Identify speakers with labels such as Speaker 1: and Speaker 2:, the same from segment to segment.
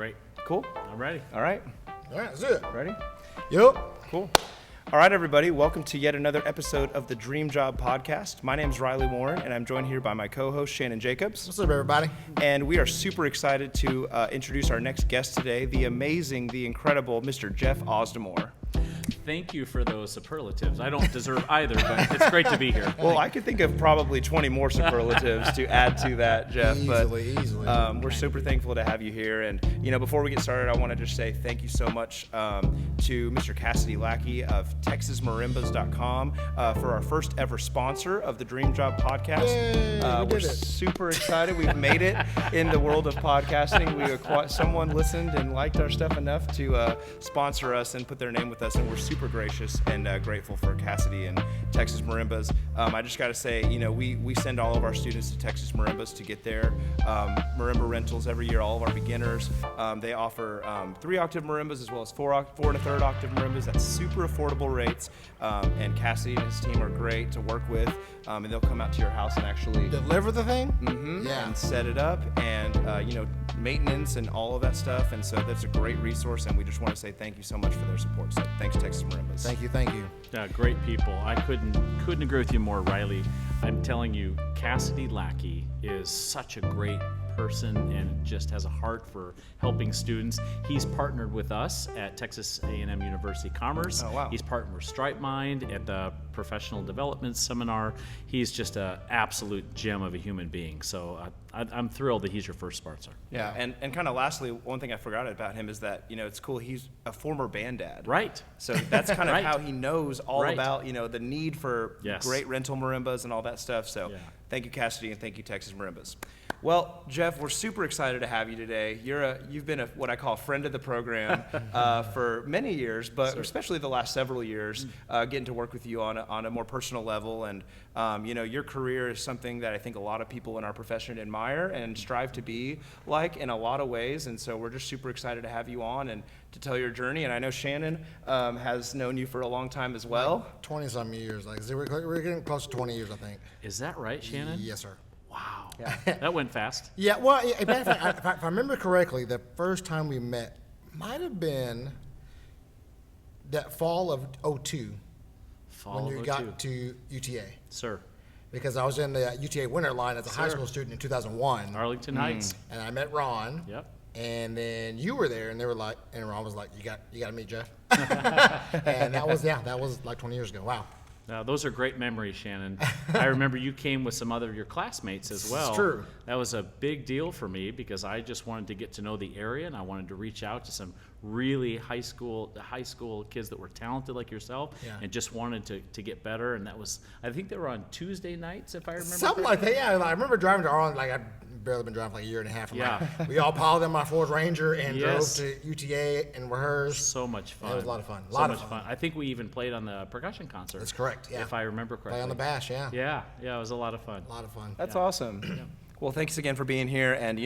Speaker 1: Great.
Speaker 2: Cool.
Speaker 1: I'm ready.
Speaker 2: All right.
Speaker 3: All right, let's do it.
Speaker 2: Ready?
Speaker 3: Yep.
Speaker 2: Cool. All right, everybody. Welcome to yet another episode of the Dream Job Podcast. My name is Riley Warren, and I'm joined here by my co-host, Shannon Jacobs.
Speaker 3: What's up, everybody?
Speaker 2: And we are super excited to introduce our next guest today, the amazing, the incredible Mr. Jeff Ausdemore.
Speaker 1: Thank you for those superlatives. I don't deserve either, but it's great to be here.
Speaker 2: Well, I could think of probably 20 more superlatives to add to that, Jeff.
Speaker 3: Easily.
Speaker 2: We're super thankful to have you here. And, before we get started, I want to just say thank you so much to Mr. Cassidy Lackey of TexasMarimbas.com for our first ever sponsor of the Dream Job Podcast.
Speaker 3: Yay,
Speaker 2: We're super excited. We've made it in the world of podcasting. Someone listened and liked our stuff enough to sponsor us and put their name with us, and we're super gracious and grateful for Cassidy and Texas Marimbas. I just got to say, we send all of our students to Texas Marimbas to get their marimba rentals every year, all of our beginners. They offer 3-octave marimbas as well as 4 and a third octave marimbas at super affordable rates. And Cassidy and his team are great to work with, and they'll come out to your house and actually
Speaker 3: Deliver the thing?
Speaker 2: Mm-hmm,
Speaker 3: Yeah.
Speaker 2: and set it up and, maintenance and all of that stuff. And so that's a great resource, and we just want to say thank you so much for their support. So thanks, Texas Marimbas.
Speaker 3: Thank you.
Speaker 1: Yeah, great people. I couldn't agree with you more, Riley. I'm telling you, Cassidy Lackey is such a great person and just has a heart for helping students. He's partnered with us at Texas A&M University Commerce.
Speaker 2: Oh, wow.
Speaker 1: He's partnered with StripeMind at the Professional Development Seminar. He's just an absolute gem of a human being. So I'm thrilled that he's your first sponsor.
Speaker 2: Yeah, and kind of lastly, one thing I forgot about him is that, it's cool, he's a former band dad.
Speaker 1: Right.
Speaker 2: So that's kind of
Speaker 1: Right.
Speaker 2: how he knows all
Speaker 1: Right.
Speaker 2: about, the need for
Speaker 1: Yes.
Speaker 2: great rental marimbas and all that stuff. So
Speaker 1: Yeah.
Speaker 2: Thank you, Cassidy, and thank you, Texas Marimbas. Well, Jeff, we're super excited to have you today. You've been what I call a friend of the program for many years, but especially the last several years, getting to work with you on a more personal level. And your career is something that I think a lot of people in our profession admire and strive to be like in a lot of ways. And so we're just super excited to have you on and to tell your journey. And I know Shannon has known you for a long time as well.
Speaker 3: 20-some years. We're getting close to 20 years, I think.
Speaker 1: Is that right, Shannon?
Speaker 3: Yes, sir.
Speaker 1: Wow.
Speaker 2: Yeah.
Speaker 1: That went fast.
Speaker 3: Yeah, well, if I remember correctly, the first time we met might have been that fall of '02
Speaker 1: Fall
Speaker 3: when you
Speaker 1: of
Speaker 3: got
Speaker 1: 02.
Speaker 3: to UTA.
Speaker 1: Sir,
Speaker 3: Because I was in the UTA winter line as a high
Speaker 1: Sir.
Speaker 3: school student in 2001,
Speaker 1: Arlington Heights.
Speaker 3: and I met Ron.
Speaker 1: Yep.
Speaker 3: And then you were there, and they were like, and Ron was like, "You got to meet Jeff." And that was like 20 years ago. Wow.
Speaker 1: Now, those are great memories, Shannon. I remember you came with some other of your classmates as well.
Speaker 3: It's true.
Speaker 1: That was a big deal for me because I just wanted to get to know the area, and I wanted to reach out to some really high school kids that were talented like yourself,
Speaker 3: Yeah.
Speaker 1: and just wanted to get better. And that was, I think they were on Tuesday nights, if I remember.
Speaker 3: Something like that. Yeah, I remember driving to Arlington. Like I'd barely been driving for like a year and a half.
Speaker 1: Yeah.
Speaker 3: We all piled in my Ford Ranger and
Speaker 1: Yes.
Speaker 3: drove to UTA and rehearsed.
Speaker 1: So much fun.
Speaker 3: It was a lot of fun.
Speaker 1: So much fun. I think we even played on the percussion concert.
Speaker 3: That's correct. Yeah.
Speaker 1: If I remember correctly.
Speaker 3: Play on the bash. Yeah.
Speaker 1: Yeah, it was a lot of fun.
Speaker 3: A lot of fun.
Speaker 2: That's awesome. Well, thanks again for being here. And,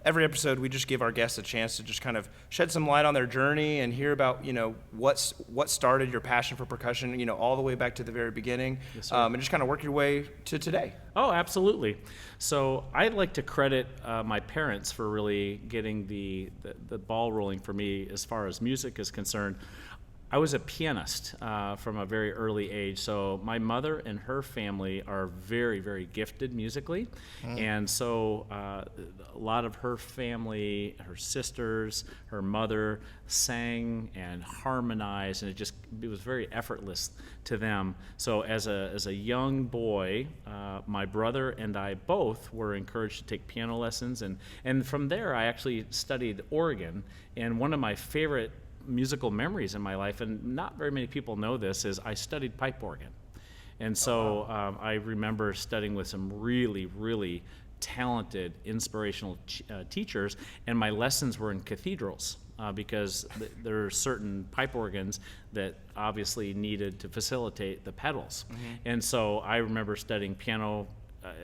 Speaker 2: every episode we just give our guests a chance to just kind of shed some light on their journey and hear about, what started your passion for percussion, all the way back to the very beginning,
Speaker 1: Yes, sir.
Speaker 2: and just kind of work your way to today.
Speaker 1: Oh, absolutely. So I'd like to credit my parents for really getting the ball rolling for me as far as music is concerned. I was a pianist from a very early age. So my mother and her family are very, very gifted musically. And so a lot of her family, her sisters, her mother sang and harmonized, and it was very effortless to them. So as a young boy, my brother and I both were encouraged to take piano lessons. And from there, I actually studied organ. And one of my favorite musical memories in my life, and not very many people know this, is I studied pipe organ. And so I remember studying with some really, really talented, inspirational teachers, and my lessons were in cathedrals because there are certain pipe organs that obviously needed to facilitate the pedals. And so I remember studying piano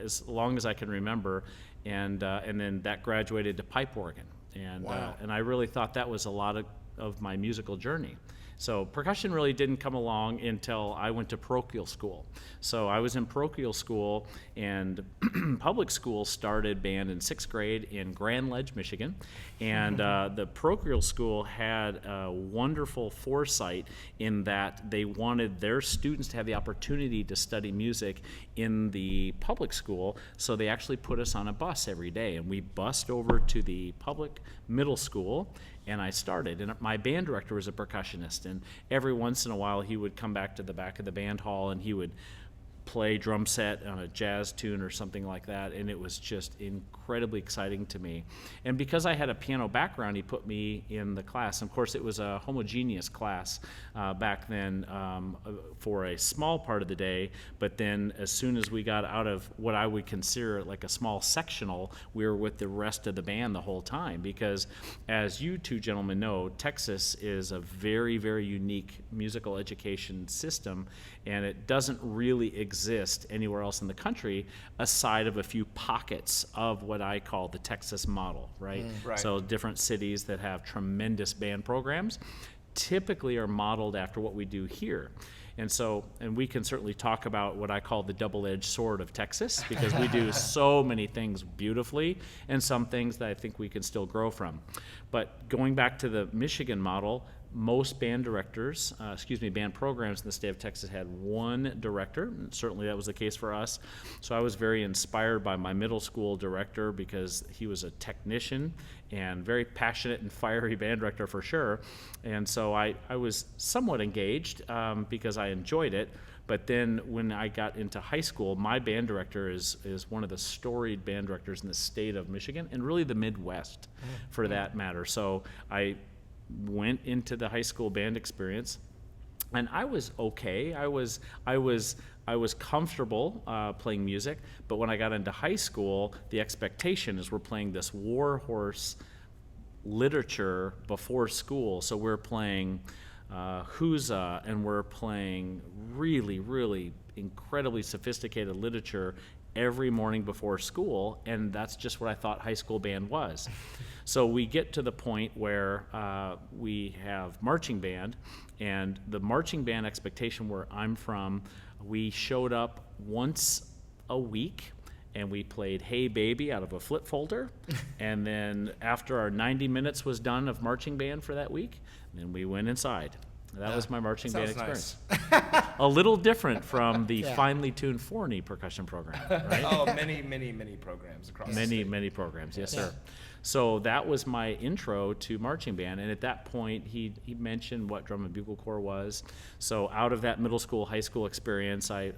Speaker 1: as long as I can remember, and then that graduated to pipe organ. And
Speaker 3: Wow.
Speaker 1: and I really thought that was a lot of of my musical journey. So percussion really didn't come along until I went to parochial school. So I was in parochial school, and public school started band in 6th grade in Grand Ledge, Michigan. And the parochial school had a wonderful foresight in that they wanted their students to have the opportunity to study music in the public school. So they actually put us on a bus every day, and we bussed over to the public middle school. And I started, and my band director was a percussionist, and every once in a while he would come back to the back of the band hall and he would play drum set on a jazz tune or something like that, and it was just incredibly exciting to me. And because I had a piano background, he put me in the class. And of course, it was a homogeneous class back then for a small part of the day, but then as soon as we got out of what I would consider like a small sectional, we were with the rest of the band the whole time, because as you two gentlemen know, Texas is a very, very unique musical education system, and it doesn't really exist anywhere else in the country aside of a few pockets of what I call the Texas model, right?
Speaker 2: Right.
Speaker 1: So different cities that have tremendous band programs typically are modeled after what we do here. And we can certainly talk about what I call the double-edged sword of Texas, because we do so many things beautifully and some things that I think we can still grow from. But going back to the Michigan model, most band programs in the state of Texas had one director, and certainly that was the case for us. So I was very inspired by my middle school director, because he was a technician and very passionate and fiery band director for sure. And so I was somewhat engaged because I enjoyed it. But then when I got into high school, my band director is one of the storied band directors in the state of Michigan, and really the Midwest for that matter. So I went into the high school band experience, and I was okay. I was comfortable playing music, but when I got into high school, the expectation is we're playing this war horse literature before school. So we're playing Huza, and we're playing really, really incredibly sophisticated literature every morning before school, and that's just what I thought high school band was. So we get to the point where we have marching band, and the marching band expectation where I'm from, we showed up once a week, and we played Hey Baby out of a flip folder, and then after our 90 minutes was done of marching band for that week, then we went inside. That was my marching band experience.
Speaker 2: Nice.
Speaker 1: A little different from the finely tuned Forney percussion program, right?
Speaker 2: Oh, many programs across the state.
Speaker 1: Many programs, yes, sir. So that was my intro to marching band, and at that point, he mentioned what drum and bugle corps was. So out of that middle school, high school experience, I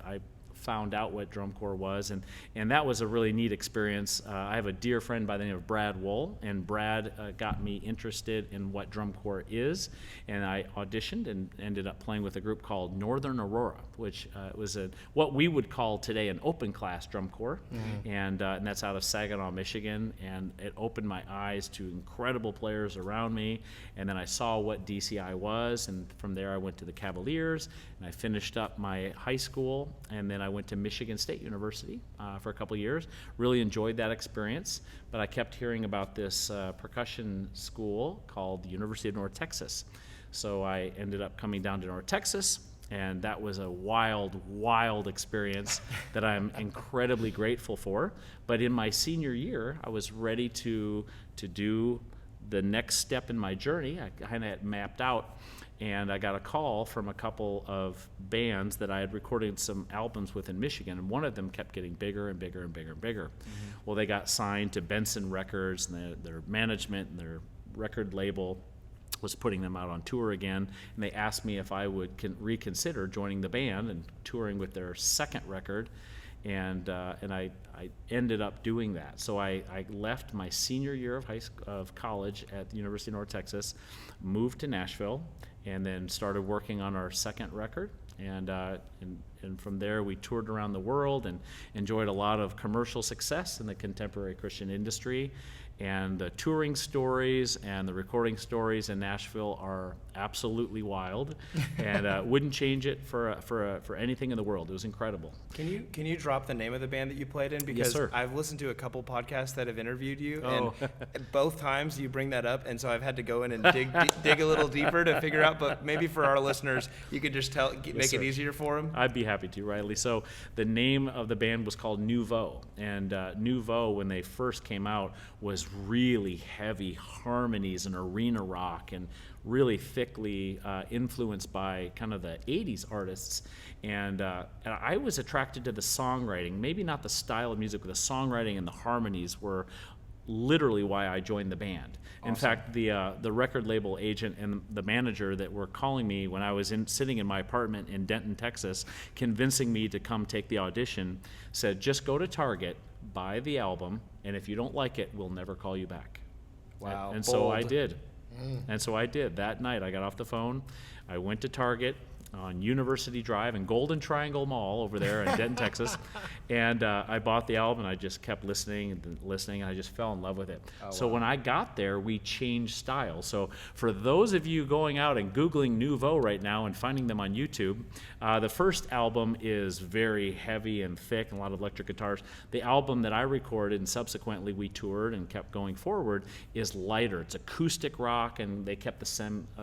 Speaker 1: found out what drum corps was, and that was a really neat experience. I have a dear friend by the name of Brad Wool, and Brad got me interested in what drum corps is, and I auditioned and ended up playing with a group called Northern Aurora, which was what we would call today an open class drum corps, and that's out of Saginaw, Michigan, and it opened my eyes to incredible players around me, and then I saw what DCI was, and from there I went to the Cavaliers, and I finished up my high school, and then I went to Michigan State University for a couple years. Really enjoyed that experience, but I kept hearing about this percussion school called the University of North Texas. So I ended up coming down to North Texas, and that was a wild, wild experience that I'm incredibly grateful for. But in my senior year, I was ready to do the next step in my journey. I kind of had mapped out, and I got a call from a couple of bands that I had recorded some albums with in Michigan, and one of them kept getting bigger and bigger and bigger and bigger. Well, they got signed to Benson Records, and their management and their record label was putting them out on tour again, and they asked me if I would reconsider joining the band and touring with their second record, and I ended up doing that. So I left my senior year of college at the University of North Texas, moved to Nashville, and then started working on our second record. And from there, we toured around the world and enjoyed a lot of commercial success in the contemporary Christian industry. And the touring stories and the recording stories in Nashville are absolutely wild, and wouldn't change it for anything in the world. It was incredible.
Speaker 2: Can you drop the name of the band that you played in? Because
Speaker 1: Yes, sir.
Speaker 2: I've listened to a couple podcasts that have interviewed you,
Speaker 1: Oh.
Speaker 2: and both times you bring that up, and so I've had to go in and dig a little deeper to figure out. But maybe for our listeners, you could just make
Speaker 1: sir.
Speaker 2: it easier for them.
Speaker 1: I'd be happy to, Riley. So the name of the band was called Nouveau, and Nouveau, when they first came out, was really heavy harmonies and arena rock, and really thickly influenced by kind of the 80s artists. And I was attracted to the songwriting, maybe not the style of music, but the songwriting and the harmonies were literally why I joined the band. In fact, the record label agent and the manager that were calling me when I was sitting in my apartment in Denton, Texas, convincing me to come take the audition, said, just go to Target, buy the album, and if you don't like it, we'll never call you back.
Speaker 2: Wow,
Speaker 1: And so I
Speaker 2: bold.
Speaker 1: did. And so I did. That night, I got off the phone. I went to Target on University Drive and Golden Triangle Mall over there in Denton, Texas, and I bought the album, and I just kept listening and listening, and I just fell in love with it. So when I got there, we changed style. So for those of you going out and Googling Nouveau right now and finding them on YouTube, the first album is very heavy and thick and a lot of electric guitars. The album that I recorded and subsequently we toured and kept going forward is lighter. It's acoustic rock, and they kept the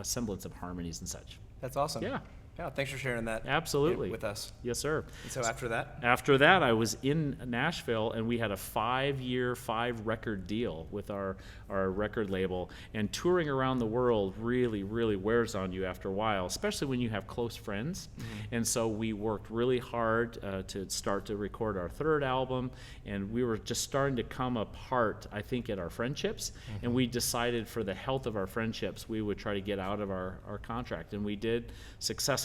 Speaker 1: semblance of harmonies and such.
Speaker 2: That's awesome.
Speaker 1: Yeah.
Speaker 2: Yeah, thanks for sharing that.
Speaker 1: Absolutely.
Speaker 2: With us.
Speaker 1: Yes, sir.
Speaker 2: And so after that,
Speaker 1: After that, I was in Nashville, and we had a 5-year, 5-record deal with our record label. And touring around the world really, really wears on you after a while, especially when you have close friends. And so we worked really hard to start to record our third album, and we were just starting to come apart, I think, at our friendships. And we decided for the health of our friendships, we would try to get out of our contract, and we did successfully.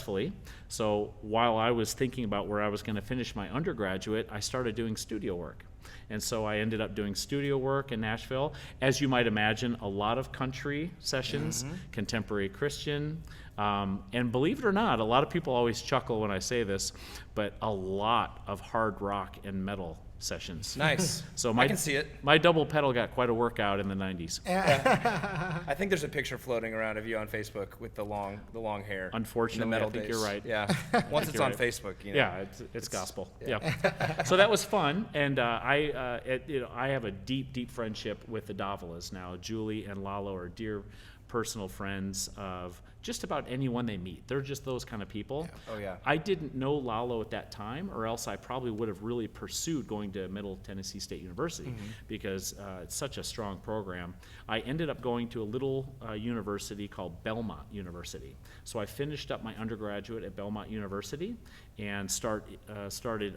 Speaker 1: So while I was thinking about where I was going to finish my undergraduate, I started doing studio work. And so I ended up doing studio work in Nashville. As you might imagine, a lot of country sessions, contemporary Christian, and believe it or not, a lot of people always chuckle when I say this, but a lot of hard rock and metal sessions.
Speaker 2: nice.
Speaker 1: So
Speaker 2: I can see it.
Speaker 1: My double pedal got quite a workout in the 90s.
Speaker 2: I think there's a picture floating around of you on Facebook with the long hair.
Speaker 1: Unfortunately,
Speaker 2: in the metal
Speaker 1: I think
Speaker 2: days.
Speaker 1: you're right.
Speaker 2: Yeah. Once it's
Speaker 1: You're
Speaker 2: on
Speaker 1: right.
Speaker 2: Facebook, you know.
Speaker 1: Yeah, it's gospel. Yeah. So that was fun, and I have a deep friendship with the Davalas now. Julie and Lalo are dear personal friends of just about anyone they meet. They're just those kind of people.
Speaker 2: Oh, yeah.
Speaker 1: I didn't know Lalo at that time, or else I probably would have really pursued going to Middle Tennessee State University because it's such a strong program. I ended up going to a little university called Belmont University. So I finished up my undergraduate at Belmont University and started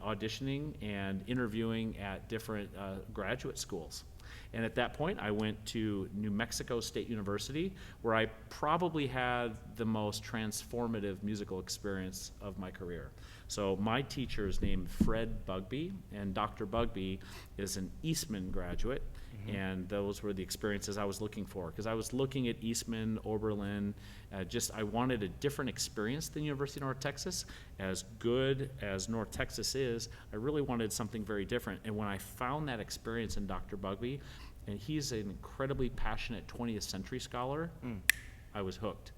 Speaker 1: auditioning and interviewing at different graduate schools. And at that point, I went to New Mexico State University, where I probably had the most transformative musical experience of my career. So my teacher is named Fred Bugby, and Dr. Bugby is an Eastman graduate, and those were the experiences I was looking for, because I was looking at Eastman, Oberlin, I wanted a different experience than University of North Texas. As good as North Texas is, I really wanted something very different. And when I found that experience in Dr. Bugby, and he's an incredibly passionate 20th century scholar, I was hooked.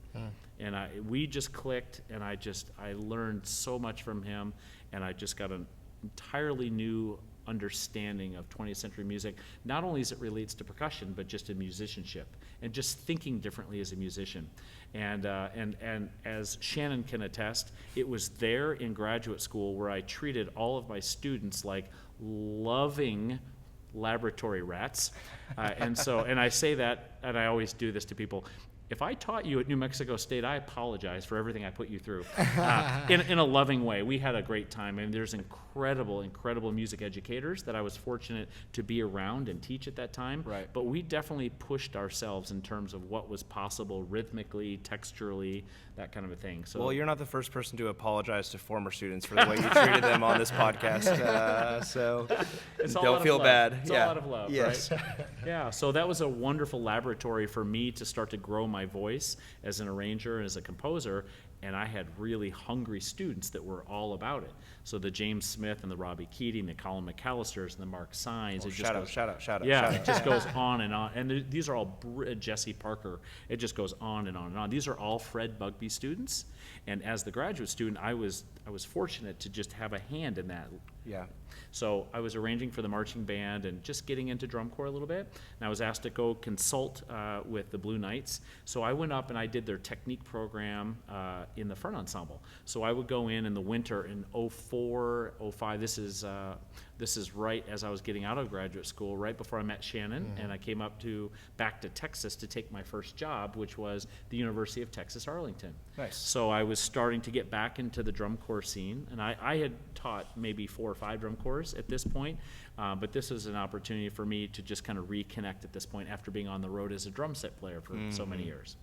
Speaker 1: And we just clicked, and I learned so much from him, and I just got an entirely new understanding of 20th century music, not only as it relates to percussion, but just in musicianship and just thinking differently as a musician. And as Shannon can attest, it was there in graduate school where I treated all of my students like loving laboratory rats. And I say that, and I always do this to people. If I taught you at New Mexico State, I apologize for everything I put you through in a loving way. We had a great time, and there's incredible music educators that I was fortunate to be around and teach at that time.
Speaker 2: Right.
Speaker 1: But we definitely pushed ourselves in terms of what was possible rhythmically, texturally, that kind of a thing. So,
Speaker 2: Well, you're not the first person to apologize to former students for the way you treated them on this podcast, so
Speaker 1: it's all out
Speaker 2: don't
Speaker 1: of
Speaker 2: feel
Speaker 1: love.
Speaker 2: bad.
Speaker 1: It's
Speaker 2: Yeah.
Speaker 1: all out of love,
Speaker 2: Yes.
Speaker 1: right? Yeah, so that was a wonderful laboratory for me to start to grow my voice as an arranger and as a composer, and I had really hungry students that were all about it. So the James Smith and the Robbie Keating, the Colin McAllisters and the Mark Sines.
Speaker 2: Shout out.
Speaker 1: Yeah, it just goes on and on. And these are all Jesse Parker. It just goes on and on and on. These are all Fred Bugby students. And as the graduate student, I was fortunate to just have a hand in that.
Speaker 2: Yeah.
Speaker 1: So I was arranging for the marching band and just getting into drum corps a little bit. And I was asked to go consult with the Blue Knights. So I went up and I did their technique program in the front ensemble. So I would go in the winter in 04, 05. This is right as I was getting out of graduate school, right before I met Shannon, and I came back to Texas to take my first job, which was the University of Texas Arlington.
Speaker 2: Nice.
Speaker 1: So I was starting to get back into the drum corps scene, and I had taught maybe 4 or 5 drum corps at this point, but this was an opportunity for me to just kind of reconnect at this point after being on the road as a drum set player for so many years.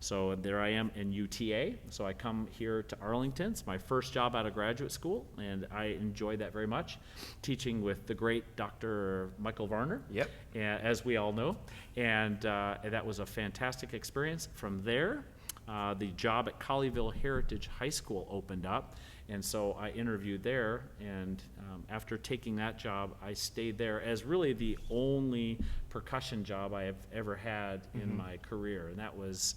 Speaker 1: So there I am in UTA. So I come here to Arlington. It's my first job out of graduate school, and I enjoyed that very much, teaching with the great Dr. Michael Varner,
Speaker 2: Yep.
Speaker 1: as we all know. And that was a fantastic experience. From there, the job at Colleyville Heritage High School opened up, and so I interviewed there, and after taking that job, I stayed there as really the only percussion job I have ever had in my career, and that was,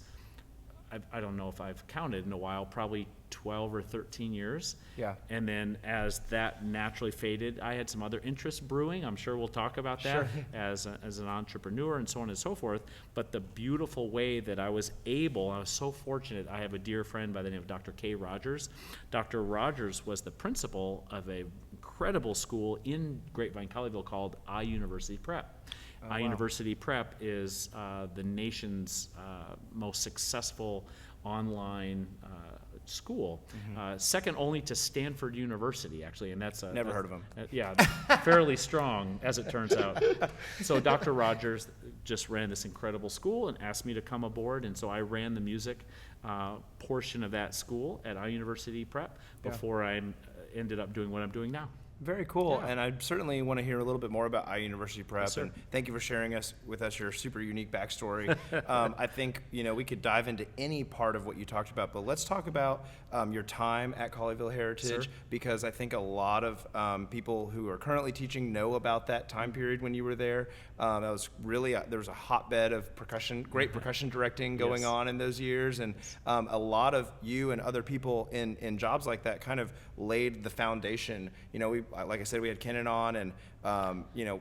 Speaker 1: I don't know if I've counted in a while, probably 12 or 13 years.
Speaker 2: Yeah.
Speaker 1: And then as that naturally faded, I had some other interests brewing. I'm sure we'll talk about that as an entrepreneur and so on and so forth. But the beautiful way that I was so fortunate, I have a dear friend by the name of Dr. Kay Rogers. Dr. Rogers was the principal of an incredible school in Grapevine, Colleyville called iUniversity Prep. iUniversity Prep is the nation's most successful online school, second only to Stanford University, actually, and that's
Speaker 2: Never heard of them.
Speaker 1: Yeah, fairly strong, as it turns out. So Dr. Rogers just ran this incredible school and asked me to come aboard, and so I ran the music portion of that school at iUniversity Prep before I ended up doing what I'm doing now.
Speaker 2: Very cool,
Speaker 1: Yeah.
Speaker 2: and I certainly want to hear a little bit more about iUniversity Prep.
Speaker 1: Yes, sir.
Speaker 2: And thank you for sharing with us your super unique backstory. I think we could dive into any part of what you talked about, but let's talk about your time at Colleyville Heritage, because I think a lot of people who are currently teaching know about that time period when you were there. That was really there was a hotbed of percussion, great percussion directing going on in those years, and a lot of you and other people in jobs like that kind of laid the foundation. Like I said, we had Kenan on, and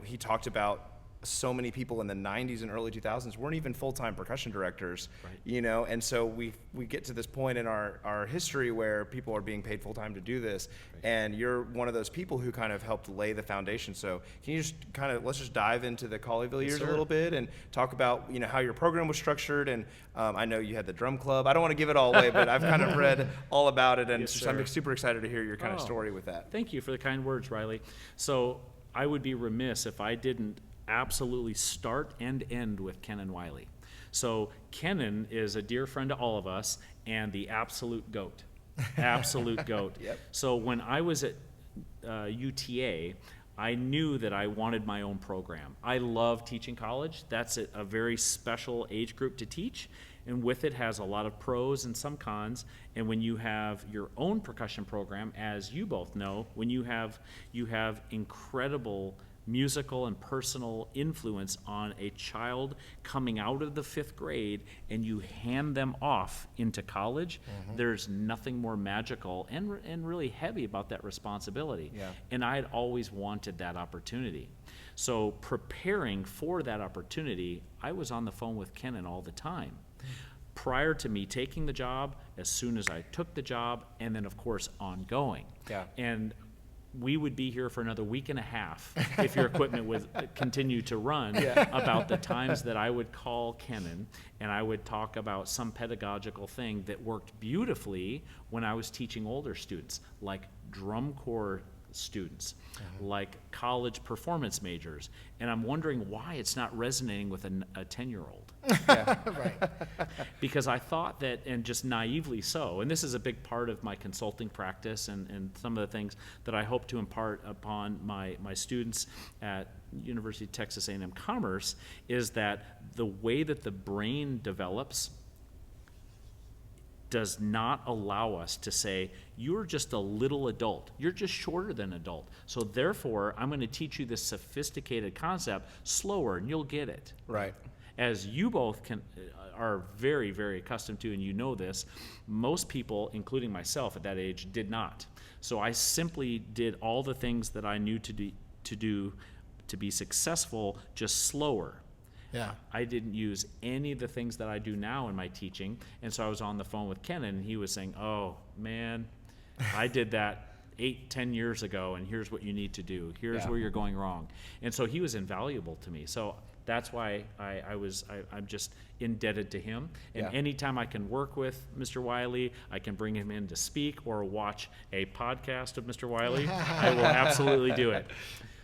Speaker 2: he talked about so many people in the 90s and early 2000s weren't even full-time percussion directors, and so we get to this point in our history where people are being paid full-time to do this, and you're one of those people who kind of helped lay the foundation. So can you just let's just dive into the Colleyville years a little bit and talk about how your program was structured, and I know you had the drum club. I don't want to give it all away, but I've kind of read all about it, and I'm super excited to hear your kind of story with that.
Speaker 1: Thank you for the kind words, Riley. So I would be remiss if I didn't absolutely start and end with Kenan Wiley. So Kenan is a dear friend to all of us and the absolute GOAT. Absolute GOAT.
Speaker 2: Yep.
Speaker 1: So when I was at UTA, I knew that I wanted my own program. I love teaching college. That's a very special age group to teach, and with it has a lot of pros and some cons. And when you have your own percussion program, as you both know, when you have incredible musical and personal influence on a child coming out of the 5th grade, and you hand them off into college, there's nothing more magical and really heavy about that responsibility.
Speaker 2: Yeah.
Speaker 1: And I had always wanted that opportunity. So preparing for that opportunity, I was on the phone with Kenan all the time. Prior to me taking the job, as soon as I took the job, and then of course ongoing.
Speaker 2: Yeah.
Speaker 1: And we would be here for another week and a half if your equipment would continue to run about the times that I would call Kenan and I would talk about some pedagogical thing that worked beautifully when I was teaching older students, like drum corps students, like college performance majors. And I'm wondering why it's not resonating with a 10-year-old.
Speaker 3: Right.
Speaker 1: Because I thought that, and just naively so, and this is a big part of my consulting practice and some of the things that I hope to impart upon my students at University of Texas A&M Commerce, is that the way that the brain develops does not allow us to say, you're just a little adult. You're just shorter than adult. So therefore, I'm going to teach you this sophisticated concept slower, and you'll get it.
Speaker 2: Right.
Speaker 1: As you both are very, very accustomed to, and you know this, most people, including myself at that age, did not. So I simply did all the things that I knew to do to be successful, just slower.
Speaker 3: Yeah.
Speaker 1: I didn't use any of the things that I do now in my teaching. And so I was on the phone with Ken, and he was saying, oh, man, I did that 8-10 years ago, and here's what you need to do. Here's where you're going wrong. And so he was invaluable to me. So that's why I'm just indebted to him. And anytime I can work with Mr. Wiley, I can bring him in to speak or watch a podcast of Mr. Wiley, I will absolutely do it.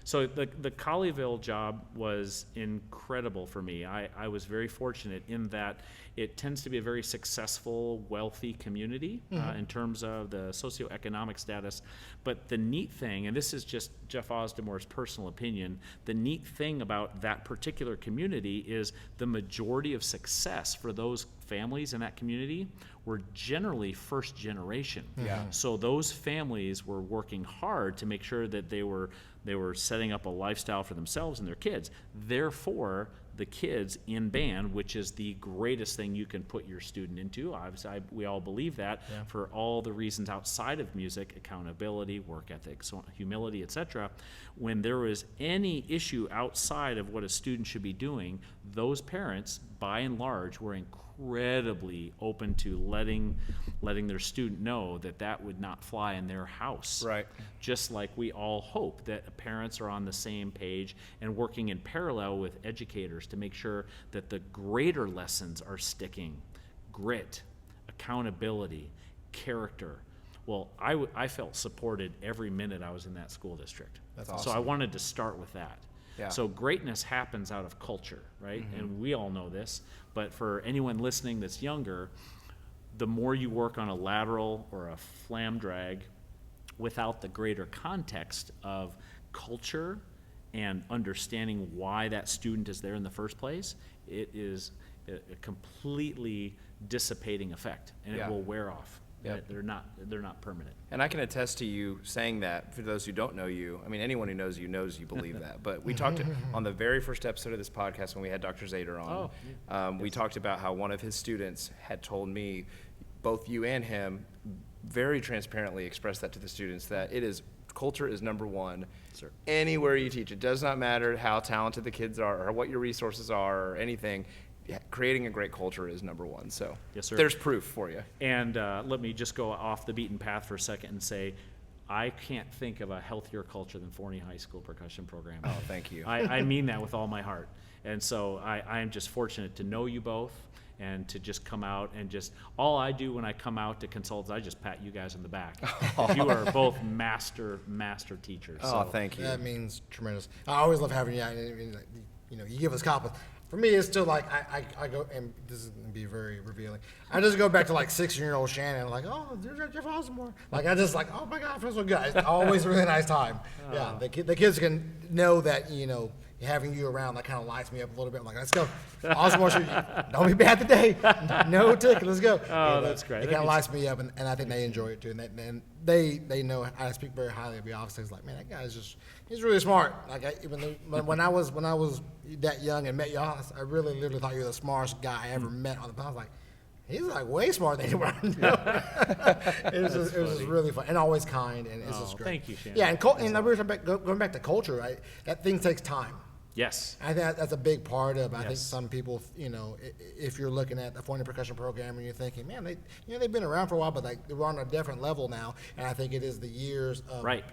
Speaker 1: So the Colleyville job was incredible for me. I was very fortunate in that it tends to be a very successful, wealthy community in terms of the socioeconomic status. But the neat thing, and this is just Jeff Ausdemore's personal opinion, the neat thing about that particular community is the majority of success for those families in that community were generally first generation. So those families were working hard to make sure that they were setting up a lifestyle for themselves and their kids. Therefore, the kids in band, which is the greatest thing you can put your student into, obviously we all believe that, for all the reasons outside of music, accountability, work ethic, humility, etc. When there was any issue outside of what a student should be doing, those parents, by and large, were incredibly open to letting their student know that would not fly in their house.
Speaker 2: Right.
Speaker 1: Just like we all hope that parents are on the same page and working in parallel with educators to make sure that the greater lessons are sticking. Grit, accountability, character. Well, I felt supported every minute I was in that school district.
Speaker 2: That's
Speaker 1: So
Speaker 2: awesome.
Speaker 1: I wanted to start with that.
Speaker 2: Yeah.
Speaker 1: So greatness happens out of culture, right? And we all know this, but for anyone listening that's younger, the more you work on a lateral or a flam drag without the greater context of culture and understanding why that student is there in the first place, it is a completely dissipating effect, and it will wear off.
Speaker 2: Yep.
Speaker 1: They're not permanent.
Speaker 2: And I can attest to you saying that. For those who don't know you, I mean, anyone who knows you believe that. But we talked on the very first episode of this podcast when we had Dr. Zader on. We talked about how one of his students had told me, both you and him, very transparently expressed that to the students, that culture is number one.
Speaker 1: Sir.
Speaker 2: Anywhere you teach, it does not matter how talented the kids are or what your resources are or anything. Creating a great culture is number one. So
Speaker 1: Yes, sir.
Speaker 2: there's proof for you.
Speaker 1: And let me just go off the beaten path for a second and say, I can't think of a healthier culture than Forney High School percussion program.
Speaker 2: Oh, thank you.
Speaker 1: I mean that with all my heart. And so I am just fortunate to know you both and to just come out and all I do when I come out to consult is I just pat you guys on the back. You are both master teachers.
Speaker 2: Oh,
Speaker 1: So
Speaker 2: thank you.
Speaker 3: That means tremendous. I always love having you out. You give us compliments. For me, it's still like I go, and this is gonna be very revealing. I just go back to like 16-year-old Shannon, like, oh, there's Jeff Ausdemore. Like I just like, oh my God, feels so good. It's always a really nice time. Yeah, the kids can know that having you around, that kind of lights me up a little bit. I'm like, let's go, Ausdemore. Don't be bad today. No ticket. Let's go.
Speaker 1: Oh, that's great.
Speaker 3: It kind of lights me up, and I think they enjoy it too. And they know I speak very highly of you. Obviously, it's like, man, that guy's he's really smart. Like when I was that young and met you, I really literally thought you were the smartest guy I ever met on the planet. I was like, he's like way smarter than anyone I know. It was just really fun and always kind, and it's just great.
Speaker 1: Thank you, Shannon.
Speaker 3: Yeah, and going back to culture, right? That thing takes time.
Speaker 1: Yes.
Speaker 3: I think that's a big part of. I think
Speaker 1: Yes.
Speaker 3: some people, if you're looking at the Forney percussion program and you're thinking, man, they've been around for a while, but they're on a different level now. And I think it is the years of
Speaker 1: Right.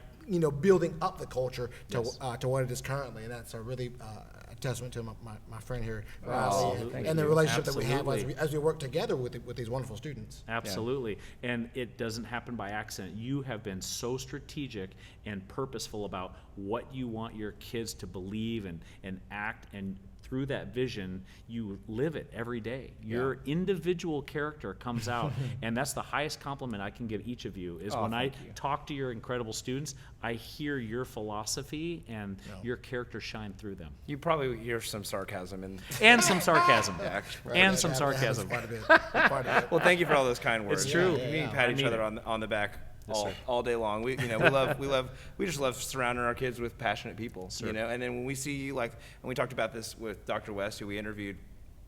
Speaker 3: Building up the culture to
Speaker 1: Yes.
Speaker 3: To what it is currently, and that's a really a testament to my friend here,
Speaker 2: Oh,
Speaker 3: Riley,
Speaker 2: thank
Speaker 3: and the
Speaker 2: you.
Speaker 3: relationship that we have
Speaker 1: Absolutely.
Speaker 3: as we work together with these wonderful students.
Speaker 1: Absolutely. And it doesn't happen by accident. You have been so strategic and purposeful about what you want your kids to believe and act and through that vision, you live it every day. Your individual character comes out, and that's the highest compliment I can give each of you, is when I talk to your incredible students, I hear your philosophy and your character shine through them.
Speaker 2: You probably hear some sarcasm
Speaker 1: And some sarcasm.
Speaker 3: Right.
Speaker 1: And some
Speaker 3: That
Speaker 1: sarcasm.
Speaker 3: happens quite a bit.
Speaker 2: Well, thank you for all those kind words.
Speaker 1: It's true.
Speaker 2: We
Speaker 3: Yeah.
Speaker 2: pat
Speaker 1: I
Speaker 2: each
Speaker 1: need
Speaker 2: other
Speaker 1: it.
Speaker 2: on the back
Speaker 1: Yes, sir.
Speaker 2: all day long. We just love surrounding our kids with passionate people.
Speaker 1: Sir.
Speaker 2: You know, and then when we see you, like, and we talked about this with Dr. West, who we interviewed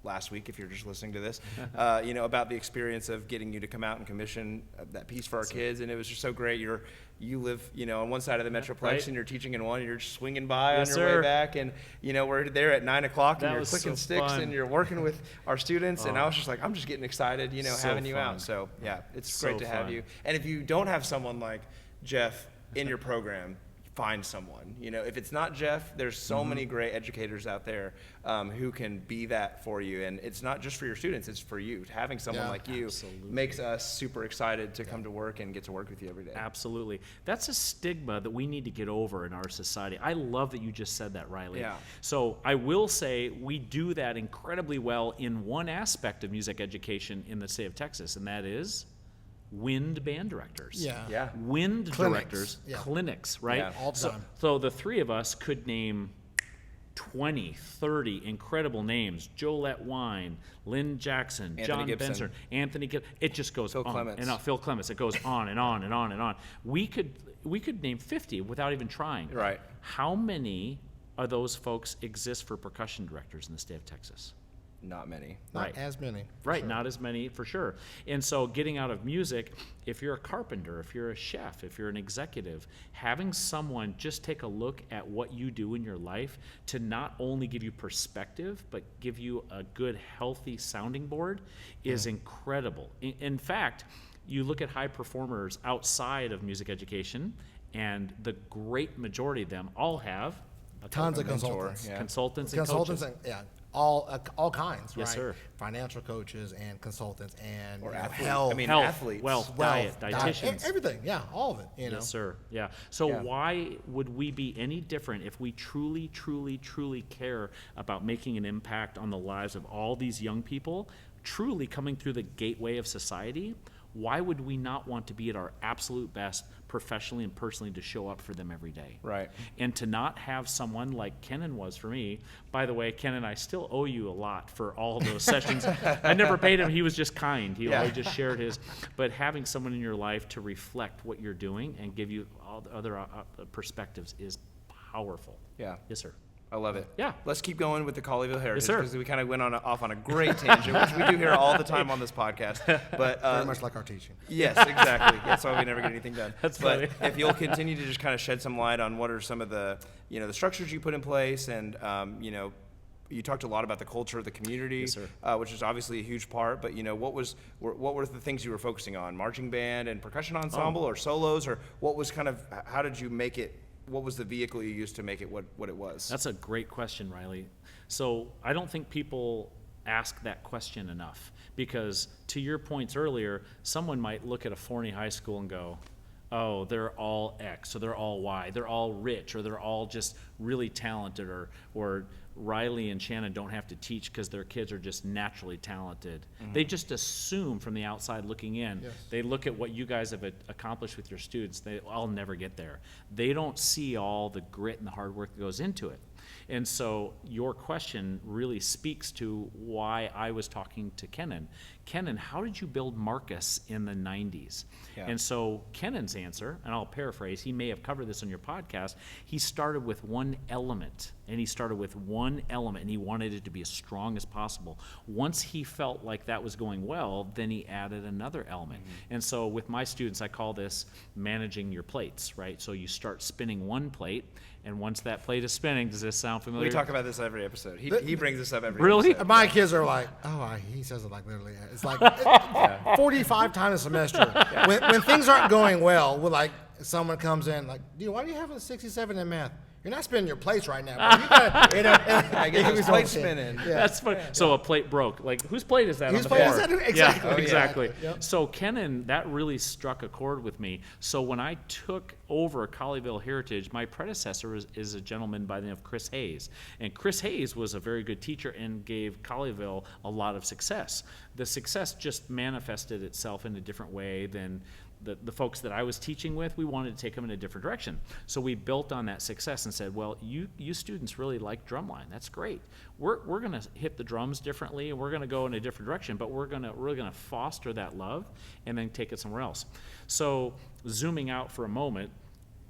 Speaker 2: last week, if you're just listening to this, you know, about the experience of getting you to come out and commission that piece for our kids, and it was just so great. You live, you know, on one side of the Metroplex,
Speaker 1: right.
Speaker 2: and you're teaching in one, and you're just swinging by
Speaker 1: Yes,
Speaker 2: on your
Speaker 1: sir.
Speaker 2: way back, and, you know, we're there at 9 o'clock,
Speaker 1: That
Speaker 2: and you're
Speaker 1: was
Speaker 2: clicking
Speaker 1: so
Speaker 2: sticks,
Speaker 1: fun.
Speaker 2: and you're working with our students, and
Speaker 1: Oh.
Speaker 2: I was just like, I'm just getting excited, you know,
Speaker 1: So
Speaker 2: having you
Speaker 1: fun.
Speaker 2: out. So, yeah, it's
Speaker 1: So
Speaker 2: great to have
Speaker 1: fun.
Speaker 2: you. And if you don't have someone like Jeff in your program, find someone. You know, if it's not Jeff, there's so
Speaker 1: Mm-hmm.
Speaker 2: many great educators out there who can be that for you. And it's not just for your students, it's for you. Having someone
Speaker 3: Yeah.
Speaker 2: like you
Speaker 1: Absolutely.
Speaker 2: makes us super excited to come to work and get to work with you every day.
Speaker 1: Absolutely. That's a stigma that we need to get over in our society. I love that you just said that, Riley.
Speaker 2: Yeah.
Speaker 1: So I will say we do that incredibly well in one aspect of music education in the state of Texas, and that is wind band directors.
Speaker 2: Yeah.
Speaker 1: Wind
Speaker 3: Clinics.
Speaker 1: directors,
Speaker 3: Yeah.
Speaker 1: clinics, right?
Speaker 2: Yeah.
Speaker 3: All the
Speaker 1: so,
Speaker 3: time.
Speaker 1: so the three of us could name 20, 30 incredible names. Jolette Wine, Lynn Jackson,
Speaker 2: Anthony
Speaker 1: John
Speaker 2: Gibson.
Speaker 1: Benson, Anthony Gibson. It just goes
Speaker 2: Phil
Speaker 1: on
Speaker 2: Clements.
Speaker 1: and on. Phil Clements. It goes on and on and on and on. We could name 50 without even trying.
Speaker 2: Right.
Speaker 1: How many of those folks exist for percussion directors in the state of Texas?
Speaker 2: Not many.
Speaker 3: Not
Speaker 1: Right.
Speaker 3: as many.
Speaker 1: Right,
Speaker 3: Sure.
Speaker 1: not as many for sure. And so getting out of music, if you're a carpenter, if you're a chef, if you're an executive, having someone just take a look at what you do in your life to not only give you perspective, but give you a good, healthy sounding board is incredible. In fact, you look at high performers outside of music education, and the great majority of them all have a
Speaker 3: Tons of
Speaker 2: mentor,
Speaker 3: consultants.
Speaker 2: yeah.
Speaker 1: consultants and
Speaker 3: Consultants
Speaker 1: coaches.
Speaker 3: and all kinds,
Speaker 1: Yes,
Speaker 3: right?
Speaker 1: sir.
Speaker 3: Financial coaches and consultants and
Speaker 2: Or
Speaker 3: you know,
Speaker 2: athletes.
Speaker 3: health,
Speaker 2: I mean,
Speaker 1: Health,
Speaker 2: athletes.
Speaker 1: wealth,
Speaker 3: wealth,
Speaker 1: diet, dietitians.
Speaker 3: everything. Yeah, all of it. You know.
Speaker 1: Yes, sir. Yeah. So
Speaker 2: Yeah.
Speaker 1: why would we be any different if we truly, truly, truly care about making an impact on the lives of all these young people, truly coming through the gateway of society? Why would we not want to be at our absolute best professionally and personally to show up for them every day?
Speaker 2: Right.
Speaker 1: And to not have someone like Kenan was for me. By the way, Kenan, I still owe you a lot for all of those sessions. I never paid him. He was just kind. He always just shared his. But having someone in your life to reflect what you're doing and give you all the other perspectives is powerful.
Speaker 2: Yeah.
Speaker 1: Yes, sir.
Speaker 2: I love it.
Speaker 1: Yeah.
Speaker 2: Let's keep going with the Colleyville Heritage
Speaker 1: sir.
Speaker 2: because we kind of went off on a great tangent, which we do here all the time on this podcast. But
Speaker 3: Very much like our teaching.
Speaker 2: yes, exactly. That's why we never get anything done.
Speaker 1: That's
Speaker 2: but
Speaker 1: funny.
Speaker 2: if you'll continue to just kind of shed some light on what are some of the, you know, the structures you put in place, and you know, you talked a lot about the culture of the community,
Speaker 1: Yes, sir.
Speaker 2: which is obviously a huge part. But you know, what were the things you were focusing on? Marching band and percussion ensemble, or solos, or what was kind of how did you make it? What was the vehicle you used to make it what it was?
Speaker 1: That's a great question, Riley. So I don't think people ask that question enough because, to your points earlier, someone might look at a Forney High School and go, oh, they're all X, or they're all Y, they're all rich, or they're all just really talented, or Riley and Shannon don't have to teach because their kids are just naturally talented. They just assume from the outside looking in.
Speaker 3: Yes.
Speaker 1: They look at what you guys have accomplished with your students. I'll never get there. They don't see all the grit and the hard work that goes into it. And so your question really speaks to why I was talking to Kenan. Kenan, how did you build Marcus in the 90s?
Speaker 2: Yeah.
Speaker 1: And so Kenan's answer, and I'll paraphrase, he may have covered this on your podcast, he started with one element, and he wanted it to be as strong as possible. Once he felt like that was going well, then he added another element. And so with my students, I call this managing your plates, right? So you start spinning one plate, and once that plate is spinning, does this sound familiar?
Speaker 2: We talk about this every episode. He brings this up every
Speaker 1: Really?
Speaker 2: episode.
Speaker 3: My kids are like, he says it like literally. It's like 45 times a semester. When things aren't going well, someone comes in like, dude, why do you have a 67 in math? you're not spinning your plates right now. But you gotta,
Speaker 2: I get those plates spinning.
Speaker 3: Yeah.
Speaker 1: That's funny. So a plate broke. Like, whose plate is that
Speaker 3: Whose
Speaker 1: on the
Speaker 3: plate
Speaker 1: floor?
Speaker 3: is that? Exactly.
Speaker 1: Yeah,
Speaker 3: Oh, yeah.
Speaker 1: exactly.
Speaker 3: Yep.
Speaker 1: So Kennan, that really struck a chord with me. So when I took over Colleyville Heritage, my predecessor is a gentleman by the name of Chris Hayes. And Chris Hayes was a very good teacher and gave Colleyville a lot of success. The success just manifested itself in a different way than the folks that I was teaching with. We wanted to take them in a different direction. So we built on that success and said, well, you students really like drumline. That's great. We're going to hit the drums differently, and we're going to go in a different direction, but we're going to foster that love and then take it somewhere else. So zooming out for a moment,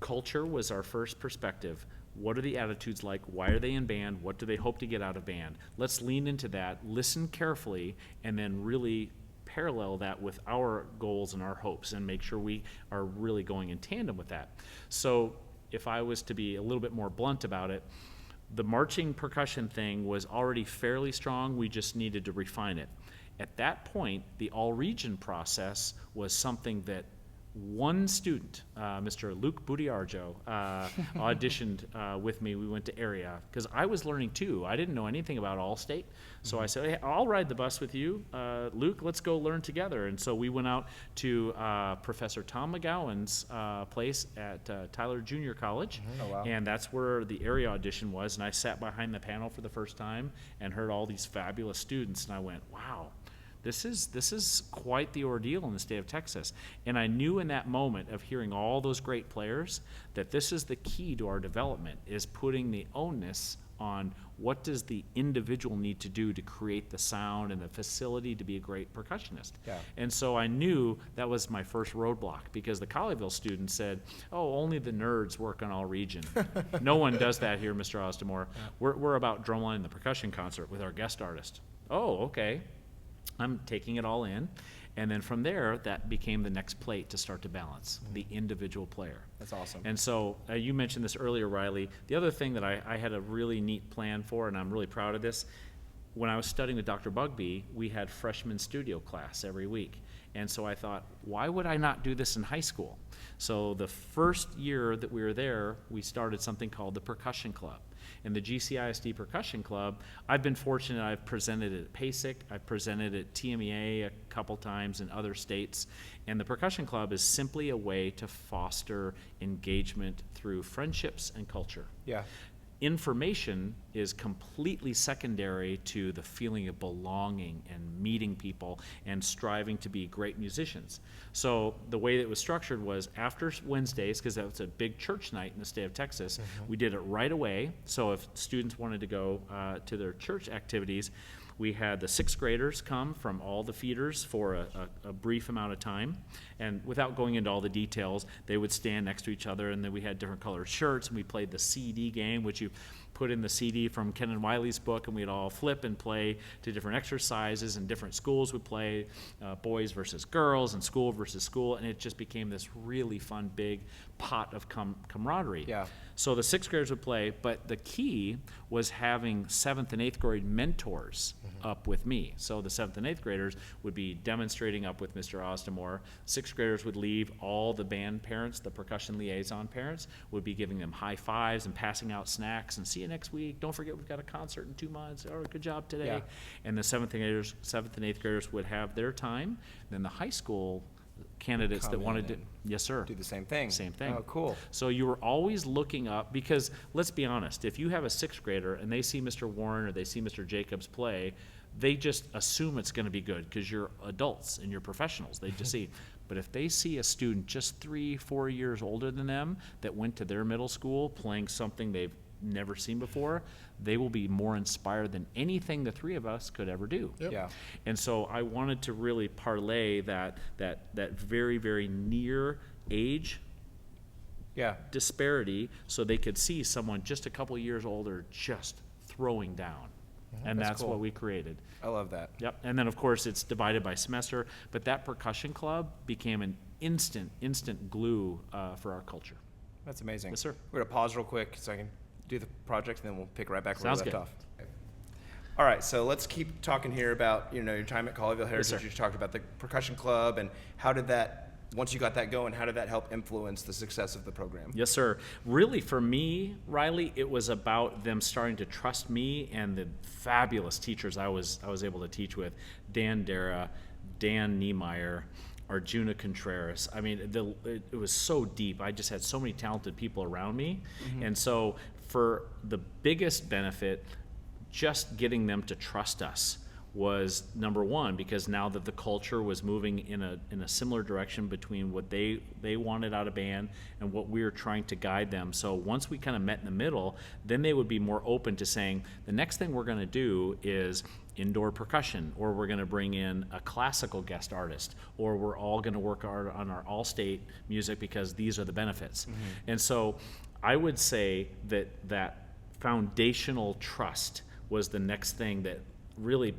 Speaker 1: culture was our first perspective. What are the attitudes like? Why are they in band? What do they hope to get out of band? Let's lean into that, listen carefully, and then really parallel that with our goals and our hopes and make sure we are really going in tandem with that. So if I was to be a little bit more blunt about it, the marching percussion thing was already fairly strong. We just needed to refine it. At that point, the all-region process was something that one student, Mr. Luke Budiarjo, auditioned with me. We went to area because I was learning too. I didn't know anything about Allstate. So I said, hey, I'll ride the bus with you. Luke, let's go learn together. And so we went out to Professor Tom McGowan's place at Tyler Junior College.
Speaker 2: Oh, wow.
Speaker 1: And that's where the area audition was. And I sat behind the panel for the first time and heard all these fabulous students. And I went, wow. This is quite the ordeal in the state of Texas. And I knew in that moment of hearing all those great players that this is the key to our development, is putting the onus on what does the individual need to do to create the sound and the facility to be a great percussionist.
Speaker 2: Yeah.
Speaker 1: And so I knew that was my first roadblock, because the Colleyville students said, oh, only the nerds work on all region. No one does that here, Mr. Ausdemore.
Speaker 3: Yeah.
Speaker 1: We're about drumline and the percussion concert with our guest artist. Oh, okay. I'm taking it all in, and then from there, that became the next plate to start to balance, the individual player.
Speaker 2: That's awesome.
Speaker 1: And so you mentioned this earlier, Riley. The other thing that I had a really neat plan for, and I'm really proud of this, when I was studying with Dr. Bugbee, we had freshman studio class every week. And so I thought, why would I not do this in high school? So the first year that we were there, we started something called the Percussion Club. And the GCISD Percussion Club, I've been fortunate. I've presented it at PASIC. I've presented at TMEA a couple times in other states. And the Percussion Club is simply a way to foster engagement through friendships and culture.
Speaker 2: Yeah.
Speaker 1: Information is completely secondary to the feeling of belonging and meeting people and striving to be great musicians. So the way that it was structured was after Wednesdays, because that was a big church night in the state of Texas, we did it right away. So if students wanted to go to their church activities, we had the sixth graders come from all the feeders for a brief amount of time. And without going into all the details, they would stand next to each other, and then we had different colored shirts, and we played the CD game, which you put in the CD from Ken and Wiley's book, and we'd all flip and play to different exercises, and different schools would play, boys versus girls and school versus school, and it just became this really fun, big pot of camaraderie.
Speaker 2: Yeah.
Speaker 1: So the sixth graders would play, but the key was having seventh and eighth grade mentors up with me. So the seventh and eighth graders would be demonstrating up with Mr. Ausdemore. Sixth graders would leave. All the band parents, the percussion liaison parents, would be giving them high fives and passing out snacks and see you next week. Don't forget we've got a concert in 2 months. Oh, good job today.
Speaker 2: Yeah.
Speaker 1: And the seventh and eighth graders would have their time. Then the high school candidates that
Speaker 2: Come
Speaker 1: wanted to,
Speaker 2: in
Speaker 1: yes sir,
Speaker 2: do the same thing.
Speaker 1: Same thing.
Speaker 2: Oh, cool.
Speaker 1: So you were always looking up, because let's be honest, if you have a sixth grader and they see Mr. Warren or they see Mr. Jacobs play, they just assume it's going to be good because you're adults and you're professionals. They just see. But if they see a student just 3-4 years older than them that went to their middle school playing something they've never seen before, they will be more inspired than anything the three of us could ever do.
Speaker 3: Yep.
Speaker 2: Yeah.
Speaker 1: And so I wanted to really parlay that very, very near age
Speaker 2: Yeah.
Speaker 1: disparity so they could see someone just a couple years older just throwing down. And
Speaker 2: That's
Speaker 1: that's
Speaker 2: cool.
Speaker 1: what we created.
Speaker 2: I love that.
Speaker 1: Yep. And then, of course, it's divided by semester. But that percussion club became an instant glue for our culture.
Speaker 2: That's amazing.
Speaker 1: Yes, sir.
Speaker 2: We're going to pause real quick so I can do the project, and then we'll pick right back where
Speaker 1: Sounds
Speaker 2: we left
Speaker 1: good.
Speaker 2: off. All right, so let's keep talking here about your time at Colleyville Heritage.
Speaker 1: sir.
Speaker 2: You talked about the percussion club, and how did that once you got that going, how did that help influence the success of the program?
Speaker 1: Yes, sir. Really, for me, Riley, it was about them starting to trust me and the fabulous teachers I was able to teach with. Dan Dara, Dan Niemeyer, Arjuna Contreras. I mean, it was so deep. I just had so many talented people around me. And so for the biggest benefit, just getting them to trust us was number one, because now that the culture was moving in a similar direction between what they wanted out of band and what we were trying to guide them. So once we kind of met in the middle, then they would be more open to saying, the next thing we're going to do is indoor percussion, or we're going to bring in a classical guest artist, or we're all going to work on our all-state music because these are the benefits. And so I would say that foundational trust was the next thing that really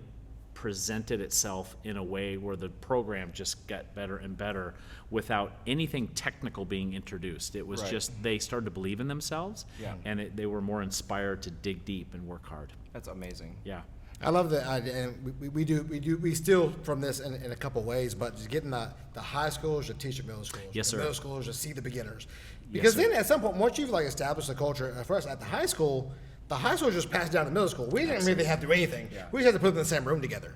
Speaker 1: presented itself in a way where the program just got better and better without anything technical being introduced. It was just they started to believe in themselves, and they were more inspired to dig deep and work hard.
Speaker 2: That's amazing.
Speaker 1: Yeah.
Speaker 3: I love that idea, and we steal from this in a couple ways, but just getting the high schoolers to teach at middle schools.
Speaker 1: Yes, sir.
Speaker 3: Middle schoolers to see the beginners, because then at some point, once you've like established the culture, for us at the high school just passed down to middle school. We didn't really have to do anything. We just had to put them in the same room together.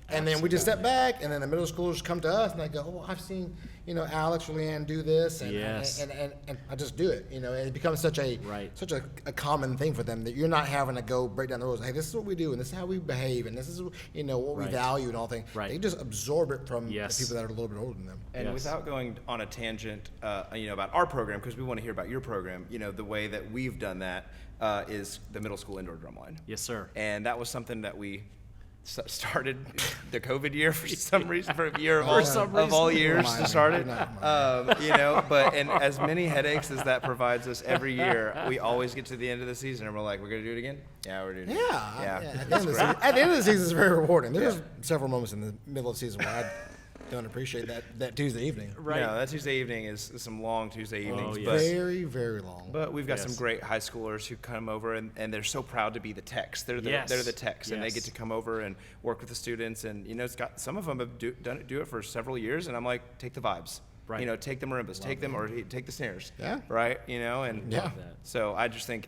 Speaker 3: And then we just step back, and then the middle schoolers come to us, and they go, "Oh, I've seen, Alex or Leanne do this," and I just do it. And it becomes such a common thing for them that you're not having to go break down the rules. Hey, this is what we do, and this is how we behave, and this is what we value, and all things. They just absorb it from the people that are a little bit older than them.
Speaker 2: And without going on a tangent, about our program, because we want to hear about your program. The way that we've done that is the middle school indoor drumline.
Speaker 1: Yes, sir.
Speaker 2: And that was something that we started the COVID year for some reason, for a year of all years to start it. But and as many headaches as that provides us every year, we always get to the end of the season and we're like, we're gonna do it again? Yeah, we're doing it.
Speaker 3: At the end of the season, it's very rewarding. There's several moments in the middle of the season where I don't appreciate that Tuesday evening.
Speaker 2: Right. No, that Tuesday evening is some long Tuesday evenings.
Speaker 1: yes.
Speaker 2: But,
Speaker 3: very, very long.
Speaker 2: But we've got some great high schoolers who come over and they're so proud to be the techs. They're the techs, and they get to come over and work with the students. And it's got some of them have do it for several years, and I'm like, take the vibes. Right. Take the marimbas, take them, or take the snares. Yeah. Right. So I just think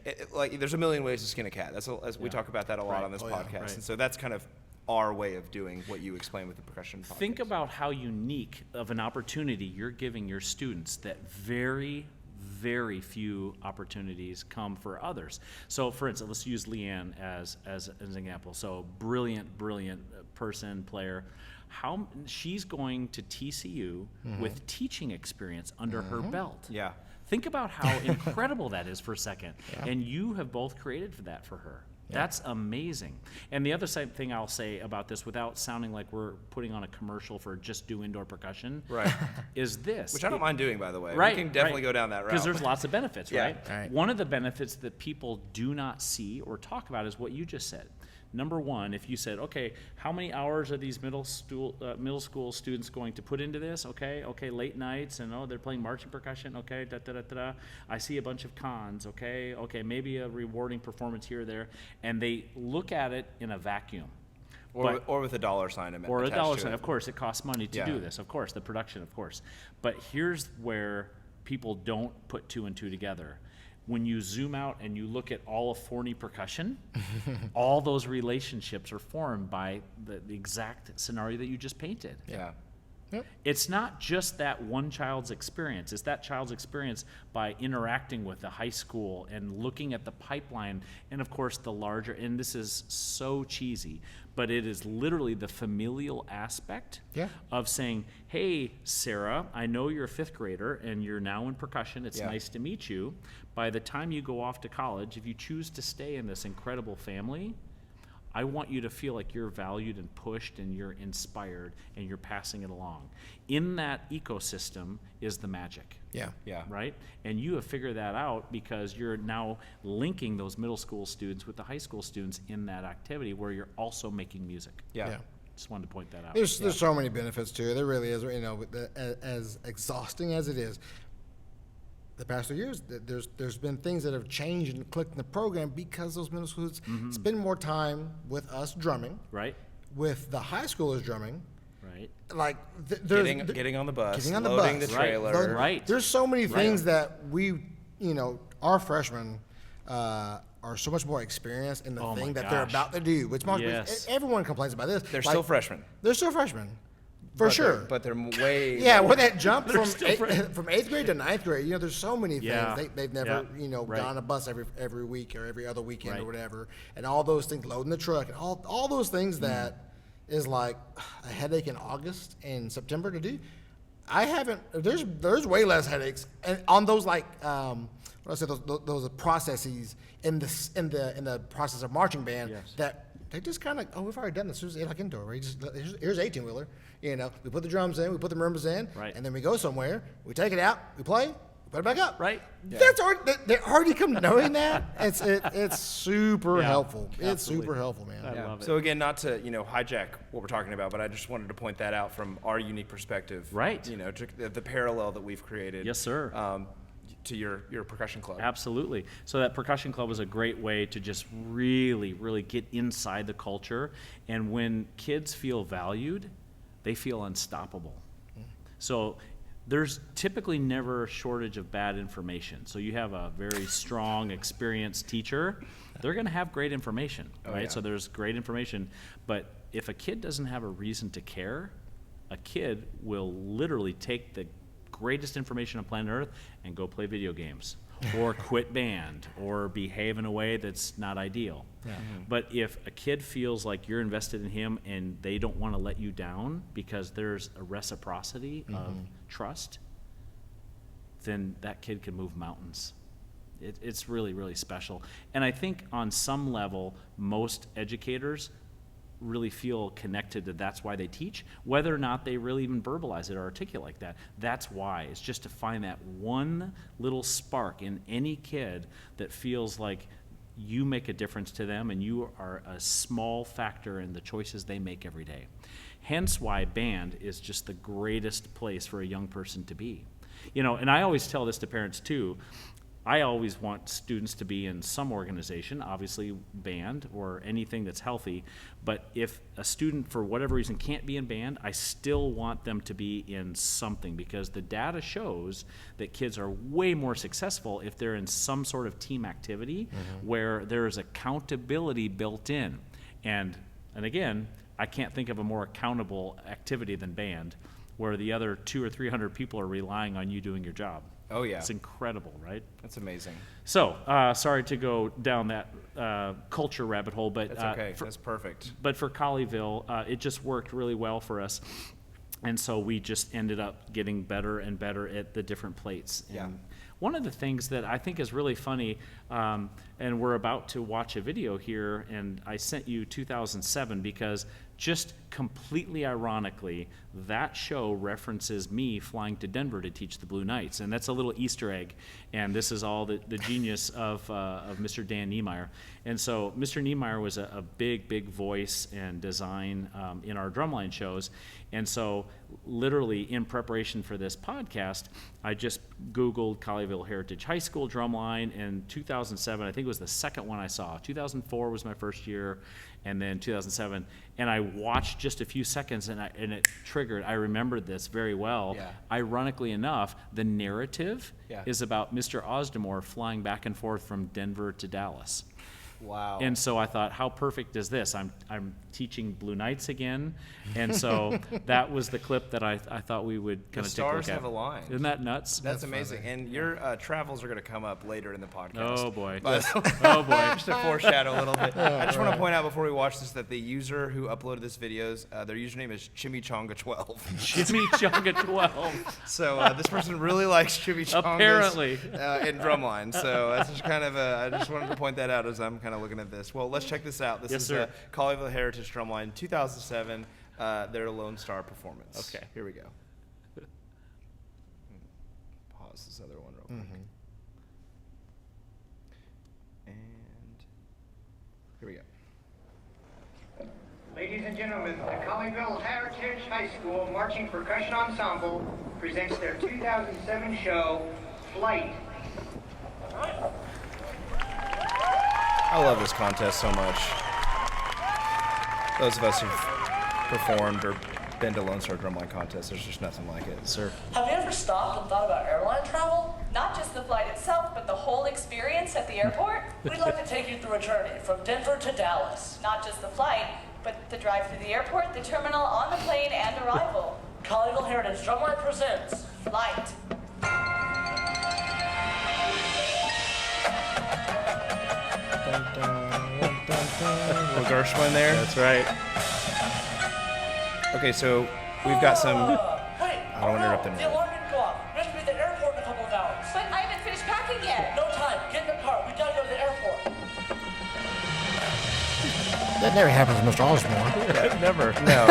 Speaker 2: there's a million ways to skin a cat. We talk about that a lot on this podcast, and so that's kind of our way of doing what you explain with the percussion podcast.
Speaker 1: Think about how unique of an opportunity you're giving your students that very, very few opportunities come for others. So for instance, let's use Leanne as an example. So brilliant person, player. How she's going to TCU with teaching experience under her belt.
Speaker 2: Yeah.
Speaker 1: Think about how incredible that is for a second. And you have both created that for her. That's amazing. And the other thing I'll say about this, without sounding like we're putting on a commercial for just do indoor percussion, is this.
Speaker 2: Which I don't mind doing, by the way.
Speaker 1: Right,
Speaker 2: we can definitely go down that route.
Speaker 1: Because there's lots of benefits, right?
Speaker 3: Right.
Speaker 1: One of the benefits that people do not see or talk about is what you just said. Number one, if you said, okay, how many hours are these middle school students going to put into this? Okay, late nights, and they're playing marching percussion. Okay, I see a bunch of cons. Okay, maybe a rewarding performance here or there, and they look at it in a vacuum.
Speaker 2: Or with a dollar sign.
Speaker 1: Or a dollar sign. Of course, it costs money to do this. Of course, the production, of course. But here's where people don't put two and two together. When you zoom out and you look at all of Forney percussion, all those relationships are formed by the exact scenario that you just painted.
Speaker 2: Yeah.
Speaker 3: Yep.
Speaker 1: It's not just that one child's experience. It's that child's experience by interacting with the high school and looking at the pipeline and, of course, the larger, and this is so cheesy, but it is literally the familial aspect of saying, hey, Sarah, I know you're a fifth grader and you're now in percussion. It's nice to meet you. By the time you go off to college, if you choose to stay in this incredible family, I want you to feel like you're valued and pushed and you're inspired and you're passing it along. In that ecosystem is the magic.
Speaker 3: Yeah.
Speaker 1: Right? And you have figured that out because you're now linking those middle school students with the high school students in that activity where you're also making music.
Speaker 2: Yeah.
Speaker 1: Just wanted to point that out.
Speaker 3: There's so many benefits to it. There really is. As exhausting as it is, the past 2 years, there's been things that have changed and clicked in the program because those middle schools spend more time with us drumming,
Speaker 1: right?
Speaker 3: With the high schoolers drumming,
Speaker 1: Right.
Speaker 3: Like
Speaker 2: Getting on the bus,
Speaker 3: getting on the
Speaker 2: loading
Speaker 3: bus.
Speaker 2: the
Speaker 1: Right.
Speaker 2: trailer.
Speaker 1: Right.
Speaker 3: There's so many things that we, our freshmen are so much more experienced in the
Speaker 1: Oh my
Speaker 3: thing that they're
Speaker 1: gosh.
Speaker 3: about to do. Which most
Speaker 1: Yes.
Speaker 3: everyone complains about this.
Speaker 2: They're
Speaker 3: Like,
Speaker 2: still freshmen.
Speaker 3: They're still freshmen, for
Speaker 2: But
Speaker 3: sure.
Speaker 2: But they're way.
Speaker 3: yeah, with that jump from
Speaker 1: still
Speaker 3: from 8th grade to 9th grade, there's so many things
Speaker 1: Yeah.
Speaker 3: they've never,
Speaker 1: Yeah. Right.
Speaker 3: got on a bus every week or every other weekend
Speaker 1: Right.
Speaker 3: or whatever, and all those things, loading the truck, and all those things that is like a headache in August and September to do. I haven't. There's way less headaches and on those what I said, those processes in the process of marching band
Speaker 1: Yes.
Speaker 3: that they just kind of, we've already done this. Here's like indoor, right? Here's 18-wheeler. We put the drums in, we put the marimbas in,
Speaker 1: Right.
Speaker 3: and then we go somewhere. We take it out, we play, we put it back up.
Speaker 1: Right.
Speaker 3: That's already, they already come knowing that. It's super
Speaker 1: Yeah.
Speaker 3: helpful. It's
Speaker 1: Absolutely.
Speaker 3: super helpful, man.
Speaker 1: I
Speaker 2: Yeah.
Speaker 1: love it.
Speaker 2: So again, not to hijack what we're talking about, but I just wanted to point that out from our unique perspective.
Speaker 1: Right.
Speaker 2: To the parallel that we've created.
Speaker 1: Yes, sir.
Speaker 2: To your percussion club.
Speaker 1: Absolutely. So that percussion club was a great way to just really, really get inside the culture. And when kids feel valued, they feel unstoppable. So there's typically never a shortage of bad information. So you have a very strong, experienced teacher, they're going to have great information, right?
Speaker 2: yeah.
Speaker 1: So there's great information. But if a kid doesn't have a reason to care, a kid will literally take the greatest information on planet Earth and go play video games or quit band or behave in a way that's not ideal. But if a kid feels like you're invested in him and they don't want to let you down because there's a reciprocity of trust, then that kid can move mountains. It's really, really special. And I think on some level, most educators really feel connected to that's why they teach, whether or not they really even verbalize it or articulate like that. That's why. It's just to find that one little spark in any kid that feels like you make a difference to them and you are a small factor in the choices they make every day. Hence why band is just the greatest place for a young person to be. And I always tell this to parents too. I always want students to be in some organization, obviously band or anything that's healthy, but if a student for whatever reason can't be in band, I still want them to be in something because the data shows that kids are way more successful if they're in some sort of team activity where there is accountability built in. And again, I can't think of a more accountable activity than band where the other 200 or 300 people are relying on you doing your job.
Speaker 2: Oh yeah.
Speaker 1: It's incredible, right?
Speaker 2: That's amazing.
Speaker 1: So, sorry to go down that culture rabbit hole, but
Speaker 2: That's okay. That's perfect.
Speaker 1: But for Colleyville, it just worked really well for us, and so we just ended up getting better and better at the different plates.
Speaker 2: Yeah.
Speaker 1: And one of the things that I think is really funny, and we're about to watch a video here, and I sent you 2007 because just completely ironically, that show references me flying to Denver to teach the Blue Knights, and that's a little Easter egg. And this is all the genius of Mr. Dan Niemeyer. And so Mr. Niemeyer was a big voice and design in our drumline shows. And so literally in preparation for this podcast, I just Googled Colleyville Heritage High School drumline. In 2007, I think it was the second one I saw. 2004 was my first year, and then 2007. And I watched just a few seconds, and it triggered. I remembered this very well.
Speaker 2: Yeah.
Speaker 1: Ironically enough, the narrative
Speaker 2: Yeah.
Speaker 1: is about Mr. Ausdemore flying back and forth from Denver to Dallas.
Speaker 2: Wow.
Speaker 1: And so I thought, how perfect is this? I'm teaching Blue Knights again, and so that was the clip that I thought we would kind of take a look at.
Speaker 2: stars have aligned.
Speaker 1: Isn't that nuts?
Speaker 2: That's amazing. And your travels are going to come up later in the podcast.
Speaker 1: Oh boy.
Speaker 2: But
Speaker 1: Oh boy.
Speaker 2: just to foreshadow a little bit. I just want to point out before we watch this that the user who uploaded this videos, their username is Chimichanga12.
Speaker 1: Chimichanga 12.
Speaker 2: So this person really likes chimichangas.
Speaker 1: Apparently.
Speaker 2: In drumline. So that's just kind of I just wanted to point that out as I'm kind of looking at this. Well, let's check this out. This
Speaker 1: Yes,
Speaker 2: is
Speaker 1: sir.
Speaker 2: Colleyville Heritage Drumline 2007, their Lone Star performance.
Speaker 1: Okay.
Speaker 2: Here we go. Pause this other one real quick. And here we go.
Speaker 4: Ladies and gentlemen, the Colleyville Heritage High School Marching Percussion Ensemble presents their 2007 show, Flight.
Speaker 2: I love this contest so much. Those of us who've performed or been to Lone Star Drumline Contest. There's just nothing like it.
Speaker 1: Sir.
Speaker 5: Have you ever stopped and thought about airline travel?
Speaker 6: Not just the flight itself, but the whole experience at the airport.
Speaker 5: We'd like to take you through a journey from Denver to Dallas.
Speaker 6: Not just the flight, but the drive through the airport, the terminal, on the plane, and arrival.
Speaker 5: Colleyville Heritage Drumline presents
Speaker 6: Flight.
Speaker 2: Little Gershwin there.
Speaker 1: That's right.
Speaker 2: Okay, so we've got some.
Speaker 5: Wait,
Speaker 2: I don't want to interrupt
Speaker 5: the
Speaker 2: them.
Speaker 5: alarm didn't go off. We have to be at the airport in a couple of hours.
Speaker 6: But I haven't finished packing yet.
Speaker 5: No time. Get in the car. We gotta go to the airport.
Speaker 3: That never happens to Mr. Ausdemore.
Speaker 1: Never.
Speaker 2: No,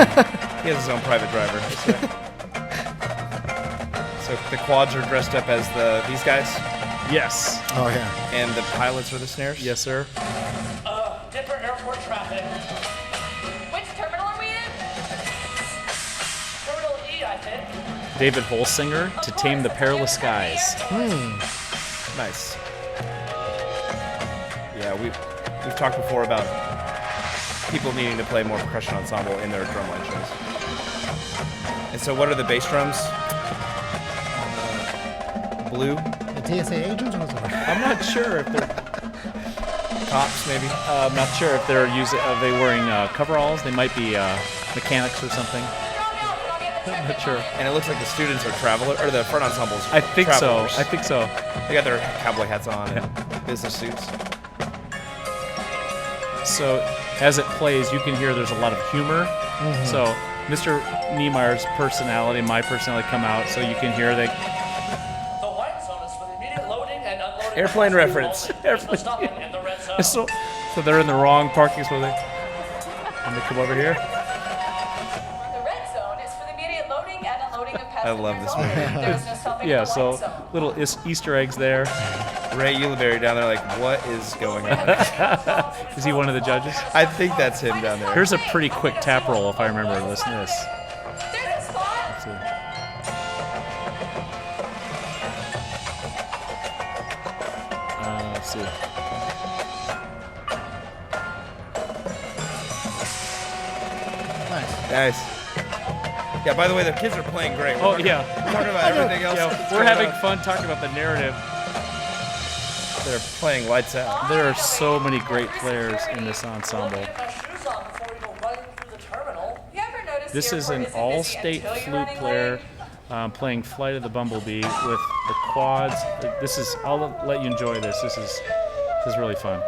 Speaker 2: he has his own private driver. So the quads are dressed up as these guys,
Speaker 1: Yes.
Speaker 3: Oh yeah.
Speaker 2: and the pilots are the snares.
Speaker 1: Yes, sir.
Speaker 5: Denver airport traffic.
Speaker 6: Which terminal are we in?
Speaker 5: Terminal E, I think.
Speaker 1: David Holsinger, To Tame the Perilous Skies.
Speaker 2: Nice. Yeah, we've talked before about people needing to play more percussion ensemble in their drumline shows. And so, what are the bass drums? Blue,
Speaker 3: The TSA agents or something?
Speaker 1: I'm not sure if they're.
Speaker 2: tops, maybe.
Speaker 1: I'm not sure if they're using. Are they wearing coveralls? They might be mechanics or something. I'm not sure.
Speaker 2: And it looks like the students are or the front ensembles.
Speaker 1: I think so.
Speaker 2: travelers.
Speaker 1: I think so.
Speaker 2: They got their cowboy hats on and business suits.
Speaker 1: So as it plays, you can hear there's a lot of humor. So Mr. Niemeyer's personality and my personality come out, so you can hear they.
Speaker 5: The white zone is for the immediate loading and unloading.
Speaker 2: Airplane
Speaker 5: of
Speaker 2: reference.
Speaker 5: passengers only. There's no stopping in the red zone.
Speaker 1: So they're in the wrong parking spot. And they come over here.
Speaker 6: The red zone is for the immediate loading and unloading of passengers
Speaker 2: love this
Speaker 6: only.
Speaker 2: movie.
Speaker 6: There is no stopping
Speaker 1: Yeah.
Speaker 6: in the
Speaker 1: So
Speaker 6: white zone.
Speaker 1: little Easter eggs there.
Speaker 2: Ray Ulibarri down there, like, what is going on?
Speaker 1: Is he one of the judges?
Speaker 2: I think that's him down there.
Speaker 1: Here's a pretty quick tap roll if I remember. Listen to this.
Speaker 6: There's a spot.
Speaker 1: Let's see. Let's see.
Speaker 2: Nice. Yeah, by the way, the kids are playing great.
Speaker 1: Oh yeah.
Speaker 2: We're talking about everything else.
Speaker 1: Yeah,
Speaker 2: that's
Speaker 1: we're
Speaker 2: going
Speaker 1: having
Speaker 2: on.
Speaker 1: fun talking about the narrative.
Speaker 2: They're playing lights out.
Speaker 1: There are so many great players in this ensemble.
Speaker 5: Get my shoes on before we go running through the terminal.
Speaker 6: You ever notice
Speaker 1: This
Speaker 6: the
Speaker 1: is an
Speaker 6: airport isn't busy
Speaker 1: all-state
Speaker 6: until you're
Speaker 1: flute
Speaker 6: running
Speaker 1: player
Speaker 6: late?
Speaker 1: playing Flight of the Bumblebee with the quads. This is. I'll let you enjoy this. This is really fun.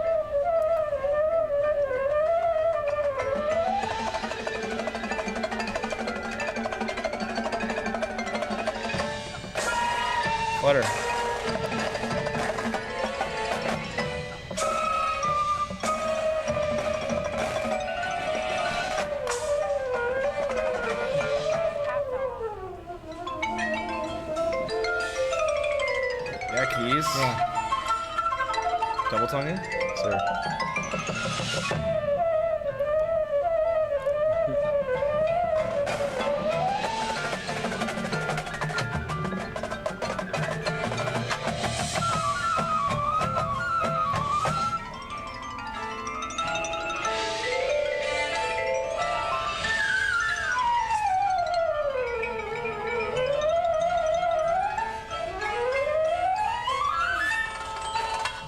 Speaker 2: Flutter. Yeah, keys.
Speaker 3: Yeah.
Speaker 2: Double tonguing.
Speaker 1: Sir.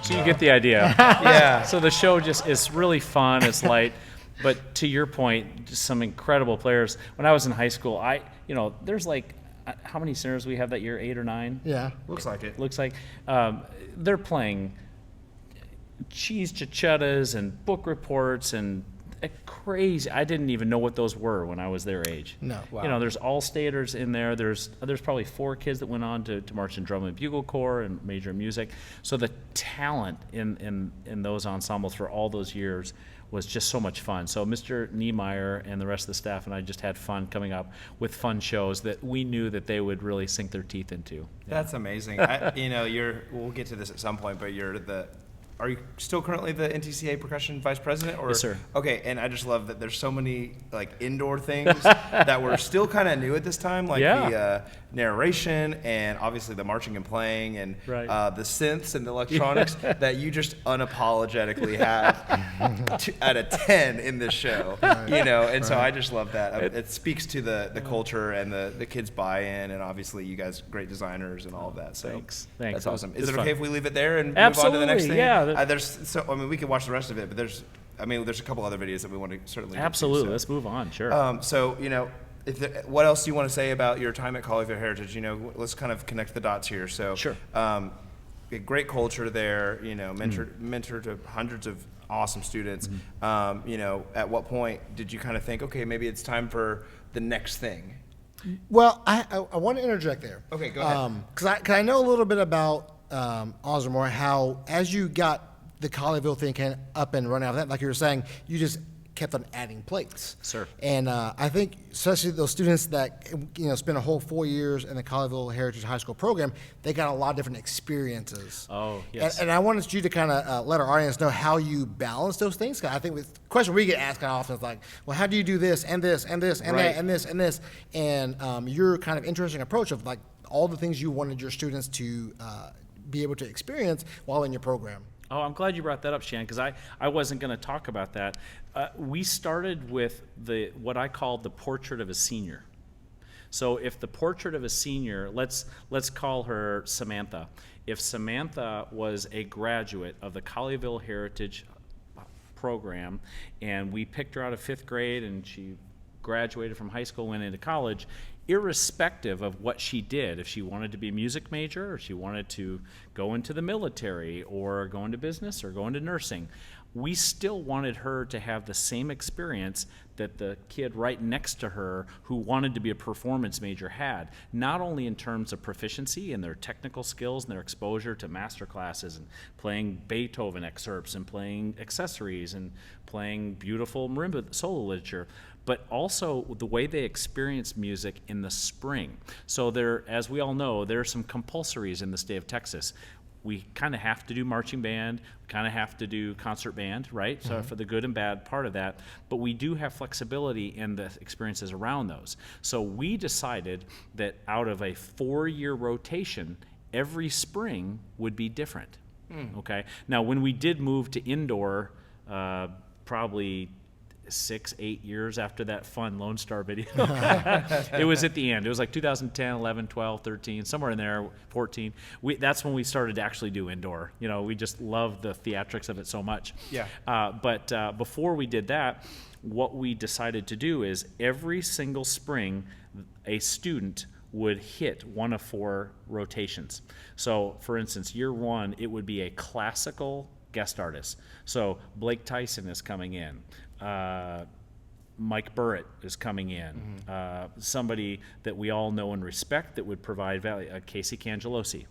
Speaker 1: So you get the idea.
Speaker 2: Yeah.
Speaker 1: So the show just is really fun. It's light, but to your point, just some incredible players. When I was in high school, there's like how many singers we have that year? 8 or 9.
Speaker 3: Yeah.
Speaker 2: Looks like it.
Speaker 1: Looks like they're playing cheese chichettas and book reports and crazy. I didn't even know what those were when I was their age.
Speaker 3: No.
Speaker 2: Wow.
Speaker 1: There's all-staters in there. There's probably 4 kids that went on to march in drum and bugle corps and major music. So the talent in those ensembles for all those years was just so much fun. So Mr. Niemeyer and the rest of the staff and I just had fun coming up with fun shows that we knew that they would really sink their teeth into.
Speaker 2: That's amazing. We'll get to this at some point, but you're are you still currently the NTCA percussion vice president? Or?
Speaker 1: Yes, sir.
Speaker 2: Okay, and I just love that there's so many like indoor things that were still kind of new at this time, like the narration and obviously the marching and playing and
Speaker 1: Right.
Speaker 2: The synths and the electronics that you just unapologetically have at a 10 in this show, you know. And so I just love that. It speaks to the culture and the kids' buy-in, and obviously you guys great designers and all of that. So
Speaker 1: Thanks.
Speaker 2: that's awesome. Is
Speaker 1: It's
Speaker 2: it
Speaker 1: fun.
Speaker 2: okay if we leave it there and
Speaker 1: Absolutely,
Speaker 2: move on to the next thing?
Speaker 1: yeah.
Speaker 2: We could watch the rest of it, but there's a couple other videos that we want to certainly
Speaker 1: Absolutely.
Speaker 2: get to,
Speaker 1: Let's move on. Sure.
Speaker 2: so you know, what else do you want to say about your time at Colleyville Heritage? You know, let's kind of connect the dots here. So
Speaker 1: Sure.
Speaker 2: A great culture there. You know, mentor to hundreds of awesome students. You know, at what point did you kind of think, okay, maybe it's time for the next thing?
Speaker 3: Well, I want to interject there.
Speaker 2: Okay, go ahead.
Speaker 3: Because I know a little bit about Ausdemore, how as you got the Colleyville thing kind of up and running out of that, like you were saying, you just kept on adding plates.
Speaker 1: Sure.
Speaker 3: And I think especially those students that spend a whole 4 years in the Colleyville Heritage High School program, they got a lot of different experiences.
Speaker 1: Oh, yes.
Speaker 3: And I wanted you to kind of let our audience know how you balance those things. 'Cause I think the question we get asked kind of often is like, well, how do you do this and this and this and
Speaker 1: Right.
Speaker 3: that and this and this? And your kind of interesting approach of like all the things you wanted your students to be able to experience while in your program.
Speaker 1: Oh, I'm glad you brought that up, Shan, because I wasn't going to talk about that. We started with what I called the portrait of a senior. So if the portrait of a senior, let's call her Samantha. If Samantha was a graduate of the Colleyville Heritage program, and we picked her out of 5th grade, and she graduated from high school, went into college, irrespective of what she did, if she wanted to be a music major or she wanted to go into the military or go into business or go into nursing, we still wanted her to have the same experience that the kid right next to her who wanted to be a performance major had, not only in terms of proficiency and their technical skills and their exposure to master classes and playing Beethoven excerpts and playing accessories and playing beautiful marimba solo literature, but also the way they experience music in the spring. So there, as we all know, there are some compulsories in the state of Texas. We kind of have to do marching band, we kind of have to do concert band, right? So for the good and bad part of that, but we do have flexibility in the experiences around those. So we decided that out of a 4-year rotation, every spring would be different, okay? Now, when we did move to indoor, probably 6-8 years after that fun Lone Star video. It was at the end. It was like 2010, 11, 12, 13, somewhere in there, 14. That's when we started to actually do indoor. You know, we just loved the theatrics of it so much.
Speaker 2: Yeah.
Speaker 1: But before we did that, what we decided to do is every single spring, a student would hit one of 4 rotations. So, for instance, year 1, it would be a classical guest artist. So Blake Tyson is coming in. Mike Burritt is coming in. Somebody that we all know and respect that would provide value, Casey Cangelosi.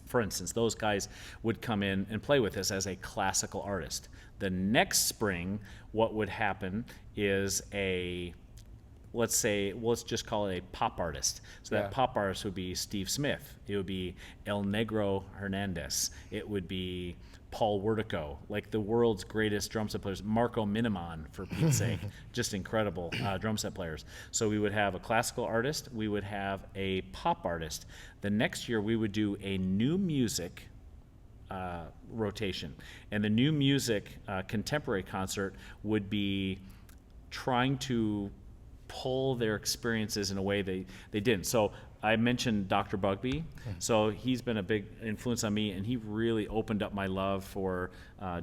Speaker 1: For instance, those guys would come in and play with us as a classical artist. The next spring, what would happen is let's just call it a pop artist. So that pop artist would be Steve Smith. It would be El Negro Hernandez. It would be Paul Wertico, like the world's greatest drum set players, Marco Minimon, for Pete's sake, just incredible drum set players. So we would have a classical artist, we would have a pop artist. The next year we would do a new music rotation. And the new music contemporary concert would be trying to pull their experiences in a way they didn't. So I mentioned Dr. Bugbee, so he's been a big influence on me, and he really opened up my love for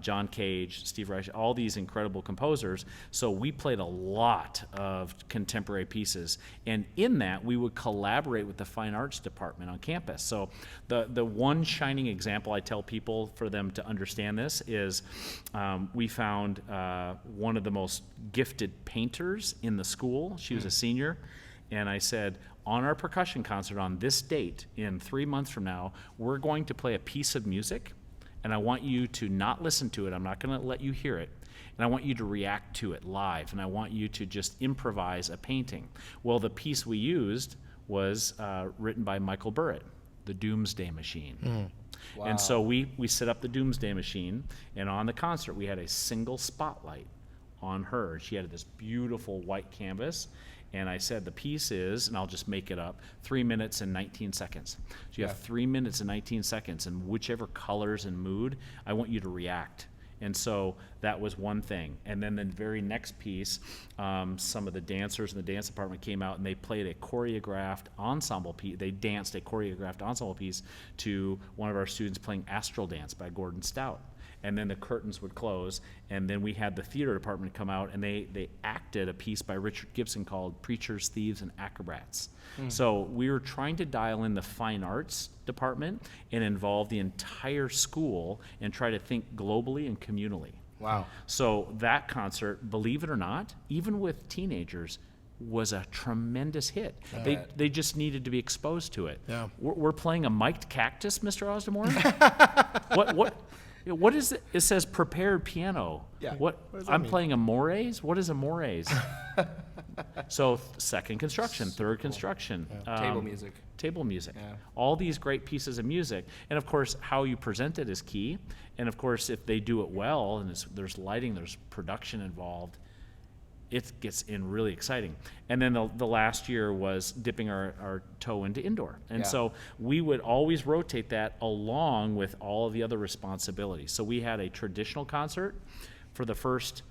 Speaker 1: John Cage, Steve Reich, all these incredible composers. So we played a lot of contemporary pieces, and in that we would collaborate with the fine arts department on campus. So the one shining example I tell people for them to understand this is we found one of the most gifted painters in the school. She was a senior, and I said, on our percussion concert on this date, in 3 months from now, we're going to play a piece of music, and I want you to not listen to it. I'm not going to let you hear it. And I want you to react to it live, and I want you to just improvise a painting. Well, the piece we used was written by Michael Burritt, The Doomsday Machine. And so we set up the Doomsday Machine, and on the concert we had a single spotlight on her. She had this beautiful white canvas, and I said the piece is, and I'll just make it up, 3 minutes and 19 seconds. So you have 3 minutes and 19 seconds, and whichever colors and mood, I want you to react. And so that was one thing. And then the very next piece, some of the dancers in the dance department came out and they played a choreographed ensemble piece. They danced a choreographed ensemble piece to one of our students playing Astral Dance by Gordon Stout. And then the curtains would close, and then we had the theater department come out, and they acted a piece by Richard Gibson called Preachers, Thieves, and Acrobats. So we were trying to dial in the fine arts department and involve the entire school and try to think globally and communally.
Speaker 2: Wow.
Speaker 1: So that concert, believe it or not, even with teenagers, was a tremendous hit. They just needed to be exposed to it.
Speaker 3: Yeah.
Speaker 1: We're playing a mic'd cactus, Mr. Ausdemore? What is it? It says prepared piano.
Speaker 2: Yeah.
Speaker 1: What
Speaker 3: does that
Speaker 1: I'm
Speaker 3: mean?
Speaker 1: playing a mores? What is a mores? So second construction, third construction.
Speaker 2: Table music.
Speaker 1: Table music.
Speaker 2: Yeah.
Speaker 1: All these great pieces of music. And of course, how you present it is key. And of course, if they do it well, and there's lighting, there's production involved, it gets in really exciting. And then the last year was dipping our toe into indoor. And so we would always rotate that along with all of the other responsibilities. So we had a traditional concert for the first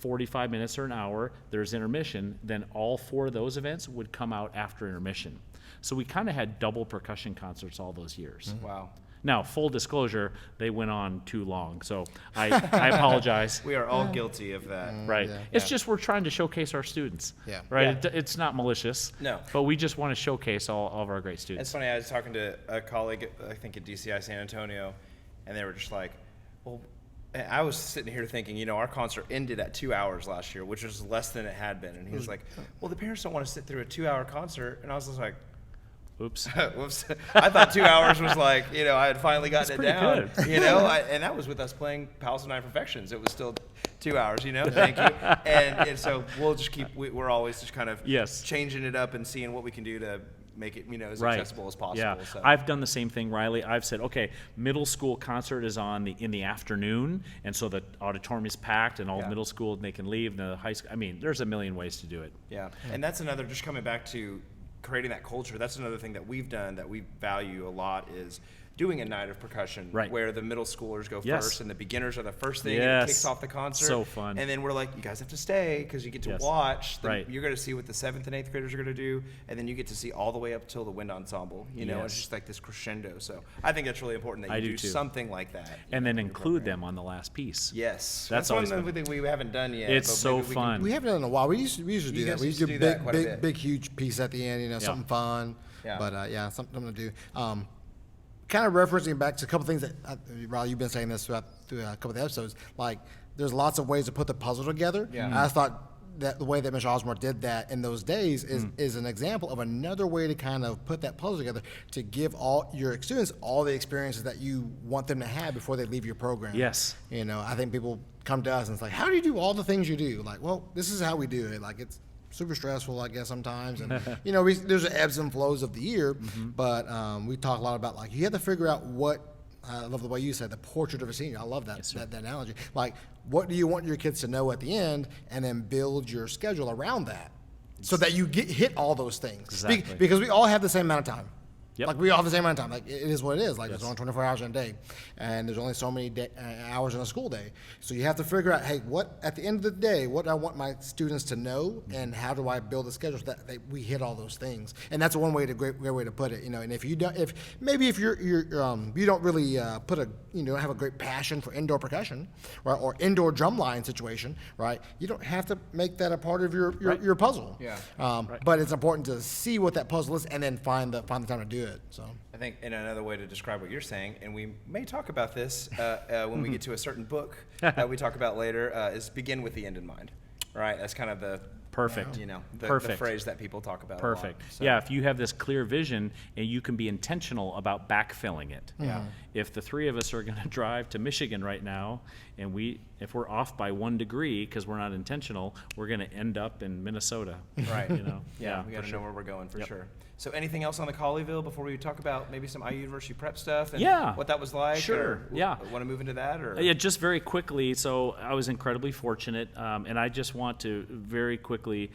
Speaker 1: 45 minutes or an hour. There's intermission. Then all 4 of those events would come out after intermission. So we kind of had double percussion concerts all those years.
Speaker 2: Wow.
Speaker 1: Now, full disclosure, they went on too long, so I apologize.
Speaker 2: We are all guilty of that.
Speaker 1: Right. It's just we're trying to showcase our students.
Speaker 3: Yeah.
Speaker 1: Right. It's not malicious.
Speaker 2: No.
Speaker 1: But we just want to showcase all of our great
Speaker 2: It's
Speaker 1: students.
Speaker 2: funny, I was talking to a colleague, I think at DCI San Antonio, and they were just like, well, and I was sitting here thinking, our concert ended at 2 hours last year, which was less than it had been. And he was like, well, the parents don't want to sit through a 2-hour concert. And I was just like,
Speaker 1: Oops.
Speaker 2: whoops. I thought 2 hours was like, I had finally gotten it
Speaker 1: pretty
Speaker 2: down.
Speaker 1: good.
Speaker 2: And that was with us playing Palace of Nine Perfections. It was still 2 hours, thank you. And so we'll just we're always just kind of changing it up and seeing what we can do to make it, as accessible as possible.
Speaker 1: Yeah,
Speaker 2: So.
Speaker 1: I've done the same thing, Riley. I've said, okay, middle school concert is in the afternoon, and so the auditorium is packed, and all middle school they can leave. And the high school, there's a million ways to do it.
Speaker 2: Yeah, and that's another, just coming back to creating that culture, that's another thing that we've done that we value a lot is doing a night of percussion where the middle schoolers go first and the beginners are the first thing and it kicks off the concert.
Speaker 1: So fun.
Speaker 2: And then we're like, you guys have to stay because you get to watch. You're going to see what the 7th and 8th graders are going to do, and then you get to see all the way up till the wind ensemble. It's just like this crescendo. So I think that's really important that you do something like that.
Speaker 1: And then include them on the last piece.
Speaker 2: Yes.
Speaker 1: That's
Speaker 2: one
Speaker 1: always
Speaker 2: thing we haven't done yet.
Speaker 1: It's
Speaker 2: but
Speaker 1: so
Speaker 2: maybe
Speaker 1: fun.
Speaker 3: We haven't done it in a while. We used to do that. We used to do
Speaker 2: that quite a bit.
Speaker 3: big, huge piece at the end. Something fun.
Speaker 2: Yeah.
Speaker 3: But something to do. Kind of referencing back to a couple things that, Riley, you've been saying this through a couple of the episodes. Like, there's lots of ways to put the puzzle together.
Speaker 2: Yeah.
Speaker 3: And I thought that the way that Mr. Osmore did that in those days is an example of another way to kind of put that puzzle together to give all your students all the experiences that you want them to have before they leave your program.
Speaker 1: Yes.
Speaker 3: I think people come to us and it's like, how do you do all the things you do? Like, well, this is how we do it. Like, it's super stressful, I guess, sometimes. And, there's ebbs and flows of the year, but we talk a lot about, like, you have to figure out what, I love the way you said, the portrait of a senior. I love that, that analogy. Like, what do you want your kids to know at the end, and then build your schedule around that so that you hit all those things.
Speaker 1: Exactly.
Speaker 3: Because we all have the same amount of time.
Speaker 1: Yep.
Speaker 3: Like, we all have the same amount of time. Like, it is what it is. Like, there's only 24 hours in a day, and there's only so many hours in a school day. So you have to figure out, hey, what at the end of the day, what I want my students to know, and how do I build a schedule so that we hit all those things. And that's one way great way to put it. And if you don't, if you're you don't really don't have a great passion for indoor percussion, right, or indoor drumline situation, right, you don't have to make that a part of your puzzle.
Speaker 2: Yeah.
Speaker 3: But it's important to see what that puzzle is and then find the time to do it. So
Speaker 2: I think in another way to describe what you're saying, and we may talk about this when we get to a certain book that we talk about later, is begin with the end in mind. Right? That's kind of the
Speaker 1: Perfect.
Speaker 2: The phrase that people talk about.
Speaker 1: Perfect.
Speaker 2: A lot, so.
Speaker 1: Yeah, if you have this clear vision and you can be intentional about backfilling it.
Speaker 2: Yeah.
Speaker 1: If the 3 of us are going to drive to Michigan right now, and if we're off by 1 degree because we're not intentional, we're going to end up in Minnesota.
Speaker 2: Right.
Speaker 1: You know.
Speaker 2: Yeah, we got to know where we're going for sure. So anything else on the Colleyville before we talk about maybe some IU University prep stuff and what that was like?
Speaker 1: Sure. Yeah.
Speaker 2: Want to move into that or?
Speaker 1: Yeah, just very quickly. So I was incredibly fortunate, and I just want to very quickly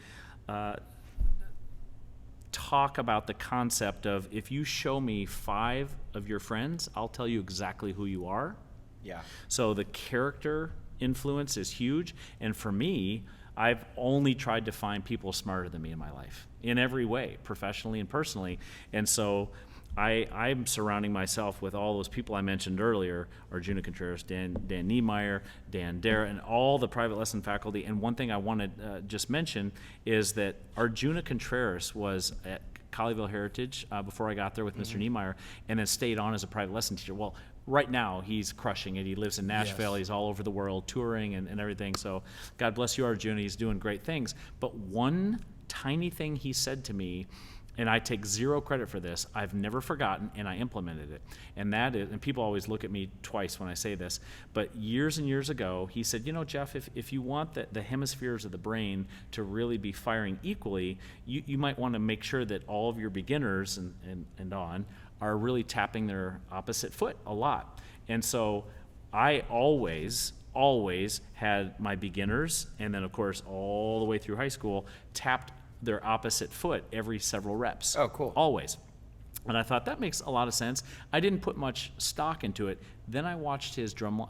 Speaker 1: talk about the concept of if you show me 5 of your friends, I'll tell you exactly who you are.
Speaker 2: Yeah.
Speaker 1: So the character influence is huge, and for me, I've only tried to find people smarter than me in my life, in every way, professionally and personally. And so I'm surrounding myself with all those people I mentioned earlier, Arjuna Contreras, Dan Niemeyer, Dan Dara, and all the private lesson faculty. And one thing I want to just mention is that Arjuna Contreras was at Colleyville Heritage before I got there with Mr. Niemeyer, and then stayed on as a private lesson teacher. Well, right now he's crushing it. He lives in Nashville. He's all over the world touring and everything. So God bless you, Arjuna. He's doing great things. But one tiny thing he said to me, and I take zero credit for this, I've never forgotten, and I implemented it. And that is, and people always look at me twice when I say this, but years and years ago, he said, you know, Jeff, if you want the hemispheres of the brain to really be firing equally, you might want to make sure that all of your beginners and on are really tapping their opposite foot a lot. And so I always had my beginners, and then of course all the way through high school, tapped their opposite foot every several reps.
Speaker 2: Oh, cool.
Speaker 1: Always. And I thought that makes a lot of sense. I didn't put much stock into it. Then I watched his drum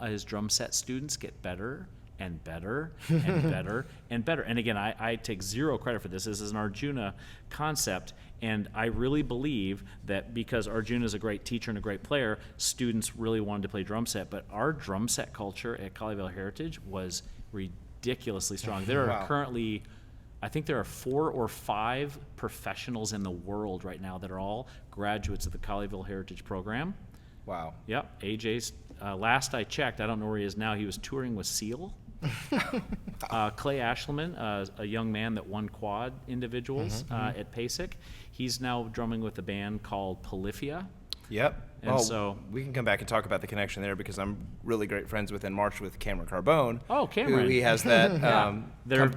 Speaker 1: set students get better and better and better and better. And again, I take zero credit for this. This is an Arjuna concept, and I really believe that because Arjuna is a great teacher and a great player, students really wanted to play drum set. But our drum set culture at Colleyville Heritage was ridiculously strong. There are currently, I think there are 4 or 5 professionals in the world right now that are all graduates of the Colleyville Heritage program.
Speaker 2: Wow.
Speaker 1: Yep. AJ's, last I checked, I don't know where he is now, he was touring with Seal. Clay Ashleman, a young man that won quad individuals at PASIC, he's now drumming with a band called Polyphia.
Speaker 2: Yep.
Speaker 1: And
Speaker 2: well,
Speaker 1: so
Speaker 2: we can come back and talk about the connection there because I'm really great friends with and marched with Cameron Carbone.
Speaker 1: Oh, Cameron.
Speaker 2: Who he has that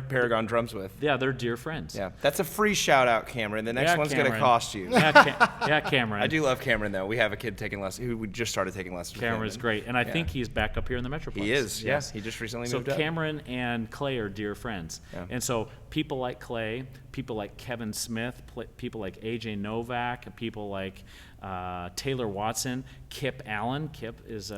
Speaker 2: Paragon drums with.
Speaker 1: Yeah, they're dear friends.
Speaker 2: Yeah, that's a free shout out, Cameron. The next one's going to
Speaker 1: Cameron.
Speaker 2: cost you.
Speaker 1: Yeah, Cameron.
Speaker 2: I do love Cameron though. We have a kid taking lessons who we just started taking lessons.
Speaker 1: Cameron's
Speaker 2: with
Speaker 1: great, and I think he's back up here in the Metroplex.
Speaker 2: He is. Yes, he just recently moved up.
Speaker 1: So Cameron and Clay are dear friends, and so people like Clay, people like Kevin Smith, people like AJ Novak, people like Taylor Watson, Kip Allen. Kip is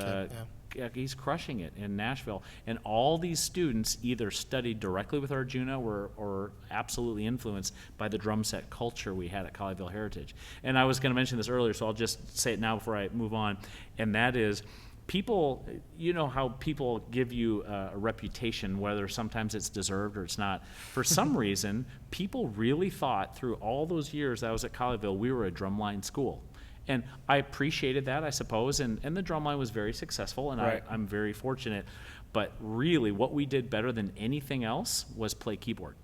Speaker 1: he's crushing it in Nashville, and all these students either studied directly with Arjuna or absolutely influenced by the drum set culture we had at Colleyville Heritage. And I was going to mention this earlier, so I'll just say it now before I move on, and that is, people, you know how people give you a reputation, whether sometimes it's deserved or it's not. For some reason, people really thought through all those years I was at Colleyville, we were a drumline school. And I appreciated that, I suppose, and the drumline was very successful, and I'm very fortunate. But really, what we did better than anything else was play keyboard.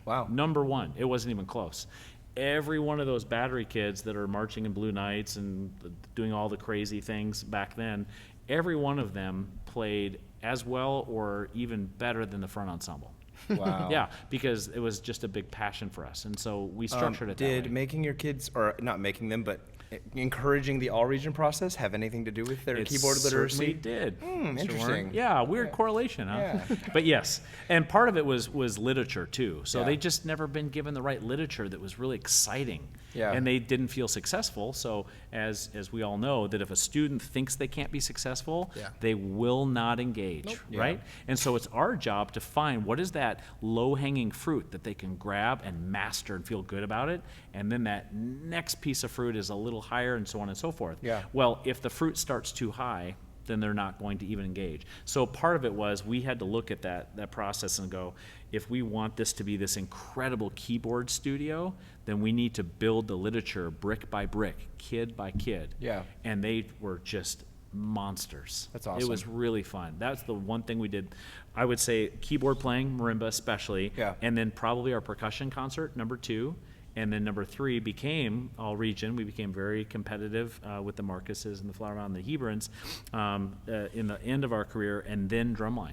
Speaker 2: Wow.
Speaker 1: Number one. It wasn't even close. Every one of those battery kids that are marching in Blue Knights and doing all the crazy things back then, every one of them played as well or even better than the front ensemble.
Speaker 2: Wow.
Speaker 1: Yeah, because it was just a big passion for us, and so we structured it that way.
Speaker 2: Did making your kids, or not making them, but encouraging the all-region process have anything to do with their keyboard literacy?
Speaker 1: Certainly did.
Speaker 2: Interesting.
Speaker 1: Warren. Yeah, weird correlation, huh? Yeah. But yes, and part of it was literature too. So they just never been given the right literature that was really exciting.
Speaker 2: Yeah.
Speaker 1: And they didn't feel successful. So as we all know, that if a student thinks they can't be successful, they will not engage, right? And so it's our job to find what is that low-hanging fruit that they can grab and master and feel good about it, and then that next piece of fruit is a little higher, and so on and so forth.
Speaker 2: Yeah.
Speaker 1: Well, if the fruit starts too high, then they're not going to even engage. So part of it was we had to look at that process and go, if we want this to be this incredible keyboard studio, then we need to build the literature brick by brick, kid by kid.
Speaker 2: Yeah.
Speaker 1: And they were just monsters.
Speaker 2: That's awesome.
Speaker 1: It was really fun. That's the one thing we did. I would say keyboard playing, marimba especially, and then probably our percussion concert, number 2. And then number 3 became all region. We became very competitive with the Marcuses and the Flower Mound and the Hebrons in the end of our career, and then drumline.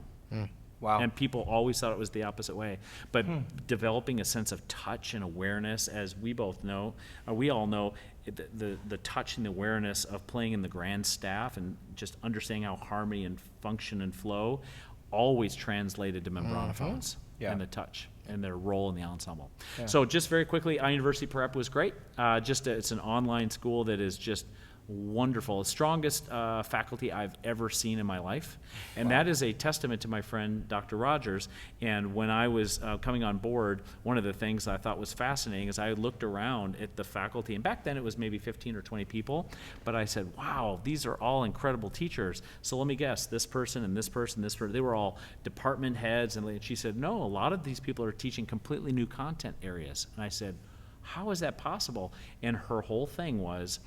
Speaker 2: Wow.
Speaker 1: And people always thought it was the opposite way. But developing a sense of touch and awareness, as we both know, we all know, the touch and the awareness of playing in the grand staff and just understanding how harmony and function and flow always translated to membranophones
Speaker 2: Yeah.
Speaker 1: and the touch and their role in the ensemble. So just very quickly, iUniversity Prep was great. It's an online school that is just wonderful, strongest faculty I've ever seen in my life, and that is a testament to my friend Dr. Rogers. And when I was coming on board, one of the things I thought was fascinating is I looked around at the faculty, and back then it was maybe 15 or 20 people, but I said, wow, these are all incredible teachers. So let me guess, this person and this person, they were all department heads. And she said, no, a lot of these people are teaching completely new content areas. And I said, how is that possible? And her whole thing was,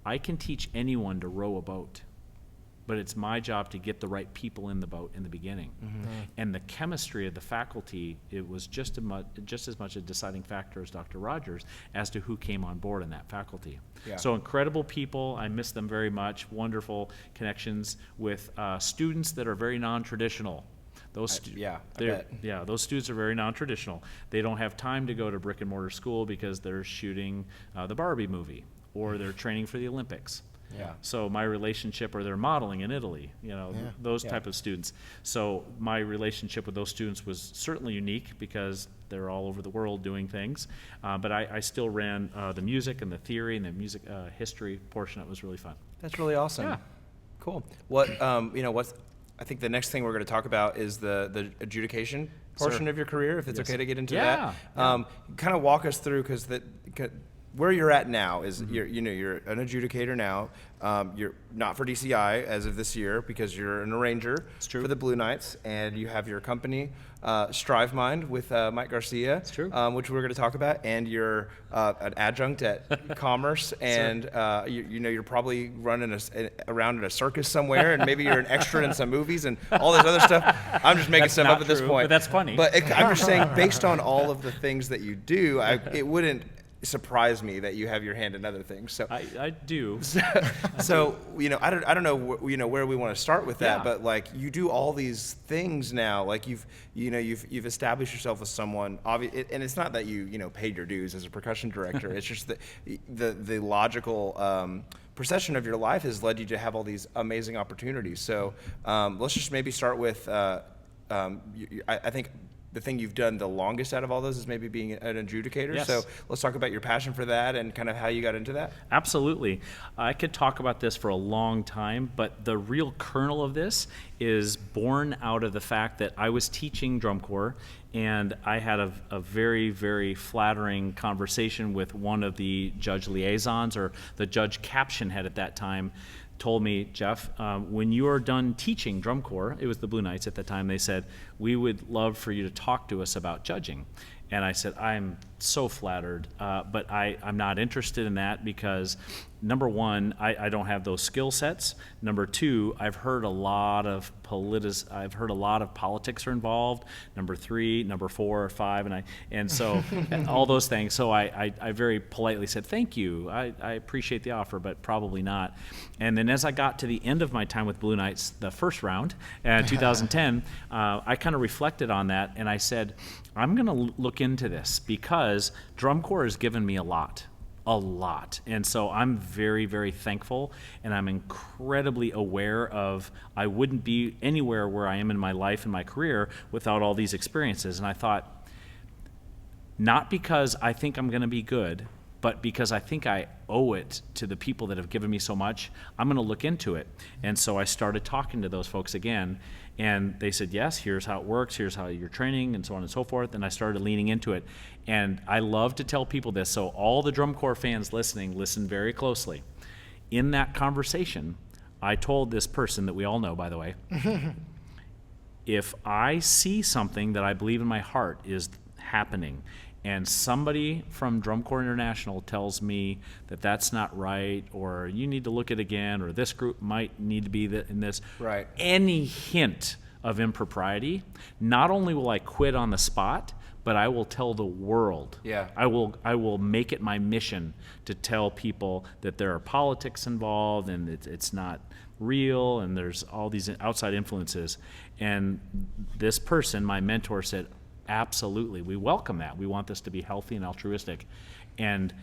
Speaker 1: I can teach anyone to row a boat, but it's my job to get the right people in the boat in the beginning. And the chemistry of the faculty, it was just as much a deciding factor as Dr. Rogers as to who came on board in that faculty.
Speaker 2: Yeah.
Speaker 1: So incredible people, I miss them very much, wonderful connections with students that are very non-traditional. Those those students are very non-traditional. They don't have time to go to brick and mortar school because they're shooting the Barbie movie, or they're training for the Olympics.
Speaker 2: Yeah.
Speaker 1: So my relationship, or they're modeling in Italy, those type of students. So my relationship with those students was certainly unique because they're all over the world doing things. But I still ran the music and the theory and the music history portion. It was really fun.
Speaker 2: That's really awesome.
Speaker 1: Yeah.
Speaker 2: Cool. I think the next thing we're going to talk about is the adjudication portion
Speaker 1: Sure.
Speaker 2: of your career, if it's
Speaker 1: Yes.
Speaker 2: okay to get into
Speaker 1: Yeah.
Speaker 2: that. Kind of walk us through, because where you're at now is you're an adjudicator now. You're not for DCI as of this year because you're an arranger
Speaker 1: true.
Speaker 2: for the Blue Knights, and you have your company Strive Mind with Mike Garcia,
Speaker 1: true.
Speaker 2: which we're going to talk about, and you're an adjunct at Commerce, and you're probably running around in a circus somewhere, and maybe you're an extra in some movies and all this other stuff. I'm just making
Speaker 1: That's
Speaker 2: stuff
Speaker 1: not
Speaker 2: up at this
Speaker 1: true,
Speaker 2: point,
Speaker 1: but that's funny.
Speaker 2: But I'm just saying, based on all of the things that you do, it wouldn't surprise me that you have your hand in other things. So
Speaker 1: I do.
Speaker 2: so I don't know where we want to start with that,
Speaker 1: Yeah.
Speaker 2: but like, you do all these things now. Like you've established yourself as someone and it's not that you paid your dues as a percussion director. It's just that the logical procession of your life has led you to have all these amazing opportunities. So let's just maybe start with I think the thing you've done the longest out of all those is maybe being an adjudicator.
Speaker 1: Yes.
Speaker 2: So let's talk about your passion for that and kind of how you got into that.
Speaker 1: Absolutely. I could talk about this for a long time, but the real kernel of this is born out of the fact that I was teaching drum corps, and I had a very, very flattering conversation with one of the judge liaisons, or the judge caption head at that time, told me, Jeff, when you are done teaching drum corps, it was the Blue Knights at the time, they said, we would love for you to talk to us about judging. And I said, I'm so flattered, but I'm not interested in that because, number one, I don't have those skill sets. Number two, I've heard a lot of politics are involved. Number three, number 4 or 5, and so all those things. So I very politely said, thank you. I appreciate the offer, but probably not. And then as I got to the end of my time with Blue Knights, the first round, 2010, I kind of reflected on that, and I said, I'm going to look into this because drum corps has given me a lot. And so I'm very, very thankful, and I'm incredibly aware of I wouldn't be anywhere where I am in my life and my career without all these experiences. And I thought, not because I think I'm going to be good, but because I think I owe it to the people that have given me so much, I'm going to look into it. And so I started talking to those folks again, and they said, yes, here's how it works, here's how you're training, and so on and so forth. And I started leaning into it. And I love to tell people this, so all the drum corps fans listening, listen very closely. In that conversation, I told this person that we all know, by the way, if I see something that I believe in my heart is happening, and somebody from Drum Corps International tells me that that's not right, or you need to look at it again, or this group might need to be in this,
Speaker 2: Right.
Speaker 1: any hint of impropriety, not only will I quit on the spot, but I will tell the world.
Speaker 2: Yeah.
Speaker 1: I will make it my mission to tell people that there are politics involved and it's not real and there's all these outside influences. And this person, my mentor, said, absolutely, we welcome that. We want this to be healthy and altruistic. And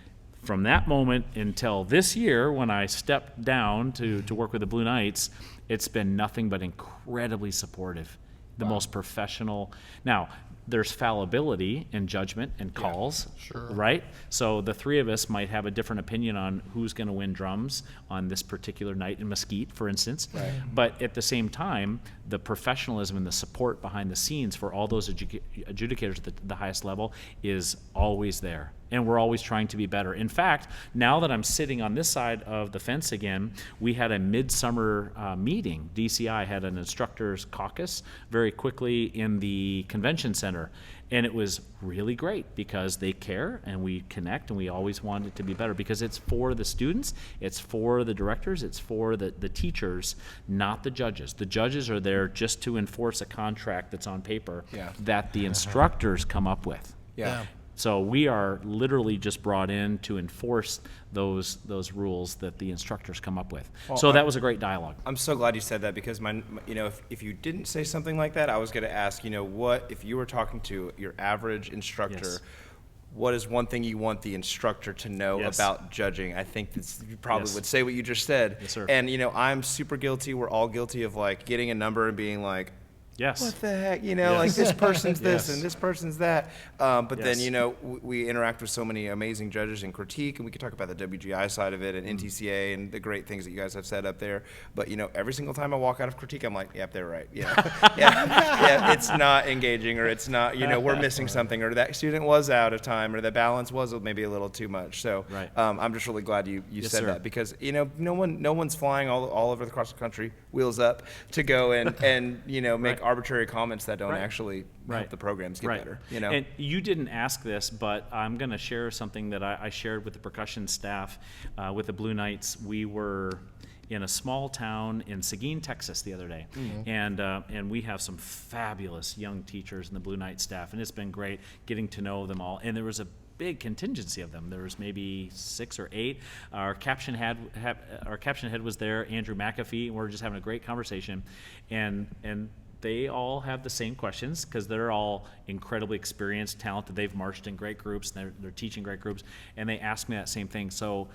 Speaker 1: from that moment until this year, when I stepped down to work with the Blue Knights, it's been nothing but incredibly supportive, the most professional. Now, there's fallibility in judgment and calls, right? So the three of us might have a different opinion on who's going to win drums on this particular night in Mesquite, for instance. Right. But at the same time, the professionalism and the support behind the scenes for all those adjudicators at the highest level is always there. And we're always trying to be better. In fact, now that I'm sitting on this side of the fence again, we had a midsummer meeting. DCI had an instructors caucus very quickly in the convention center. And it was really great because they care and we connect and we always want it to be better because it's for the students, it's for the directors, it's for the teachers, not the judges. The judges are there just to enforce a contract that's on paper that the instructors come up with.
Speaker 2: Yeah.
Speaker 1: So we are literally just brought in to enforce those rules that the instructors come up with.
Speaker 2: Well,
Speaker 1: so that was a great dialogue.
Speaker 2: I'm so glad you said that because if you didn't say something like that, I was going to ask, what if you were talking to your average instructor,
Speaker 1: Yes.
Speaker 2: what is one thing you want the instructor to know
Speaker 1: Yes.
Speaker 2: about judging? I think you probably
Speaker 1: Yes.
Speaker 2: would say what you just said.
Speaker 1: Yes, sir.
Speaker 2: And I'm super guilty. We're all guilty of getting a number and being like,
Speaker 1: Yes.
Speaker 2: what the heck,
Speaker 1: Yes.
Speaker 2: like this person's this
Speaker 1: Yes.
Speaker 2: and this person's that. But
Speaker 1: Yes.
Speaker 2: then, we interact with so many amazing judges and critique, and we can talk about the WGI side of it and NTCA and the great things that you guys have said up there. But, every single time I walk out of critique, I'm like, yep, they're right. Yeah. yeah, it's not engaging or it's not, we're missing something or that student was out of time or the balance was maybe a little too much. So
Speaker 1: Right.
Speaker 2: I'm just really glad you
Speaker 1: Yes,
Speaker 2: said
Speaker 1: sir.
Speaker 2: that because, no one's flying all over across the country, wheels up, to go and make
Speaker 1: Right.
Speaker 2: arbitrary comments that don't
Speaker 1: Right.
Speaker 2: actually
Speaker 1: Right.
Speaker 2: help the programs get
Speaker 1: Right.
Speaker 2: better.
Speaker 1: And you didn't ask this, but I'm going to share something that I shared with the percussion staff with the Blue Knights. We were in a small town in Seguin, Texas the other day. And we have some fabulous young teachers in the Blue Knight staff, and it's been great getting to know them all. And there was a big contingency of them. There was maybe 6 or 8. Our caption head was there, Andrew McAfee, and we're just having a great conversation. And they all have the same questions because they're all incredibly experienced, talented. They've marched in great groups, and they're teaching great groups, and they ask me that same thing. So,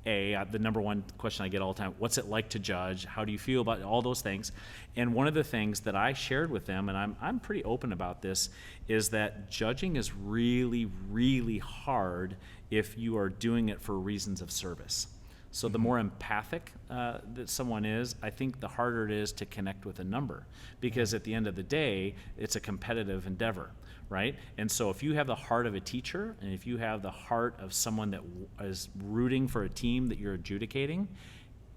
Speaker 1: the number one question I get all the time, what's it like to judge? How do you feel about all those things? And one of the things that I shared with them, and I'm pretty open about this, is that judging is really, really hard if you are doing it for reasons of service. So the more empathic that someone is, I think the harder it is to connect with a number, because at the end of the day, it's a competitive endeavor, right? And so if you have the heart of a teacher, and if you have the heart of someone that is rooting for a team that you're adjudicating,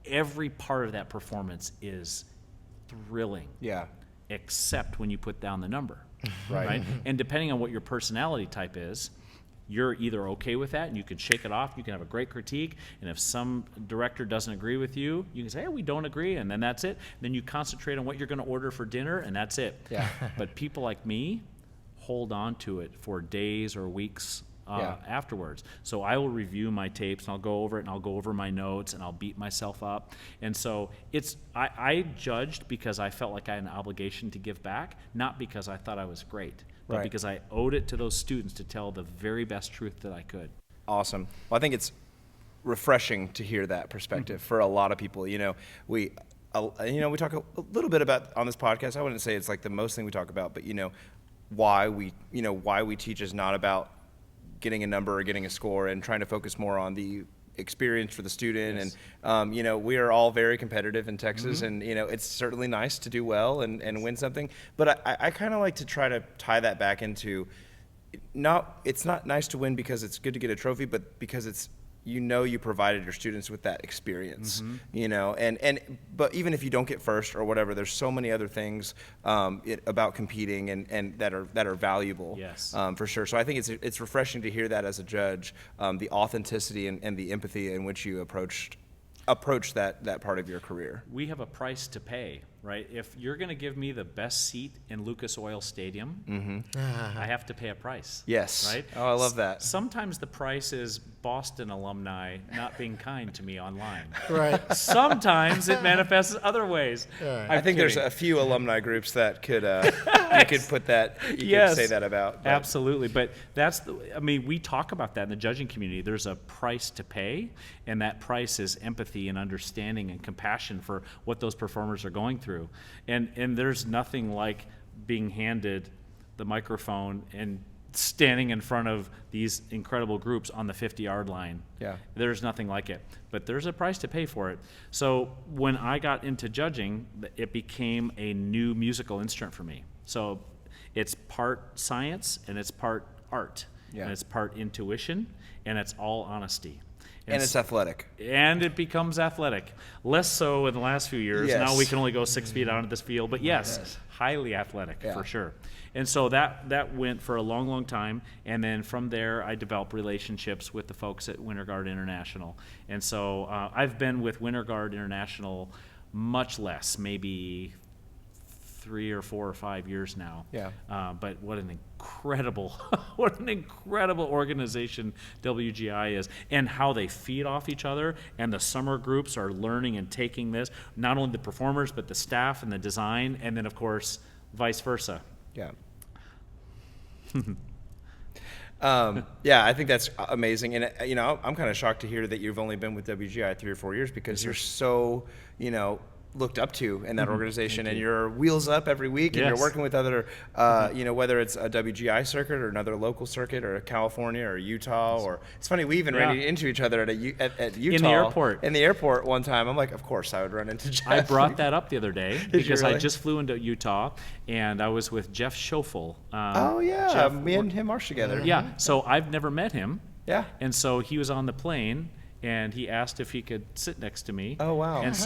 Speaker 1: every part of that performance is thrilling.
Speaker 2: Yeah.
Speaker 1: Except when you put down the number,
Speaker 2: Right.
Speaker 1: right? And depending on what your personality type is, you're either okay with that and you can shake it off, you can have a great critique, and if some director doesn't agree with you, you can say, hey, we don't agree, and then that's it. Then you concentrate on what you're going to order for dinner, and that's it.
Speaker 2: Yeah.
Speaker 1: But people like me hold on to it for days or weeks afterwards. So I will review my tapes, and I'll go over it, and I'll go over my notes, and I'll beat myself up. And so I judged because I felt like I had an obligation to give back, not because I thought I was great, but
Speaker 2: Right.
Speaker 1: because I owed it to those students to tell the very best truth that I could.
Speaker 2: Awesome. Well, I think it's refreshing to hear that perspective for a lot of people. We talk a little bit about on this podcast. I wouldn't say it's like the most thing we talk about, but why we teach is not about getting a number or getting a score and trying to focus more on the experience for the student.
Speaker 1: Yes.
Speaker 2: And we are all very competitive in Texas, and it's certainly nice to do well and win something, but I kind of like to try to tie that back into it's not nice to win because it's good to get a trophy, but because it's you provided your students with that experience, but even if you don't get first or whatever, there's so many other things about competing and that are valuable.
Speaker 1: Yes.
Speaker 2: For sure. So I think it's refreshing to hear that as a judge, the authenticity and the empathy in which you approach that part of your career.
Speaker 1: We have a price to pay right? If you're going to give me the best seat in Lucas Oil Stadium, I have to pay a price.
Speaker 2: Yes.
Speaker 1: Right?
Speaker 2: Oh, I love that.
Speaker 1: Sometimes the price is Boston alumni not being kind to me online.
Speaker 3: Right.
Speaker 1: Sometimes it manifests other ways.
Speaker 3: Right.
Speaker 2: I think there's
Speaker 1: kidding.
Speaker 2: a few alumni groups that could you could put that could say that about. But
Speaker 1: Absolutely. But we talk about that in the judging community. There's a price to pay, and that price is empathy and understanding and compassion for what those performers are going through. And there's nothing like being handed the microphone and standing in front of these incredible groups on the 50-yard line.
Speaker 2: Yeah.
Speaker 1: There's nothing like it. But there's a price to pay for it. So when I got into judging, it became a new musical instrument for me. So it's part science and it's part art.
Speaker 2: Yeah.
Speaker 1: And it's part intuition and it's all honesty.
Speaker 2: and it's athletic.
Speaker 1: And it becomes athletic. Less so in the last few years.
Speaker 2: Yes.
Speaker 1: Now we can only go 6 feet out of this field. But yes, highly athletic
Speaker 2: Yeah.
Speaker 1: for sure. And so that went for a long, long time. And then from there, I developed relationships with the folks at Winter Guard International. And so I've been with Winter Guard International much less, maybe 3 or 4 or 5 years now.
Speaker 2: Yeah.
Speaker 1: But what an incredible organization WGI is, and how they feed off each other. And the summer groups are learning and taking this, not only the performers, but the staff and the design, and then of course, vice versa.
Speaker 2: Yeah. Yeah, I think that's amazing. And, I'm kind of shocked to hear that you've only been with WGI 3 or 4 years because you're so, looked up to in that organization, and you're wheels up every week, and you're
Speaker 1: Yes.
Speaker 2: working with other, whether it's a WGI circuit or another local circuit or California or Utah, or it's funny, we even ran into each other at Utah.
Speaker 1: airport.
Speaker 2: In the airport one time. I'm like, of course I would run into Jeff.
Speaker 1: I brought that up the other day because I
Speaker 2: really?
Speaker 1: just flew into Utah, and I was with Jeff Schoeffel.
Speaker 2: Oh, yeah.
Speaker 1: Jeff-
Speaker 2: Me and him marched together.
Speaker 1: Yeah, so I've never met him.
Speaker 2: Yeah.
Speaker 1: And so he was on the plane, and he asked if he could sit next to me.
Speaker 2: Oh, wow.
Speaker 1: And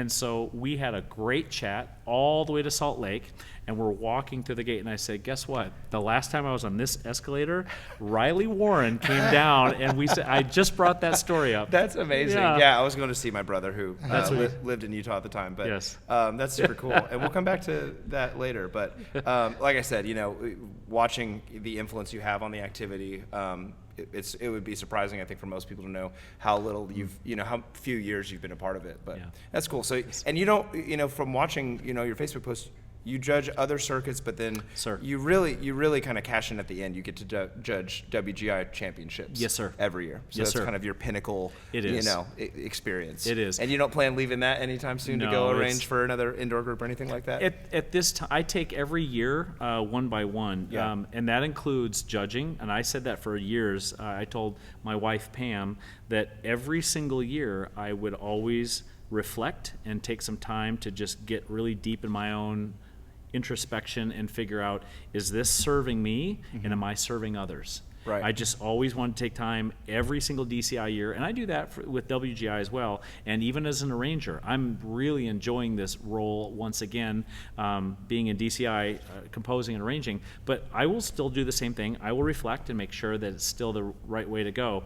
Speaker 1: so we had a great chat all the way to Salt Lake, and we're walking through the gate, and I said, guess what? The last time I was on this escalator, Riley Warren came down, and I just brought that story up.
Speaker 2: That's amazing.
Speaker 1: Yeah.
Speaker 2: Yeah, I was going to see my brother who
Speaker 1: That's
Speaker 2: lived in Utah at the time. But
Speaker 1: Yes.
Speaker 2: that's super cool. And we'll come back to that later. But like I said, watching the influence you have on the activity, it would be surprising, I think, for most people to know how little how few years you've been a part of it. But
Speaker 1: Yeah.
Speaker 2: that's cool. So, and you don't, from watching, your Facebook posts, you judge other circuits, but then
Speaker 1: Sir.
Speaker 2: you really kind of cash in at the end. You get to judge WGI championships.
Speaker 1: Yes, sir.
Speaker 2: Every year. So
Speaker 1: Yes,
Speaker 2: that's
Speaker 1: sir.
Speaker 2: kind of your pinnacle,
Speaker 1: It is.
Speaker 2: experience.
Speaker 1: It is.
Speaker 2: And you don't plan leaving that anytime soon to
Speaker 1: No,
Speaker 2: go
Speaker 1: it's-
Speaker 2: arrange for another indoor group or anything like that?
Speaker 1: At this time, I take every year one by one,
Speaker 2: Yeah.
Speaker 1: and that includes judging. And I said that for years. I told my wife Pam that every single year I would always reflect and take some time to just get really deep in my own introspection and figure out, is this serving me, and am I serving others?
Speaker 2: Right.
Speaker 1: I just always want to take time every single DCI year, and I do that with WGI as well. And even as an arranger, I'm really enjoying this role once again, being in DCI, composing and arranging. But I will still do the same thing. I will reflect and make sure that it's still the right way to go.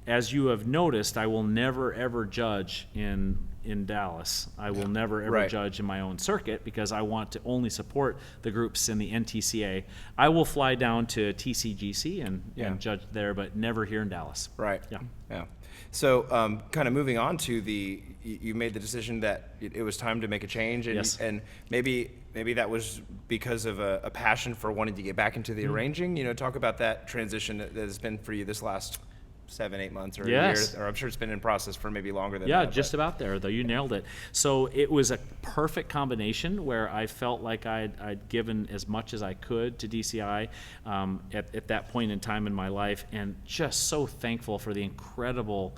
Speaker 1: As you have noticed, I will never ever judge in Dallas. I will never ever
Speaker 2: Right.
Speaker 1: judge in my own circuit because I want to only support the groups in the NTCA. I will fly down to TCGC and judge there, but never here in Dallas.
Speaker 2: Right.
Speaker 1: Yeah.
Speaker 2: Yeah. So, kind of moving on to you made the decision that it was time to make a change, and,
Speaker 1: Yes.
Speaker 2: and maybe that was because of a passion for wanting to get back into the arranging. Talk about that transition that has been for you this last 7-8 months or
Speaker 1: Yes.
Speaker 2: a year, or I'm sure it's been in process for maybe longer than
Speaker 1: Yeah,
Speaker 2: that.
Speaker 1: just about there, though. You nailed it. So it was a perfect combination where I felt like I'd given as much as I could to DCI at that point in time in my life, and just so thankful for the incredible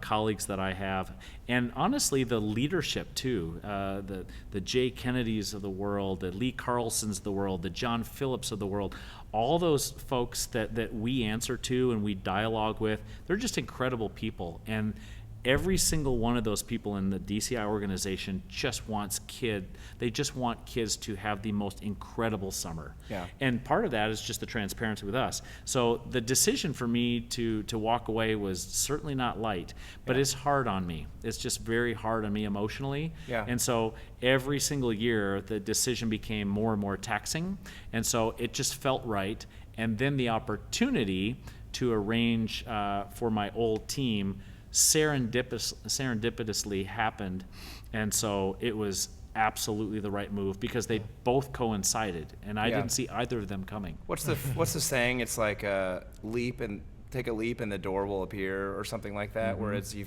Speaker 1: colleagues that I have, and honestly the leadership too, the Jay Kennedys of the world, the Lee Carlsons of the world, the John Phillips of the world, all those folks that we answer to and we dialogue with. They're just incredible people, and every single one of those people in the DCI organization just wants they just want kids to have the most incredible summer.
Speaker 2: Yeah.
Speaker 1: And part of that is just the transparency with us. So the decision for me to walk away was certainly not light, but it's hard on me. It's just very hard on me emotionally.
Speaker 2: Yeah.
Speaker 1: And so every single year, the decision became more and more taxing. And so it just felt right. And then the opportunity to arrange for my old team serendipitously happened, and so it was absolutely the right move because they both coincided, and I didn't see either of them coming.
Speaker 2: What's the saying? It's like take a leap and the door will appear, or something like that. Where it's you're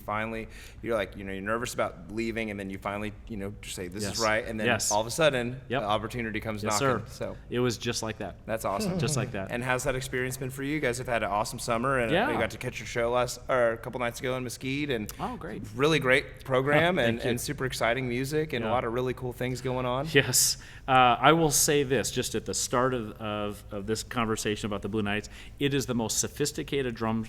Speaker 2: nervous about leaving, and then you finally just say this is right, and then all of a sudden the opportunity comes knocking.
Speaker 1: Sir.
Speaker 2: So
Speaker 1: it was just like that.
Speaker 2: That's awesome.
Speaker 1: Just like that.
Speaker 2: And how's that experience been for you? You guys have had an awesome summer, and you got to catch your show a couple nights ago in Mesquite, and
Speaker 1: great.
Speaker 2: Really great program,
Speaker 1: Thank you.
Speaker 2: and super exciting music, and a lot of really cool things going on.
Speaker 1: Yes. I will say this, just at the start of this conversation about the Blue Knights, it is the most sophisticated drum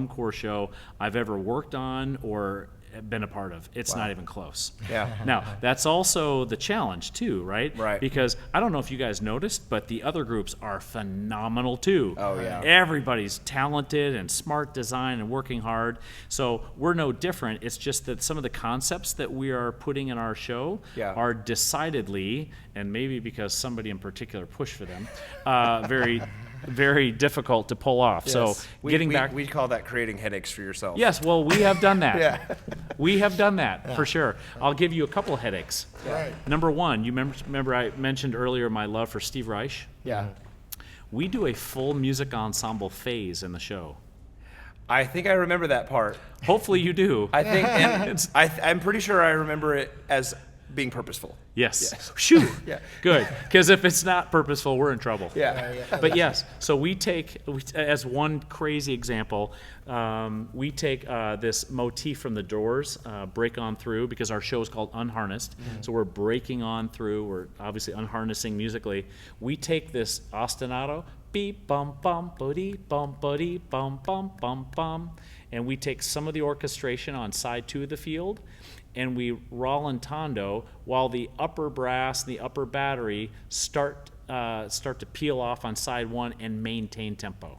Speaker 1: corps show I've ever worked on or been a part of. It's not even close.
Speaker 2: Yeah.
Speaker 1: Now, that's also the challenge too, right?
Speaker 2: Right.
Speaker 1: Because I don't know if you guys noticed, but the other groups are phenomenal too.
Speaker 2: Oh, yeah.
Speaker 1: Everybody's talented and smart design and working hard. So we're no different. It's just that some of the concepts that we are putting in our show are decidedly, and maybe because somebody in particular pushed for them, very very difficult to pull off.
Speaker 2: Yes.
Speaker 1: So
Speaker 2: we call that creating headaches for yourself.
Speaker 1: Yes, well, we have done that.
Speaker 2: Yeah.
Speaker 1: We have done that for sure. I'll give you a couple of headaches.
Speaker 3: Right.
Speaker 1: Number one, you remember I mentioned earlier my love for Steve Reich?
Speaker 2: Yeah.
Speaker 1: We do a full music ensemble phase in the show.
Speaker 2: I think I remember that part.
Speaker 1: Hopefully you do.
Speaker 2: I think, and I'm pretty sure I remember it as being purposeful.
Speaker 1: Yes. Shoo.
Speaker 2: Yeah.
Speaker 1: Good. Because if it's not purposeful, we're in trouble.
Speaker 2: Yeah.
Speaker 1: But yes, so we take, as one crazy example, we take this motif from the Doors, Break On Through, because our show is called Unharnessed. So we're breaking on through, we're obviously unharnessing musically. We take this ostinato, beep, bum, bum, buddy, bum, bum, bum, and we take some of the orchestration on side 2 of the field, and we rallentando while the upper brass and the upper battery start to peel off on side 1 and maintain tempo.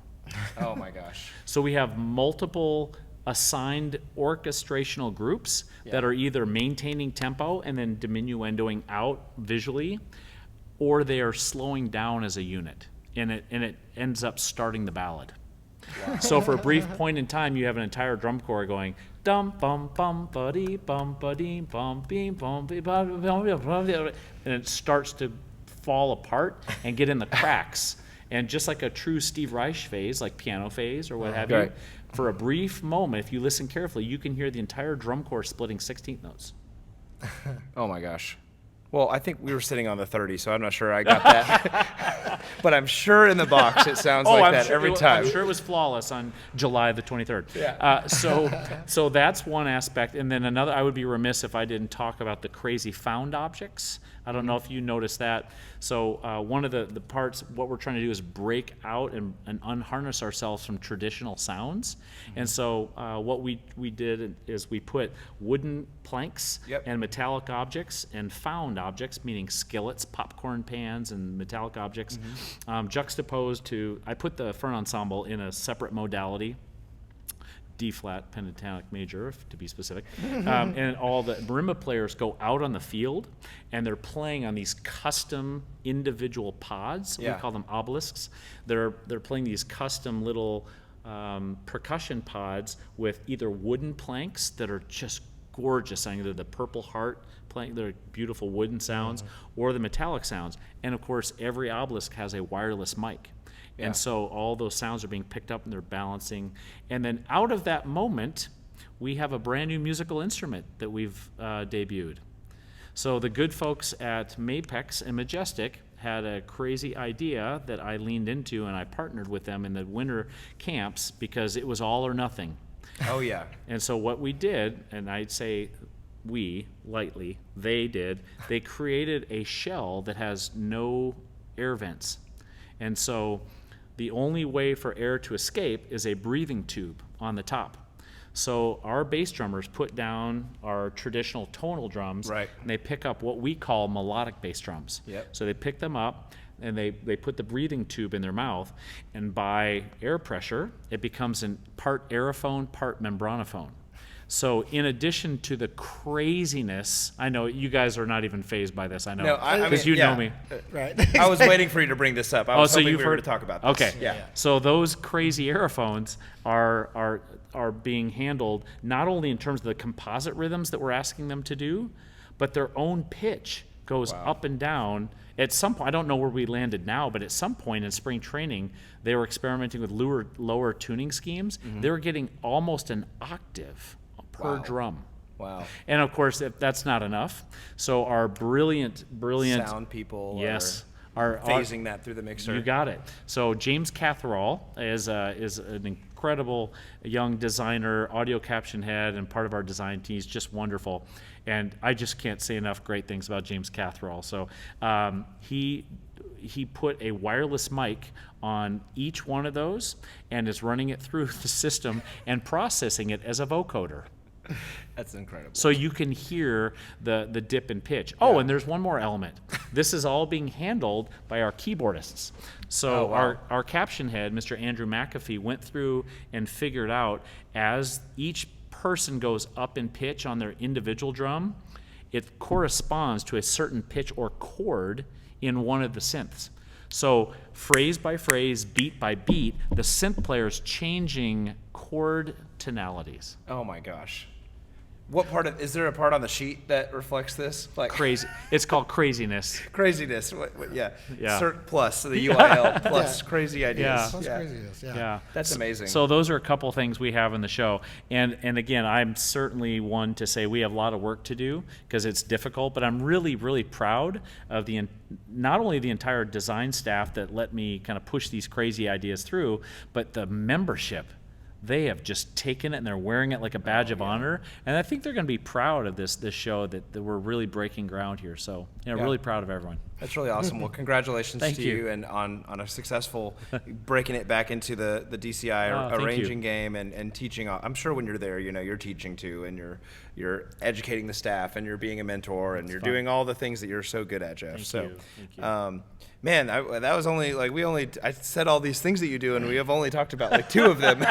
Speaker 2: Oh my gosh.
Speaker 1: So we have multiple assigned orchestrational groups that are either maintaining tempo and then diminuendoing out visually, or they are slowing down as a unit, and it ends up starting the ballad. Wow. So for a brief point in time, you have an entire drum corps going dum bum bum buddy bum beam bum bum and it starts to fall apart and get in the cracks. And just like a true Steve Reich phase, like piano phase or what have you, for a brief moment, if you listen carefully, you can hear the entire drum corps splitting 16th notes.
Speaker 2: Oh my gosh. Well, I think we were sitting on the 30, so I'm not sure I got that. But I'm sure in the box it sounds like that every time.
Speaker 1: I'm sure it was flawless on July the 23rd. Yeah. So that's one aspect. And then another, I would be remiss if I didn't talk about the crazy found objects. I don't know if you noticed that. So one of the parts, what we're trying to do is break out and unharness ourselves from traditional sounds. And so what we did is we put wooden planks and metallic objects and found objects, meaning skillets, popcorn pans, and metallic objects, juxtaposed to, I put the Fern Ensemble in a separate modality, D-flat pentatonic major, to be specific, and all the marimba players go out on the field, and they're playing on these custom individual pods. We call them obelisks. They're playing these custom little percussion pods with either wooden planks that are just gorgeous, either the Purple Heart playing their beautiful wooden sounds or the metallic sounds. And of course, every obelisk has a wireless mic. And so all those sounds are being picked up and they're balancing. And then out of that moment, we have a brand new musical instrument that we've debuted. So the good folks at Mapex and Majestic had a crazy idea that I leaned into, and I partnered with them in the winter camps because it was all or nothing.
Speaker 2: Oh, yeah.
Speaker 1: And so what we did, and I'd say we, lightly, they created a shell that has no air vents. And so the only way for air to escape is a breathing tube on the top. So our bass drummers put down our traditional tonal drums,
Speaker 2: Right.
Speaker 1: and they pick up what we call melodic bass drums.
Speaker 2: Yep.
Speaker 1: So they pick them up, and they put the breathing tube in their mouth, and by air pressure, it becomes part aerophone, part membranophone. So in addition to the craziness, I know you guys are not even fazed by this, I know,
Speaker 2: No, I mean,
Speaker 1: because you
Speaker 2: yeah.
Speaker 1: know me.
Speaker 3: Right.
Speaker 2: I was waiting for you to bring this up. I was
Speaker 1: so
Speaker 2: hoping
Speaker 1: you've
Speaker 2: we were
Speaker 1: heard
Speaker 2: to talk about this.
Speaker 1: Okay,
Speaker 2: Yeah.
Speaker 1: So those crazy aerophones are being handled not only in terms of the composite rhythms that we're asking them to do, but their own pitch goes up and down. At some point, I don't know where we landed now, but at some point in spring training, they were experimenting with lower tuning schemes. They were getting almost an octave per drum.
Speaker 2: Wow.
Speaker 1: And of course, if that's not enough, so our brilliant
Speaker 2: Sound people
Speaker 1: yes,
Speaker 2: are phasing that through the mixer.
Speaker 1: you got it. So James Catherall is an incredible young designer, audio caption head, and part of our design team. He's just wonderful, and I just can't say enough great things about James Catherall. So he put a wireless mic on each one of those and is running it through the system and processing it as a vocoder.
Speaker 2: That's incredible.
Speaker 1: So you can hear the dip in pitch. Oh, and there's one more element. This is all being handled by our keyboardists. So our caption head, Mr. Andrew McAfee, went through and figured out as each person goes up in pitch on their individual drum, it corresponds to a certain pitch or chord in one of the synths. So phrase by phrase, beat by beat, the synth player is changing chord tonalities.
Speaker 2: Oh my gosh. What part is there a part on the sheet that reflects this? Like
Speaker 1: Crazy. It's called craziness.
Speaker 2: craziness. Yeah.
Speaker 1: Yeah.
Speaker 2: Cert plus the UIL plus crazy ideas.
Speaker 1: Yeah.
Speaker 3: That's craziness. Yeah.
Speaker 1: Yeah.
Speaker 2: That's amazing.
Speaker 1: So those are a couple things we have in the show. And again, I'm certainly one to say we have a lot of work to do because it's difficult, but I'm really, really proud of not only the entire design staff that let me kind of push these crazy ideas through, but the membership. They have just taken it and they're wearing it like a badge of honor. And I think they're going to be proud of this show that we're really breaking ground here. So, really proud of everyone.
Speaker 2: That's really awesome. Well, congratulations
Speaker 1: Thank
Speaker 2: to
Speaker 1: you.
Speaker 2: you and on a successful breaking it back into the DCI
Speaker 1: Thank
Speaker 2: arranging
Speaker 1: you.
Speaker 2: game and teaching. I'm sure when you're there, you're teaching too, and you're educating the staff, and you're being a mentor, and you're doing all the things that you're so good at, Jeff.
Speaker 1: Thank you.
Speaker 2: Man, that was only I said all these things that you do, and we have only talked about like two of them.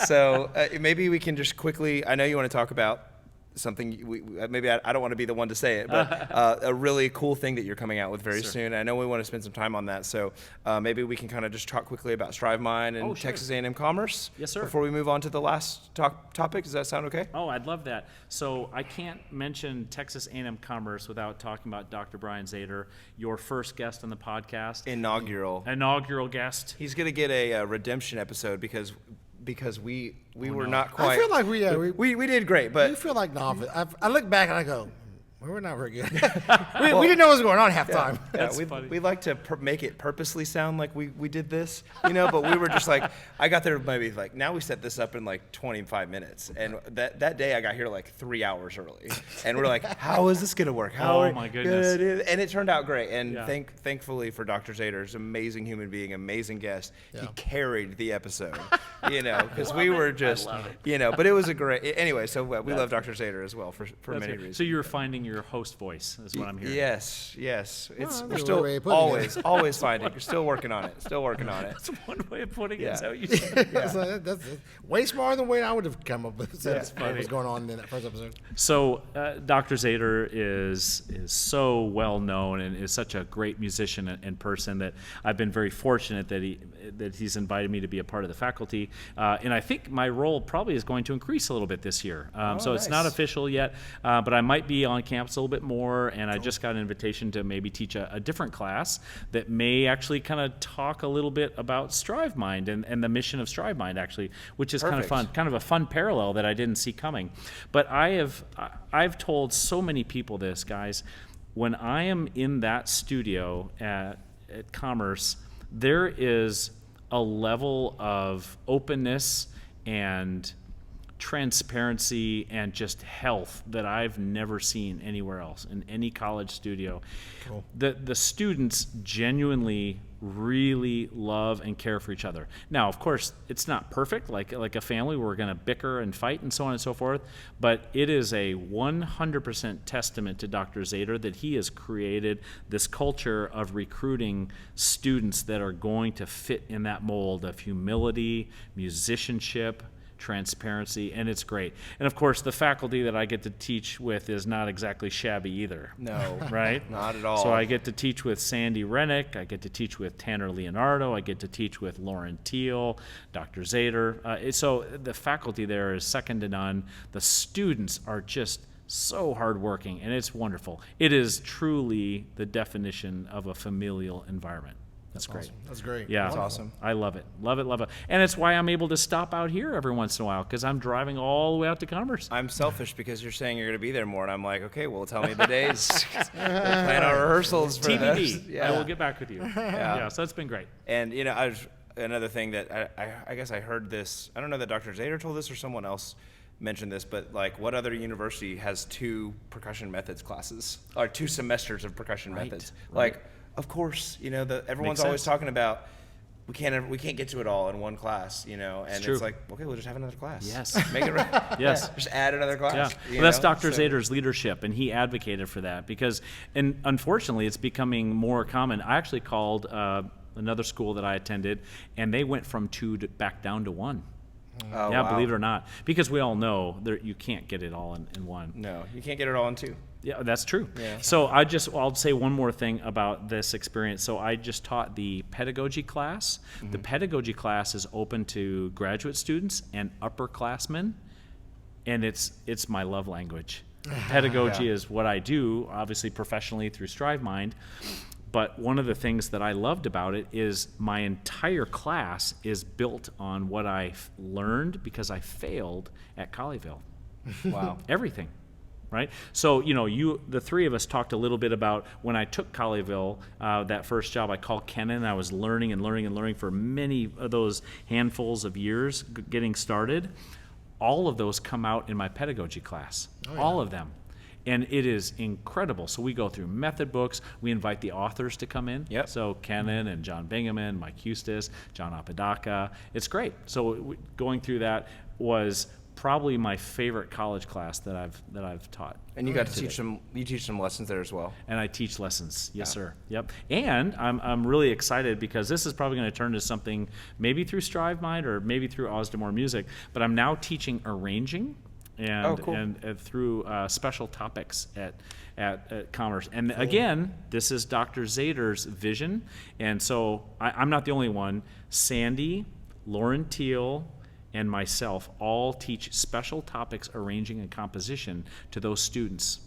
Speaker 2: So maybe we can just quickly. I know you want to talk about something. Maybe I don't want to be the one to say it, but a really cool thing that you're coming out with very soon. I know we want to spend some time on that. So maybe we can kind of just talk quickly about StriveMind and Texas A&M Commerce.
Speaker 1: Yes, sir.
Speaker 2: Before we move on to the last topic, does that sound okay?
Speaker 1: Oh, I'd love that. So I can't mention Texas A&M Commerce without talking about Dr. Brian Zader, your first guest on the podcast. Inaugural guest.
Speaker 2: He's gonna get a redemption episode because we were not quite.
Speaker 3: I feel like
Speaker 2: we did great, but
Speaker 3: we feel like novice. I look back and I go, well, we're not very good. we didn't know what was going on half the time.
Speaker 1: That's funny.
Speaker 2: We like to make it purposely sound like we did this, but we were just like, I got there maybe like, now we set this up in like 25 minutes. And that day I got here like 3 hours early. And we're like, how is this going to work?
Speaker 1: Oh, my goodness.
Speaker 2: And it turned out great. And
Speaker 1: Yeah.
Speaker 2: thankfully for Dr. Zader's amazing human being, amazing guest, he carried the episode, because we were just, but it was a great, anyway, so we love Dr. Zader as well for
Speaker 1: That's
Speaker 2: many
Speaker 1: right.
Speaker 2: reasons.
Speaker 1: So you were finding your host voice, is what I'm hearing.
Speaker 2: Yes. It's
Speaker 3: that's
Speaker 2: we're
Speaker 3: a
Speaker 2: still
Speaker 3: way of putting it.
Speaker 2: always finding. You're still working on it.
Speaker 1: That's one way of putting it.
Speaker 2: Yeah.
Speaker 1: Is that what you said?
Speaker 3: That's way smarter than the way I would have come up with.
Speaker 2: That's
Speaker 3: What was going on in that first episode?
Speaker 1: So Dr. Zader is so well known and is such a great musician and person that I've been very fortunate that he's invited me to be a part of the faculty. And I think my role probably is going to increase a little bit this year. So it's not
Speaker 2: nice.
Speaker 1: official yet, but I might be on campus a little bit more. And I just got an invitation to maybe teach a different class that may actually kind of talk a little bit about StriveMind and the mission of StriveMind, actually, which is kind of
Speaker 2: Perfect.
Speaker 1: fun, kind of a fun parallel that I didn't see coming. But I've told so many people this, guys. When I am in that studio at Commerce, there is a level of openness and transparency and just health that I've never seen anywhere else in any college studio.
Speaker 3: Cool.
Speaker 1: The students genuinely really love and care for each other. Now, of course, it's not perfect, like a family. We're going to bicker and fight and so on and so forth, but it is a 100% testament to Dr. Zader that he has created this culture of recruiting students that are going to fit in that mold of humility, musicianship, transparency, and it's great. And of course, the faculty that I get to teach with is not exactly shabby either.
Speaker 2: No,
Speaker 1: right?
Speaker 2: not at all.
Speaker 1: So I get to teach with Sandy Rennick, I get to teach with Tanner Leonardo, I get to teach with Lauren Teal, Dr. Zader. So the faculty there is second to none. The students are just so hardworking, and it's wonderful. It is truly the definition of a familial environment. That's great.
Speaker 3: Awesome. That's great.
Speaker 1: Yeah,
Speaker 2: That's awesome.
Speaker 1: I love it, love it, and it's why I'm able to stop out here every once in a while because I'm driving all the way out to Commerce.
Speaker 2: I'm selfish because you're saying you're going to be there more, and I'm like, okay, well, tell me the days. We'll plan our rehearsals for this.
Speaker 1: TBD.
Speaker 2: Yeah.
Speaker 1: I will get back with you. Yeah, so that's been great.
Speaker 2: And another thing that I guess I heard this. I don't know that Dr. Zader told this or someone else mentioned this, but like, what other university has 2 percussion methods classes or 2 semesters of percussion methods?
Speaker 1: right.
Speaker 2: Like, of course, everyone's
Speaker 1: Makes
Speaker 2: always
Speaker 1: sense.
Speaker 2: talking about we can't get to it all in one class, and
Speaker 1: true.
Speaker 2: it's like, okay, we'll just have another class.
Speaker 1: Yes.
Speaker 2: Make it right.
Speaker 1: Yes.
Speaker 2: Just add another class.
Speaker 1: Yeah,
Speaker 2: you
Speaker 1: well, that's
Speaker 2: know?
Speaker 1: Dr.
Speaker 2: So-
Speaker 1: Zader's leadership, and he advocated for that because, and unfortunately, it's becoming more common. I actually called another school that I attended, and they went from 2 back down to 1.
Speaker 2: Oh,
Speaker 1: Yeah,
Speaker 2: wow.
Speaker 1: believe it or not, because we all know you can't get it all in one.
Speaker 2: No, you can't get it all in 2.
Speaker 1: Yeah, that's true.
Speaker 2: Yeah.
Speaker 1: So I'll say one more thing about this experience. So I just taught the pedagogy class.
Speaker 2: Mm-hmm.
Speaker 1: The pedagogy class is open to graduate students and upperclassmen, and it's my love language. Pedagogy
Speaker 2: Yeah.
Speaker 1: is what I do, obviously professionally through StriveMind. But one of the things that I loved about it is my entire class is built on what I learned because I failed at Colleyville.
Speaker 2: Wow.
Speaker 1: Everything. Right? So, the 3 of us talked a little bit about when I took Colleyville, that first job. I called Ken and I was learning and learning and learning for many of those handfuls of years getting started. All of those come out in my pedagogy class. All of them. And it is incredible. So we go through method books. We invite the authors to come in.
Speaker 2: Yep.
Speaker 1: So Kenan and John Bingaman, Mike Eustace, John Apodaca. It's great. So going through that was probably my favorite college class that I've taught.
Speaker 2: And you got to teach them. You teach some lessons there as well.
Speaker 1: And I teach lessons. Yes, sir. Yep. And I'm really excited because this is probably going to turn to something maybe through StriveMind or maybe through Ausdemore Music, but I'm now teaching arranging and
Speaker 2: cool.
Speaker 1: and through special topics at Commerce. And again, this is Dr. Zader's vision. And so I'm not the only one. Sandy, Lauren Teal, and myself all teach special topics, arranging and composition to those students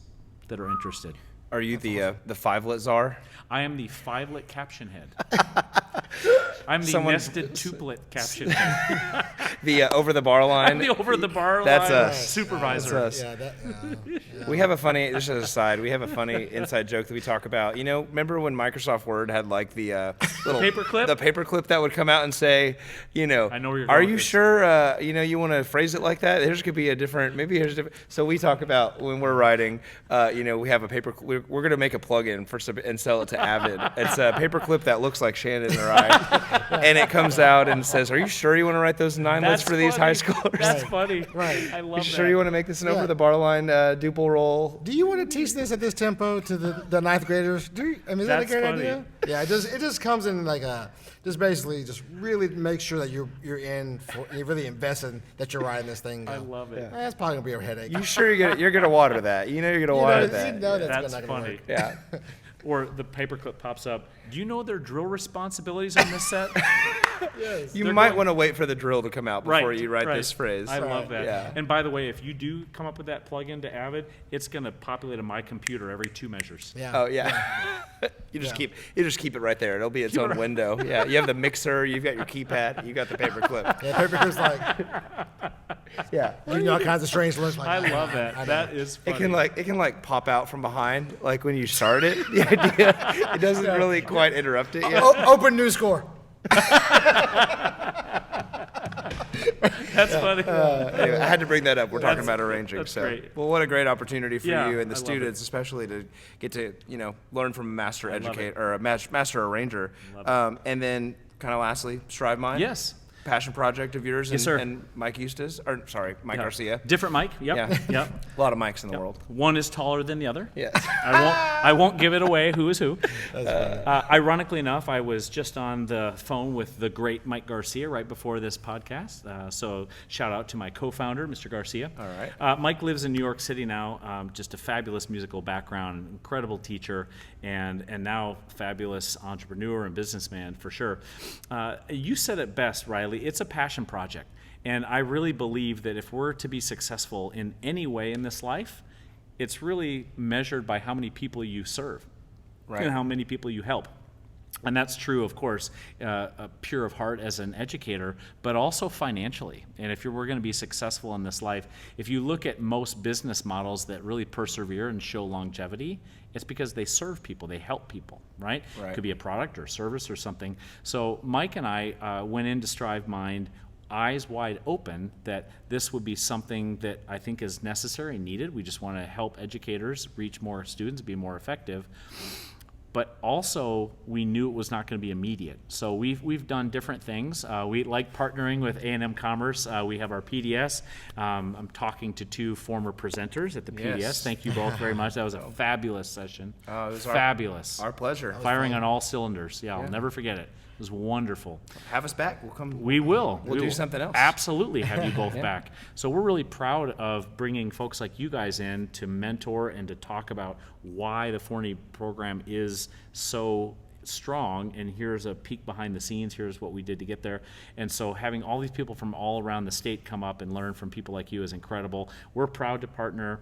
Speaker 1: that are interested.
Speaker 2: Are you the 5-lit czar?
Speaker 1: I am the 5-lit caption head. I'm the
Speaker 2: Someone-
Speaker 1: nested 2-lit caption head.
Speaker 2: The over the bar line.
Speaker 1: I'm the over the bar
Speaker 2: That's
Speaker 1: line
Speaker 2: us.
Speaker 1: supervisor.
Speaker 2: That's us.
Speaker 3: Yeah, that.
Speaker 2: We have a funny, just as an aside, we have a funny inside joke that we talk about. Remember when Microsoft Word had like the little
Speaker 1: Paperclip?
Speaker 2: the paperclip that would come out and say,
Speaker 1: I know where you're
Speaker 2: are
Speaker 1: going
Speaker 2: you
Speaker 1: with this.
Speaker 2: sure, you want to phrase it like that? There's could be a different, maybe here's a different. So we talk about when we're writing, we have a paper. We're going to make a plugin and sell it to Avid. It's a paperclip that looks like Shannon or I, and it comes out and says, "Are you sure you want to write those 9 lits for these high schoolers?
Speaker 1: That's funny.
Speaker 3: Right.
Speaker 1: I love
Speaker 2: You
Speaker 1: that.
Speaker 2: sure you want to make this an over
Speaker 3: Yeah.
Speaker 2: the bar line duple roll?"
Speaker 3: Do you want to teach this at this tempo to the 9th graders? Is that a
Speaker 1: That's
Speaker 3: great
Speaker 1: funny.
Speaker 3: idea? Yeah, it just comes in like just basically just really make sure that you're really invested that you're riding this thing.
Speaker 1: I love it.
Speaker 3: That's probably gonna be a headache.
Speaker 2: You sure you're gonna water that? You're gonna water that.
Speaker 3: You know
Speaker 1: That's
Speaker 3: not gonna
Speaker 1: funny.
Speaker 3: work.
Speaker 2: Yeah.
Speaker 1: Or the paperclip pops up. Do you know their drill responsibilities on this set?
Speaker 3: Yes.
Speaker 2: You
Speaker 1: They're
Speaker 2: might
Speaker 1: going-
Speaker 2: want to wait for the drill to come out before you write
Speaker 1: right.
Speaker 2: this phrase.
Speaker 1: I love that.
Speaker 2: Yeah.
Speaker 1: And by the way, if you do come up with that plugin to Avid, it's going to populate on my computer every 2 measures.
Speaker 3: Yeah.
Speaker 2: Oh yeah. you just keep it right there. It'll be its own window. Yeah. You have the mixer. You've got your keypad. You got the paperclip.
Speaker 3: Yeah, paperclip's like
Speaker 2: Yeah.
Speaker 3: giving you all kinds of strange looks. Like,
Speaker 1: I love that.
Speaker 3: I know.
Speaker 1: That is funny.
Speaker 2: It can pop out from behind, like when you start it. The idea it doesn't really quite interrupt it yet.
Speaker 3: Open new score.
Speaker 1: That's funny.
Speaker 2: Anyway, I had to bring that up. We're talking
Speaker 1: That's-
Speaker 2: about arranging.
Speaker 1: that's
Speaker 2: So,
Speaker 1: great.
Speaker 2: well, what a great opportunity for
Speaker 1: Yeah,
Speaker 2: you and
Speaker 1: I
Speaker 2: the
Speaker 1: love
Speaker 2: students, especially to get to learn from a master
Speaker 1: love it.
Speaker 2: educator or a master arranger. And then, kind of lastly, Strive Mind.
Speaker 1: Yes.
Speaker 2: Passion project of yours,
Speaker 1: Yes, sir.
Speaker 2: and Mike Eustace, or sorry, Mike
Speaker 1: Yeah.
Speaker 2: Garcia.
Speaker 1: Different mic. Yep.
Speaker 2: Yeah.
Speaker 1: Yep.
Speaker 2: A lot of mics in the world.
Speaker 1: One is taller than the other.
Speaker 2: Yes.
Speaker 1: I won't give it away who is who. Ironically enough, I was just on the phone with the great Mike Garcia right before this podcast. So shout out to my co-founder, Mr. Garcia.
Speaker 2: All right.
Speaker 1: Mike lives in New York City now. Just a fabulous musical background, incredible teacher, and now fabulous entrepreneur and businessman for sure. You said it best, Riley. It's a passion project. And I really believe that if we're to be successful in any way in this life, it's really measured by how many people you serve
Speaker 2: Right.
Speaker 1: and how many people you help. And that's true, of course, pure of heart as an educator, but also financially. And if we're going to be successful in this life, if you look at most business models that really persevere and show longevity, it's because they serve people, they help people, right?
Speaker 2: Right.
Speaker 1: Could be a product or service or something. So Mike and I went into Strive Mind eyes wide open that this would be something that I think is necessary and needed. We just want to help educators reach more students, be more effective. But also, we knew it was not going to be immediate. So we've done different things. We like partnering with A&M Commerce. We have our PDS. I'm talking to two former presenters at the PDS.
Speaker 2: Yes.
Speaker 1: Thank you both very much. That was a fabulous session.
Speaker 2: It was
Speaker 1: fabulous.
Speaker 2: Our pleasure.
Speaker 1: Firing on all cylinders. Yeah, I'll never forget it. It was wonderful.
Speaker 2: Have us back. We'll come.
Speaker 1: We will.
Speaker 2: We'll
Speaker 1: We
Speaker 2: do
Speaker 1: will
Speaker 2: something else.
Speaker 1: Absolutely have you both back. So we're really proud of bringing folks like you guys in to mentor and to talk about why the Forney program is so strong, and here's a peek behind the scenes. Here's what we did to get there. And so having all these people from all around the state come up and learn from people like you is incredible. We're proud to partner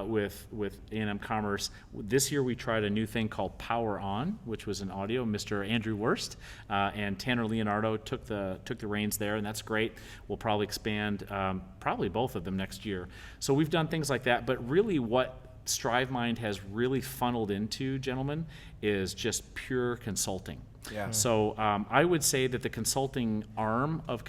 Speaker 1: with A&M Commerce. This year we tried a new thing called Power On, which was an audio. Mr. Andrew Wurst and Tanner Leonardo took the reins there, and that's great. We'll probably expand probably both of them next year. So we've done things like that, but really what Strive Mind has really funneled into, gentlemen, is just pure consulting.
Speaker 2: Yeah.
Speaker 1: So I would say that the consulting arm of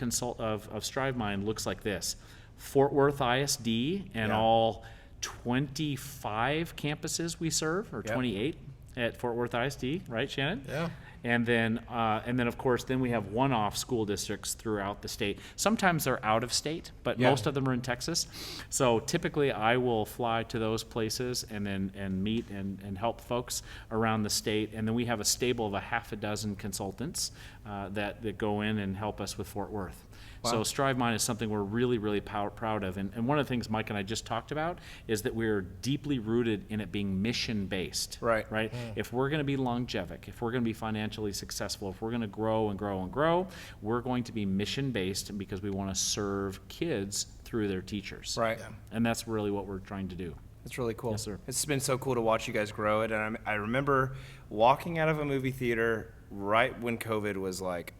Speaker 1: Strive Mind looks like this: Fort Worth ISD and all 25 campuses we serve, or 28 at Fort Worth ISD, right, Shannon?
Speaker 3: Yeah.
Speaker 1: And then of course, then we have one-off school districts throughout the state. Sometimes they're out of state, but most of them are in Texas. So typically, I will fly to those places and meet and help folks around the state. And then we have a stable of a half a dozen consultants that go in and help us with Fort Worth. So Strive Mind is something we're really, really proud of. And one of the things Mike and I just talked about is that we're deeply rooted in it being mission-based.
Speaker 2: Right.
Speaker 1: Right? If we're going to be longevic, if we're going to be financially successful, if we're going to grow and grow and grow, we're going to be mission-based because we want to serve kids through their teachers.
Speaker 2: Right.
Speaker 1: And that's really what we're trying to do.
Speaker 2: It's really cool.
Speaker 1: Yes, sir.
Speaker 2: It's been so cool to watch you guys grow it. And I remember walking out of a movie theater right when COVID was like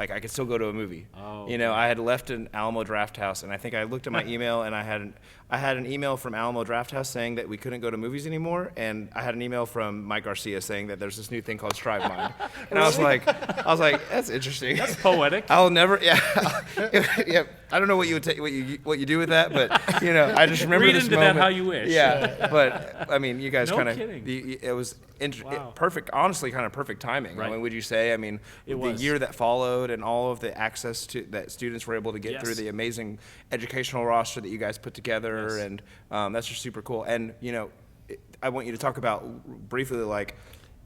Speaker 2: I could still go to a movie.
Speaker 1: Oh,
Speaker 2: I had left an Alamo Draft House, and I think I looked at my email, and I had an email from Alamo Draft House saying that we couldn't go to movies anymore, and I had an email from Mike Garcia saying that there's this new thing called Strive Mind. And I was like, that's interesting.
Speaker 1: That's poetic.
Speaker 2: I'll never, yeah. I don't know what you do with that, but I just remember
Speaker 1: Read
Speaker 2: this
Speaker 1: into
Speaker 2: moment.
Speaker 1: that how you wish.
Speaker 2: Yeah, but I mean, you guys
Speaker 1: No
Speaker 2: kind of,
Speaker 1: kidding.
Speaker 2: it was
Speaker 1: Wow.
Speaker 2: perfect. Honestly, kind of perfect timing.
Speaker 1: Right.
Speaker 2: I mean, would you say? I mean,
Speaker 1: It
Speaker 2: the
Speaker 1: was.
Speaker 2: year that followed and all of the access that students were able to get
Speaker 1: Yes.
Speaker 2: through the amazing educational roster that you guys put together,
Speaker 1: Yes.
Speaker 2: and that's just super cool. And I want you to talk about briefly, like,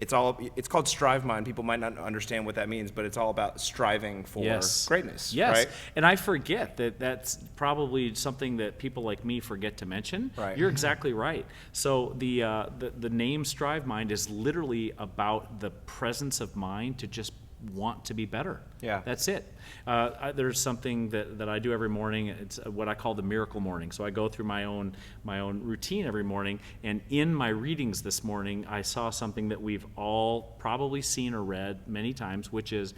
Speaker 2: it's called Strive Mind. People might not understand what that means, but it's all about striving for greatness.
Speaker 1: Yes.
Speaker 2: Right?
Speaker 1: And I forget that that's probably something that people like me forget to mention.
Speaker 2: Right.
Speaker 1: You're exactly right. So the name Strive Mind is literally about the presence of mind to just want to be better.
Speaker 2: Yeah.
Speaker 1: That's it. There's something that I do every morning. It's what I call the miracle morning. So I go through my own routine every morning, and in my readings this morning, I saw something that we've all probably seen or read many times, which is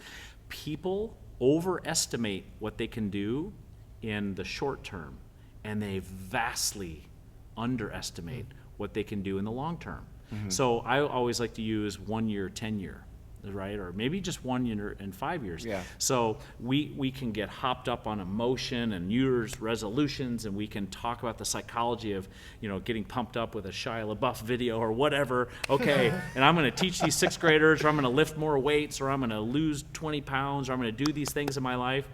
Speaker 1: people overestimate what they can do in the short term, and they vastly underestimate what they can do in the long term. So I always like to use 1 year, 10 year. right? Or maybe just 1 year in 5 years.
Speaker 2: Yeah.
Speaker 1: So we can get hopped up on emotion and New Year's resolutions, and we can talk about the psychology of, getting pumped up with a Shia LaBeouf video or whatever. Okay, and I'm going to teach these sixth graders, or I'm going to lift more weights, or I'm going to lose 20 pounds, or I'm going to do these things in my life.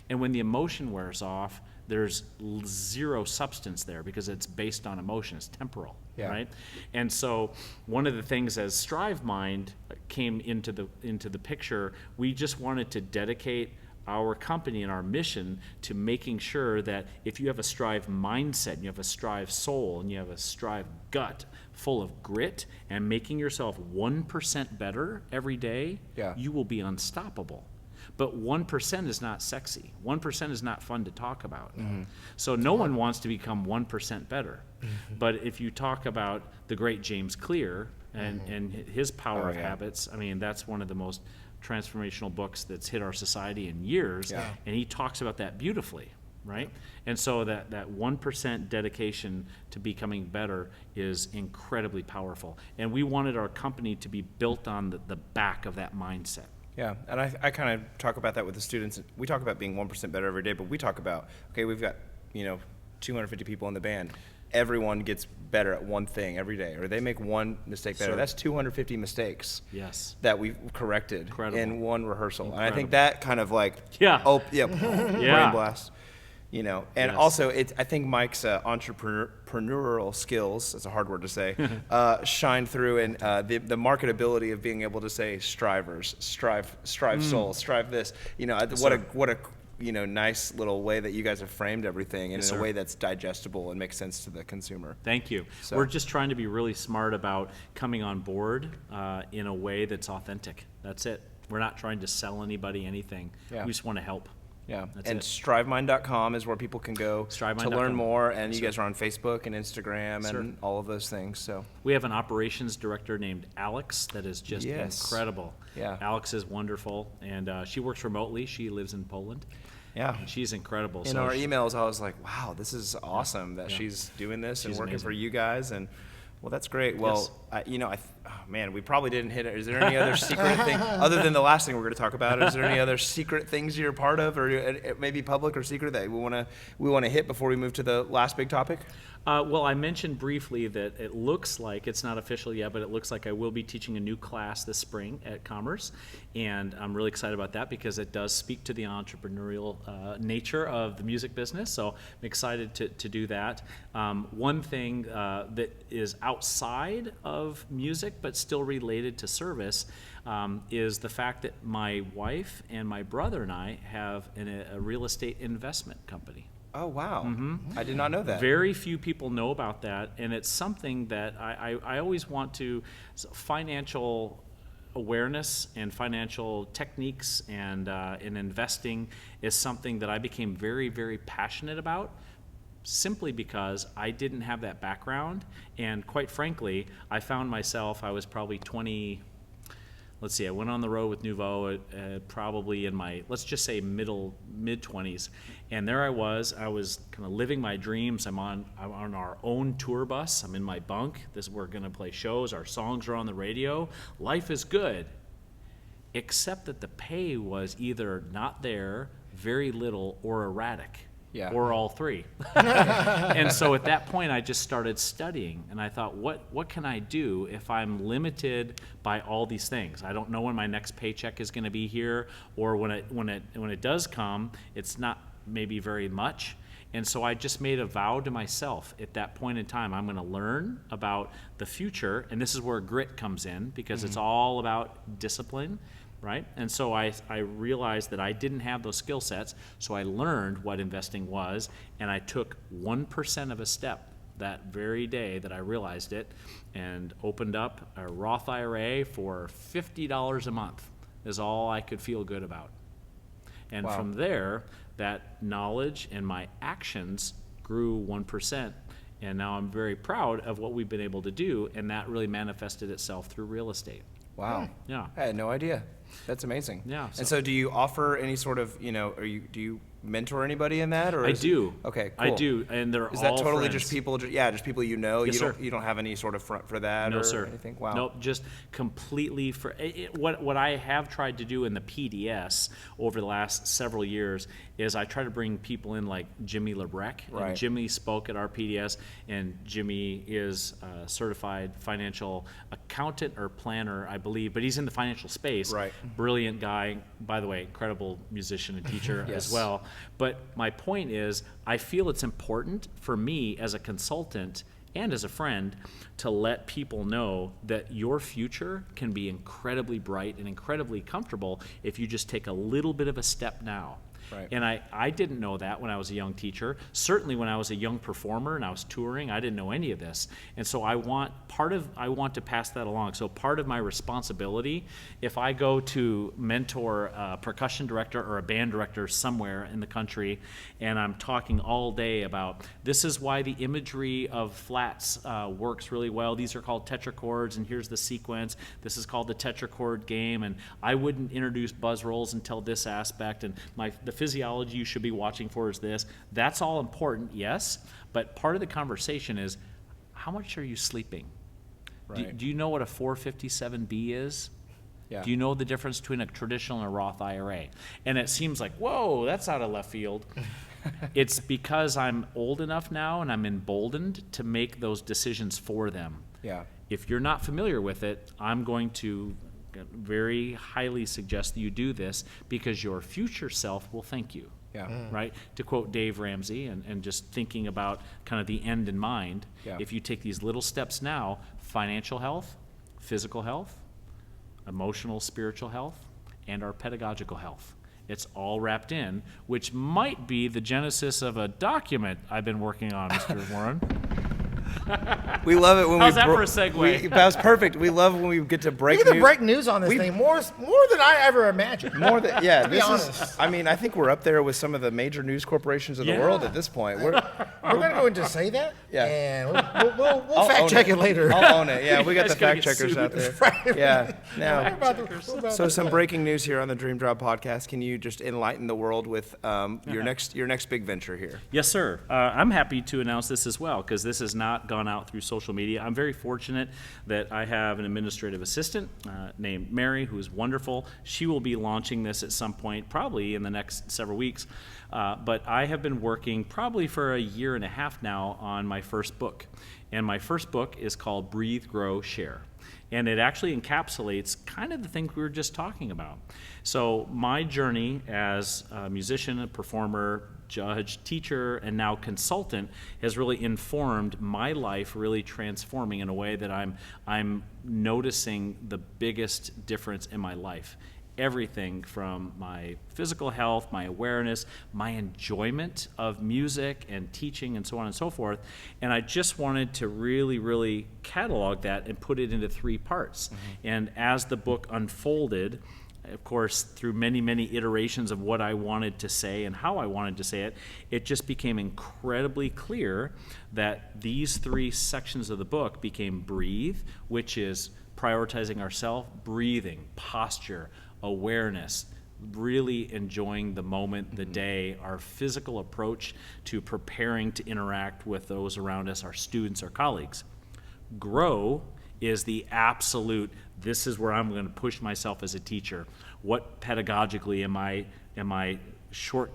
Speaker 1: And when the emotion wears off, there's zero substance there because it's based on emotion. It's temporal, right? And so one of the things as Strive Mind came into the picture, we just wanted to dedicate our company and our mission to making sure that if you have a Strive mindset, and you have a Strive soul, and you have a Strive gut full of grit and making yourself 1% better every day, you will be unstoppable. But 1% is not sexy. 1% is not fun to talk about. So no one wants to become 1% better. But if you talk about the great James Clear and his Power of Habits, I mean, that's one of the most transformational books that's hit our society in years. And he talks about that beautifully, right? And so that 1% dedication to becoming better is incredibly powerful. And we wanted our company to be built on the back of that mindset.
Speaker 2: Yeah, and I kind of talk about that with the students. We talk about being 1% better every day, but we talk about, okay, we've got, 250 people in the band. Everyone gets better at one thing every day, or they make one mistake better. That's 250 mistakes that we've corrected in one rehearsal. And I think that kind of like, brain blast. And also I think Mike's entrepreneurial skills, it's a hard word to say, shine through in the marketability of being able to say strivers, strive soul, strive this. What a nice little way that you guys have framed everything and in a way that's digestible and makes sense to the consumer.
Speaker 1: Thank you. So we're just trying to be really smart about coming on board in a way that's authentic. That's it. We're not trying to sell anybody anything. We just want to help.
Speaker 2: Yeah, and strivemind.com is where people can go to learn more, and you guys are on Facebook and Instagram and all of those things. So
Speaker 1: we have an operations director named Alex that is just incredible. Yeah, Alex is wonderful, and she works remotely. She lives in Poland. Yeah, and she's incredible.
Speaker 2: In our emails, I was like, wow, this is awesome that she's doing this and working for you guys. And well, that's great. Well, we probably didn't hit it. Is there any other secret thing, other than the last thing we're going to talk about? Is there any other secret things you're part of, or maybe public or secret that we want to hit before we move to the last big topic?
Speaker 1: Well, I mentioned briefly that it looks like, it's not official yet, but it looks like I will be teaching a new class this spring at Commerce, and I'm really excited about that because it does speak to the entrepreneurial nature of the music business, so I'm excited to do that. One thing that is outside of music but still related to service is the fact that my wife and my brother and I have a real estate investment company.
Speaker 2: Oh, wow. I did not know that.
Speaker 1: Very few people know about that, and it's something that I always want to, financial awareness and financial techniques and in investing is something that I became very, very passionate about, simply because I didn't have that background, and quite frankly, I found myself, I was probably 20, I went on the road with Nouveau probably in my, let's just say mid-20s, and there I was kind of living my dreams. I'm on our own tour bus, I'm in my bunk, we're gonna play shows, our songs are on the radio, life is good, except that the pay was either not there, very little, or erratic. Or all three. And so at that point I just started studying, and I thought, what can I do if I'm limited by all these things? I don't know when my next paycheck is going to be here, or when it does come, it's not maybe very much. And so I just made a vow to myself at that point in time, I'm going to learn about the future, and this is where grit comes in, because it's all about discipline. Right? And so I realized that I didn't have those skill sets, so I learned what investing was, and I took 1% of a step that very day that I realized it, and opened up a Roth IRA for $50 a month is all I could feel good about. And from there, that knowledge and my actions grew 1%, and now I'm very proud of what we've been able to do, and that really manifested itself through real estate.
Speaker 2: Wow.
Speaker 1: Yeah.
Speaker 2: I had no idea. That's amazing.
Speaker 1: Yeah.
Speaker 2: And so do you offer any sort of, do you mentor anybody in that, or
Speaker 1: I do.
Speaker 2: Okay,
Speaker 1: I
Speaker 2: cool.
Speaker 1: do, and they're
Speaker 2: Is
Speaker 1: all
Speaker 2: that totally
Speaker 1: friends.
Speaker 2: just people? Just people you know.
Speaker 1: Yes, sir.
Speaker 2: You don't have any sort of front for that,
Speaker 1: No,
Speaker 2: or
Speaker 1: sir.
Speaker 2: anything. Wow.
Speaker 1: Nope, just completely what I have tried to do in the PDS over the last several years is I try to bring people in like Jimmy LeBrec.
Speaker 2: Right.
Speaker 1: And Jimmy spoke at our PDS, and Jimmy is a certified financial accountant or planner, I believe, but he's in the financial space.
Speaker 2: Right.
Speaker 1: Brilliant guy, by the way, incredible musician and teacher
Speaker 2: Yes.
Speaker 1: as well. But my point is, I feel it's important for me as a consultant and as a friend to let people know that your future can be incredibly bright and incredibly comfortable if you just take a little bit of a step now.
Speaker 2: Right.
Speaker 1: And I didn't know that when I was a young teacher. Certainly when I was a young performer and I was touring, I didn't know any of this. And so I want to pass that along. So part of my responsibility, if I go to mentor a percussion director or a band director somewhere in the country, and I'm talking all day about this is why the imagery of flats works really well. These are called tetrachords, and here's the sequence. This is called the tetrachord game, and I wouldn't introduce buzz rolls until this aspect, and the physiology you should be watching for is this. That's all important, yes, but part of the conversation is how much are you sleeping?
Speaker 2: Right.
Speaker 1: Do you know what a 457B is?
Speaker 2: Yeah.
Speaker 1: Do you know the difference between a traditional and a Roth IRA? And it seems like, whoa, that's out of left field. It's because I'm old enough now and I'm emboldened to make those decisions for them.
Speaker 2: Yeah.
Speaker 1: If you're not familiar with it, I'm going to very highly suggest that you do this because your future self will thank you.
Speaker 2: Yeah.
Speaker 1: Right? To quote Dave Ramsey, and just thinking about kind of the end in mind,
Speaker 2: Yeah.
Speaker 1: if you take these little steps now, financial health, physical health, emotional, spiritual health, and our pedagogical health. It's all wrapped in, which might be the genesis of a document I've been working on, Mr. Warren.
Speaker 2: We love it when
Speaker 1: How's
Speaker 2: we.
Speaker 1: that for a segue?
Speaker 2: That was perfect. We love when we get to break.
Speaker 3: We get to
Speaker 2: news.
Speaker 3: break news on this
Speaker 2: We-
Speaker 3: thing more than I ever imagined.
Speaker 2: More than yeah.
Speaker 3: To be
Speaker 2: This
Speaker 3: honest.
Speaker 2: is. I mean, I think we're up there with some of the major news corporations of the
Speaker 1: Yeah.
Speaker 2: world at this point. We're
Speaker 3: We're gonna go into say that,
Speaker 2: Yeah.
Speaker 3: and we'll
Speaker 2: I'll
Speaker 3: fact
Speaker 2: own
Speaker 3: check it later.
Speaker 2: I'll own it. Yeah, we got
Speaker 1: guys
Speaker 2: the
Speaker 1: gonna
Speaker 2: fact
Speaker 1: get
Speaker 2: checkers
Speaker 1: sued.
Speaker 2: out there.
Speaker 3: Right.
Speaker 2: Yeah.
Speaker 3: We're
Speaker 2: Now,
Speaker 3: about to-
Speaker 2: so some breaking news here on the Dream Job podcast. Can you just enlighten the world with your next big venture here?
Speaker 1: Yes, sir. I'm happy to announce this as well because this has not gone out through social media. I'm very fortunate that I have an administrative assistant named Mary, who is wonderful. She will be launching this at some point, probably in the next several weeks. But I have been working probably for a year and a half now on my first book. And my first book is called Breathe, Grow, Share. And it actually encapsulates kind of the things we were just talking about. So my journey as a musician, a performer, judge, teacher, and now consultant has really informed my life, really transforming in a way that I'm noticing the biggest difference in my life. Everything from my physical health, my awareness, my enjoyment of music and teaching and so on and so forth. And I just wanted to really, really catalog that and put it into 3 parts. And as the book unfolded, of course, through many, many iterations of what I wanted to say and how I wanted to say it, it just became incredibly clear that these 3 sections of the book became breathe, which is prioritizing ourselves, breathing, posture, awareness, really enjoying the moment, the day, our physical approach to preparing to interact with those around us, our students, our colleagues. Grow is the absolute, this is where I'm going to push myself as a teacher. What pedagogically am I short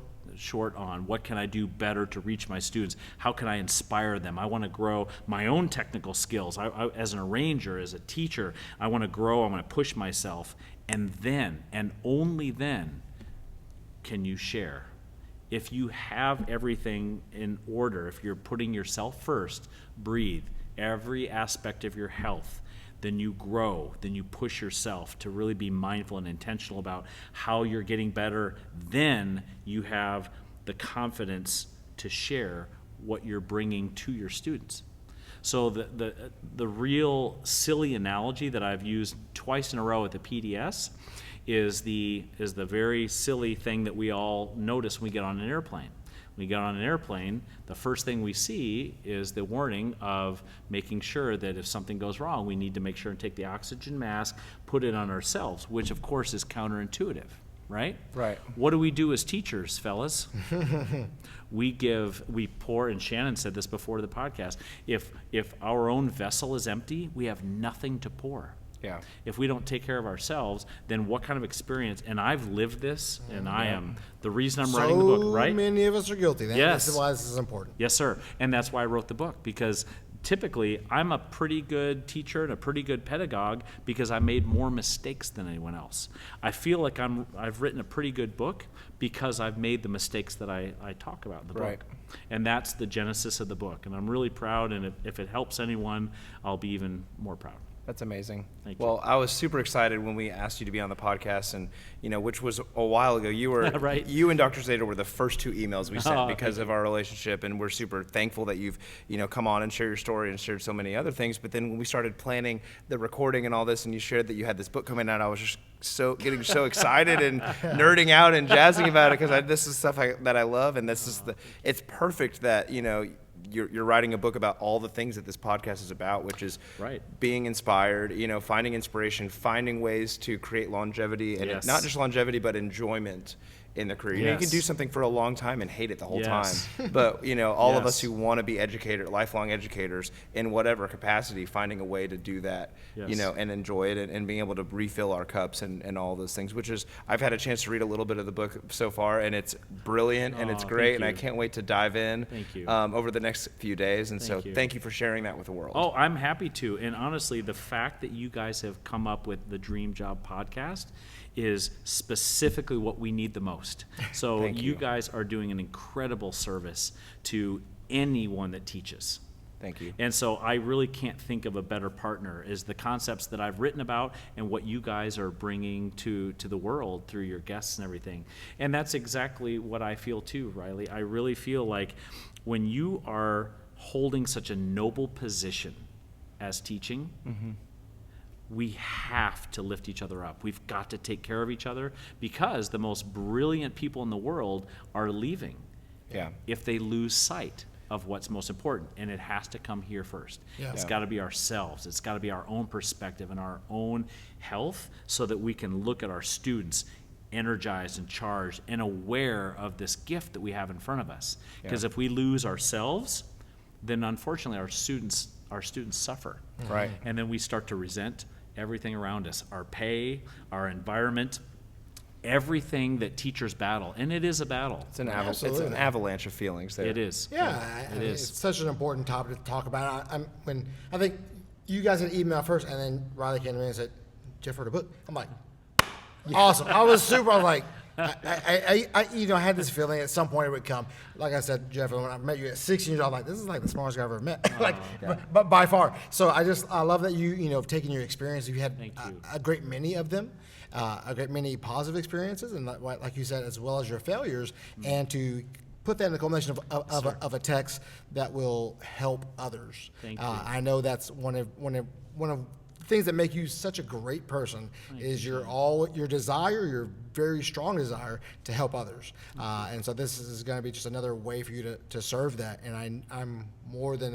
Speaker 1: on? What can I do better to reach my students? How can I inspire them? I want to grow my own technical skills. I, as an arranger, as a teacher, I want to grow. I want to push myself. And then, and only then, can you share. If you have everything in order, if you're putting yourself first, breathe, every aspect of your health, then you grow, then you push yourself to really be mindful and intentional about how you're getting better. Then you have the confidence to share what you're bringing to your students. So the real silly analogy that I've used twice in a row at the PDS is the very silly thing that we all notice when we get on an airplane. When we get on an airplane, the first thing we see is the warning of making sure that if something goes wrong, we need to make sure and take the oxygen mask, put it on ourselves, which of course is counterintuitive. right?
Speaker 2: Right.
Speaker 1: What do we do as teachers, fellas? we pour, and Shannon said this before the podcast, if our own vessel is empty, we have nothing to pour.
Speaker 2: Yeah.
Speaker 1: If we don't take care of ourselves, then what kind of experience, and I've lived this, and I am, the reason I'm writing the book, right?
Speaker 3: So many of us are guilty.
Speaker 1: Yes.
Speaker 3: That's why this is important.
Speaker 1: Yes, sir. And that's why I wrote the book, because typically I'm a pretty good teacher and a pretty good pedagogue because I made more mistakes than anyone else. I feel like I've written a pretty good book because I've made the mistakes that I talk about in the
Speaker 2: Right.
Speaker 1: book. And that's the genesis of the book. And I'm really proud, and if it helps anyone, I'll be even more proud.
Speaker 2: That's amazing.
Speaker 1: Thank you.
Speaker 2: Well, I was super excited when we asked you to be on the podcast, and which was a while ago. You were
Speaker 1: Right.
Speaker 2: You and Dr. Zeta were the first 2 emails we sent
Speaker 1: Oh,
Speaker 2: because
Speaker 1: thank
Speaker 2: of our relationship, and we're super thankful that you've come on and shared your story and shared so many other things. But then when we started planning the recording and all this, and you shared that you had this book coming out, I was just getting so excited and nerding out and jazzing about it because this is stuff that I love, and this is it's perfect that you're writing a book about all the things that this podcast is about, which is
Speaker 1: Right.
Speaker 2: being inspired, finding inspiration, finding ways to create longevity, and
Speaker 1: Yes.
Speaker 2: not just longevity, but enjoyment in the career. You can
Speaker 1: Yes.
Speaker 2: do something for a long time and hate it the whole
Speaker 1: Yes.
Speaker 2: time. But, all of us
Speaker 1: Yes.
Speaker 2: who want to be lifelong educators in whatever capacity, finding a way to do that,
Speaker 1: Yes.
Speaker 2: and enjoy it and being able to refill our cups and all those things, which is, I've had a chance to read a little bit of the book so far, and it's brilliant and it's
Speaker 1: Aw,
Speaker 2: great,
Speaker 1: thank
Speaker 2: and I
Speaker 1: you.
Speaker 2: can't wait to dive in
Speaker 1: Thank you.
Speaker 2: over the next few days. And
Speaker 1: Thank you.
Speaker 2: thank you for sharing that with the world.
Speaker 1: Oh, I'm happy to. And honestly, the fact that you guys have come up with the Dream Job podcast is specifically what we need the most. So
Speaker 2: Thank you.
Speaker 1: guys are doing an incredible service to anyone that teaches.
Speaker 2: Thank you.
Speaker 1: And so I really can't think of a better partner is the concepts that I've written about and what you guys are bringing to the world through your guests and everything. And that's exactly what I feel too, Riley. I really feel like when you are holding such a noble position as teaching, we have to lift each other up. We've got to take care of each other because the most brilliant people in the world are leaving
Speaker 2: Yeah.
Speaker 1: if they lose sight of what's most important, and it has to come here first.
Speaker 3: Yeah.
Speaker 1: It's
Speaker 2: Yeah.
Speaker 1: got to be ourselves. It's got to be our own perspective and our own health so that we can look at our students energized and charged and aware of this gift that we have in front of us. Because if we lose ourselves, then unfortunately our students suffer.
Speaker 2: Right.
Speaker 1: And then we start to resent everything around us, our pay, our environment, everything that teachers battle. And it is a battle.
Speaker 2: It's an
Speaker 3: Absolutely.
Speaker 2: avalanche of feelings there.
Speaker 1: It is.
Speaker 3: Yeah,
Speaker 1: It is.
Speaker 3: It's such an important topic to talk about. I think you guys had emailed first, and then Riley came to me and said, "Jeff wrote a book." I'm like, awesome. I was like, I had this feeling at some point it would come. Like I said, Jeff, when I met you at 16 years old, I'm like, this is like the smartest guy I've ever met, but by far. So I love that you have taken your experience. You've had
Speaker 1: Thank you.
Speaker 3: a great many of them, a great many positive experiences, and like you said, as well as your failures, and to put that in the culmination of a text that will help others.
Speaker 1: Thank you.
Speaker 3: I know that's one of things that make you such a great person is your very strong desire to help others, and so this is going to be just another way for you to serve that, and I'm more than